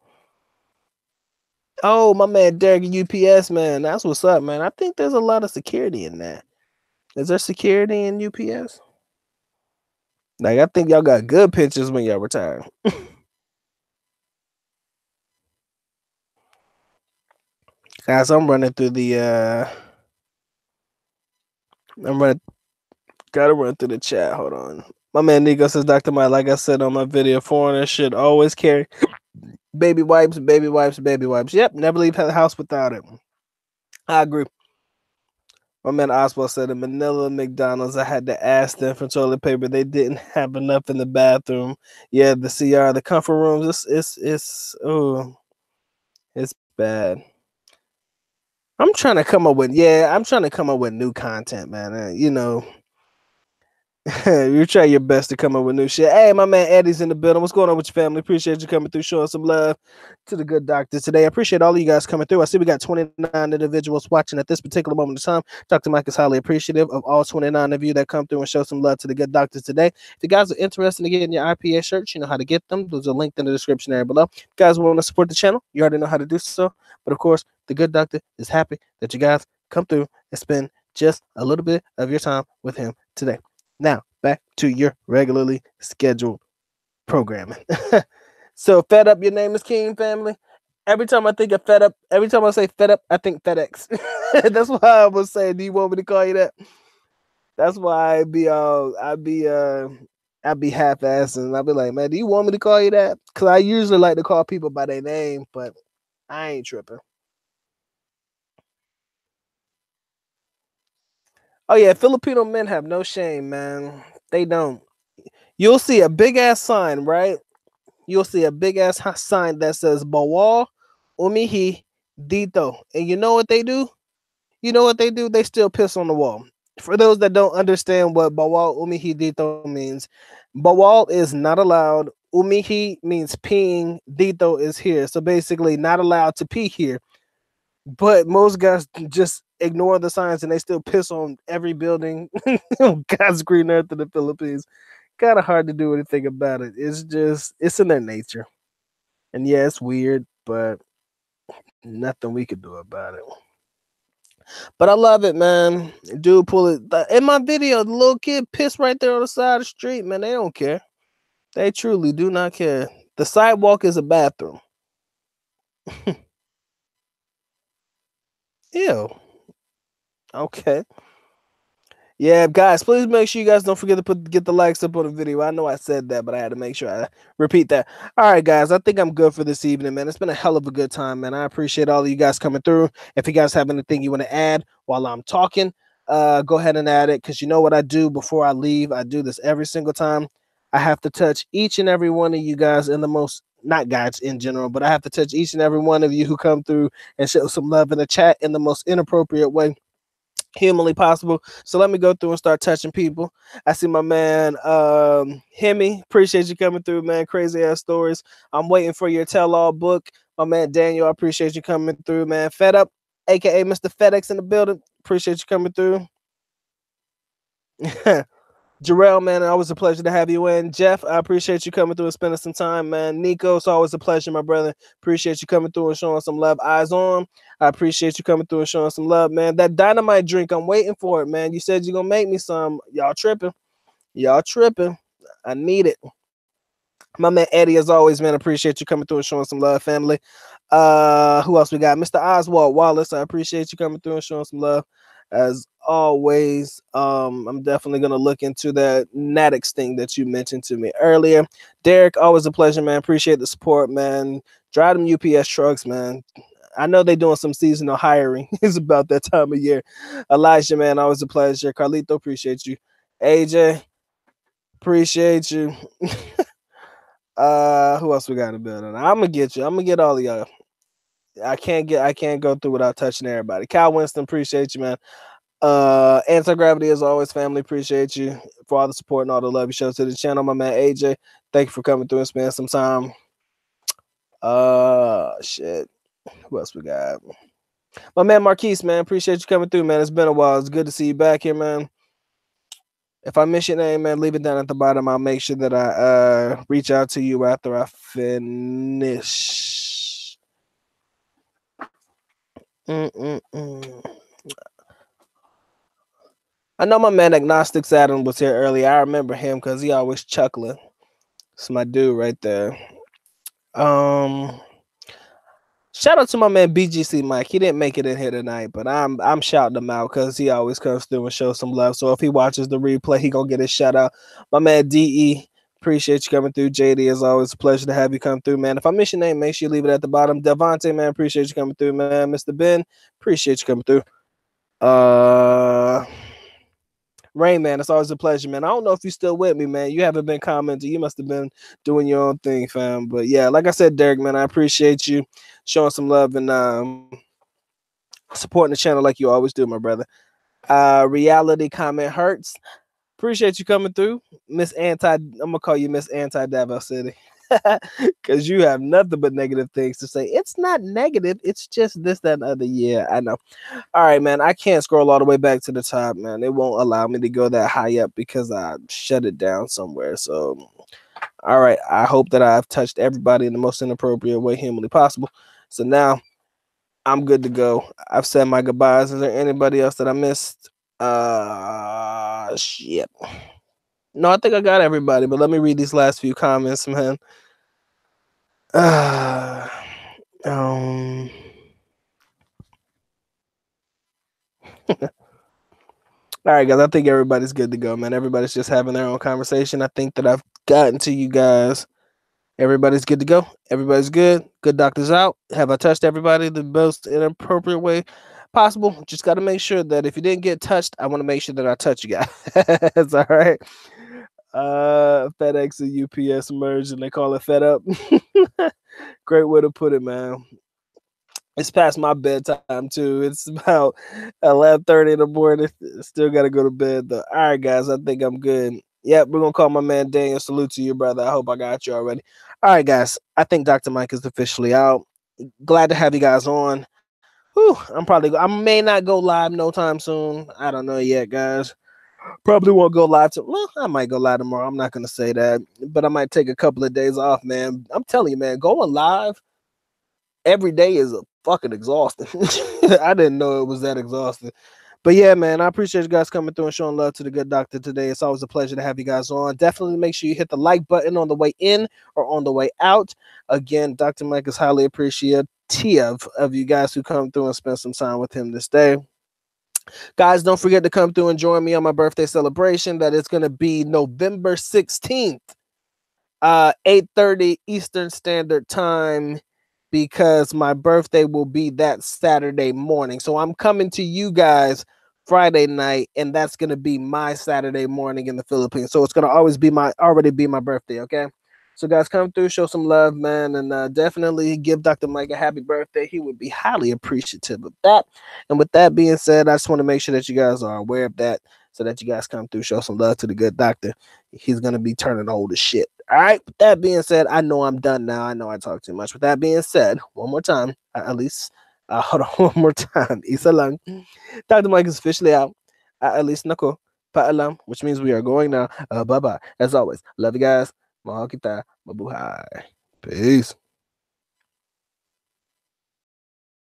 Oh, my man Derek UPS, man. That's what's up, man. I think there's a lot of security in that. Is there security in UPS? Like, I think y'all got good pictures when y'all retire. Guys, I'm running. Gotta run through the chat. Hold on. My man Nico says, Dr. Mike, like I said on my video, foreigners should always carry baby wipes, baby wipes, baby wipes. Yep, never leave the house without it. I agree. My man Oswald said in Manila McDonald's, I had to ask them for toilet paper. They didn't have enough in the bathroom. Yeah, the CR, the comfort rooms, it's bad. I'm trying to come up with new content, man. You know, you try your best to come up with new shit. Hey, my man Eddie's in the building. What's going on with your family? Appreciate you coming through, showing some love to the good doctor today. I appreciate all of you guys coming through. I see we got 29 individuals watching at this particular moment in time. Dr. Mike is highly appreciative of all 29 of you that come through and show some love to the good doctor today. If you guys are interested in getting your IPA shirts, you know how to get them. There's a link in the description area below. If you guys want to support the channel, you already know how to do so. But of course, the good doctor is happy that you guys come through and spend just a little bit of your time with him today. Now, back to your regularly scheduled programming. So, Fed Up, your name is King, family. Every time I think of Fed Up, every time I say Fed Up, I think FedEx. That's why I was saying, do you want me to call you that? That's why I'd be half-assing. I'd be like, man, do you want me to call you that? Because I usually like to call people by their name, but I ain't tripping. Oh, yeah, Filipino men have no shame, man. They don't. You'll see a big-ass sign, right? You'll see a big-ass sign that says, Bawal Umihi Dito. And you know what they do? You know what they do? They still piss on the wall. For those that don't understand what Bawal Umihi Dito means, Bawal is not allowed. Umihi means peeing. Dito is here. So basically, not allowed to pee here. But most guys just ignore the signs and they still piss on every building on God's green earth in the Philippines. Kind of hard to do anything about it. It's in their nature. And yeah, it's weird, but nothing we could do about it. But I love it, man. Dude, pull it. In my video, the little kid pissed right there on the side of the street, man. They don't care. They truly do not care. The sidewalk is a bathroom. Ew. Okay. Yeah, guys, please make sure you guys don't forget to get the likes up on the video. I know I said that, but I had to make sure I repeat that. All right, guys, I think I'm good for this evening, man. It's been a hell of a good time, man. I appreciate all of you guys coming through. If you guys have anything you want to add while I'm talking, go ahead and add it, because you know what I do before I leave? I do this every single time. I have to touch each and every one of you guys in the most, not guys in general, but I have to touch each and every one of you who come through and show some love in the chat in the most inappropriate way humanly possible. So let me go through and start touching people. I see my man Hemi. Appreciate you coming through, man. Crazy ass stories. I'm waiting for your tell-all book. My man Daniel, I appreciate you coming through, man. Fed Up, aka Mr. FedEx in the building. Appreciate you coming through. Jarrell, man, always a pleasure to have you in. Jeff, I appreciate you coming through and spending some time, man. Nico, it's always a pleasure, my brother. Appreciate you coming through and showing some love. Eyes on, I appreciate you coming through and showing some love, man. That dynamite drink, I'm waiting for it, man. You said you're going to make me some. Y'all tripping. Y'all tripping. I need it. My man Eddie, as always, man, appreciate you coming through and showing some love, family. Who else we got? Mr. Oswald Wallace, I appreciate you coming through and showing some love. As always, I'm definitely gonna look into that Natix thing that you mentioned to me earlier. Derek, always a pleasure, man. Appreciate the support, man. Drive them UPS trucks, man. I know they're doing some seasonal hiring. It's about that time of year. Elijah, man, always a pleasure. Carlito, appreciate you. AJ, appreciate you. Who else we got in the building? I'm gonna get all of y'all. I can't go through without touching everybody. Cal Winston, appreciate you, man. Anti-Gravity, as always, family, appreciate you for all the support and all the love you show to the channel. My man AJ, thank you for coming through and spending some time. Shit. Who else we got? My man Marquise, man, appreciate you coming through, man. It's been a while. It's good to see you back here, man. If I miss your name, man, leave it down at the bottom. I'll make sure that I reach out to you after I finish. I know my man Agnostics Adam was here earlier. I remember him because he always chuckling. It's my dude right there. Shout out to my man BGC Mike. He didn't make it in here tonight, but I'm shouting him out because he always comes through and shows some love. So if he watches the replay, he gonna get his shout out. My man DE, appreciate you coming through. JD, as always, a pleasure to have you come through, man. If I miss your name, make sure you leave it at the bottom. Devontae, man, appreciate you coming through, man. Mr. Ben, appreciate you coming through. Rain, man, it's always a pleasure, man. I don't know if you're still with me, man. You haven't been commenting. You must have been doing your own thing, fam. But yeah, like I said, Derek, man, I appreciate you showing some love and supporting the channel like you always do, my brother. Reality comment hurts. Appreciate you coming through, Miss Anti. I'm gonna call you Miss Anti Davos City, because you have nothing but negative things to say. It's not negative. It's just this, that, and other. Yeah, I know. All right, man. I can't scroll all the way back to the top, man. It won't allow me to go that high up because I shut it down somewhere. So, all right. I hope that I've touched everybody in the most inappropriate way humanly possible. So now I'm good to go. I've said my goodbyes. Is there anybody else that I missed? Shit. No, I think I got everybody, but let me read these last few comments, man. All right, guys. I think everybody's good to go, man. Everybody's just having their own conversation. I think that I've gotten to you guys. Everybody's good to go. Everybody's good. Good doctors out. Have I touched everybody the most inappropriate way possible? Just got to make sure that if you didn't get touched, I want to make sure that I touch you guys. That's all right. FedEx and UPS merged and they call it Fed Up. Great way to put it, man. It's past my bedtime too. It's about 11:30 in the morning. Still got to go to bed though. All right, guys. I think I'm good. Yep, we're gonna call my man Daniel. Salute to you, brother. I hope I got you already. All right, guys. I think Dr. Mike is officially out. Glad to have you guys on. Whew, I may not go live no time soon. I don't know yet, guys. Probably won't go live well, I might go live tomorrow. I'm not gonna say that, but I might take a couple of days off, man. I'm telling you, man, going live every day is a fucking exhausting. I didn't know it was that exhausting. But yeah, man, I appreciate you guys coming through and showing love to the good doctor today. It's always a pleasure to have you guys on. Definitely make sure you hit the like button on the way in or on the way out. Again, Dr. Mike is highly appreciative of you guys who come through and spend some time with him this day. Guys, don't forget to come through and join me on my birthday celebration. That is going to be November 16th, 8:30 Eastern Standard Time, because my birthday will be that Saturday morning. So I'm coming to you guys Friday night, and that's going to be my Saturday morning in the Philippines. So it's going to already be my birthday, okay? So guys, come through, show some love, man, and definitely give Dr. Mike a happy birthday. He would be highly appreciative of that. And with that being said, I just want to make sure that you guys are aware of that so that you guys come through, show some love to the good doctor. He's going to be turning old as shit. All right. With that being said, I know I'm done now. I know I talk too much. With that being said, one more time, at least, hold on one more time. Isa lang. Dr. Mike is officially out. At least nako. Paalam, which means we are going now. Bye-bye. As always, love you guys. Mahal kita. Mabuhay. Peace.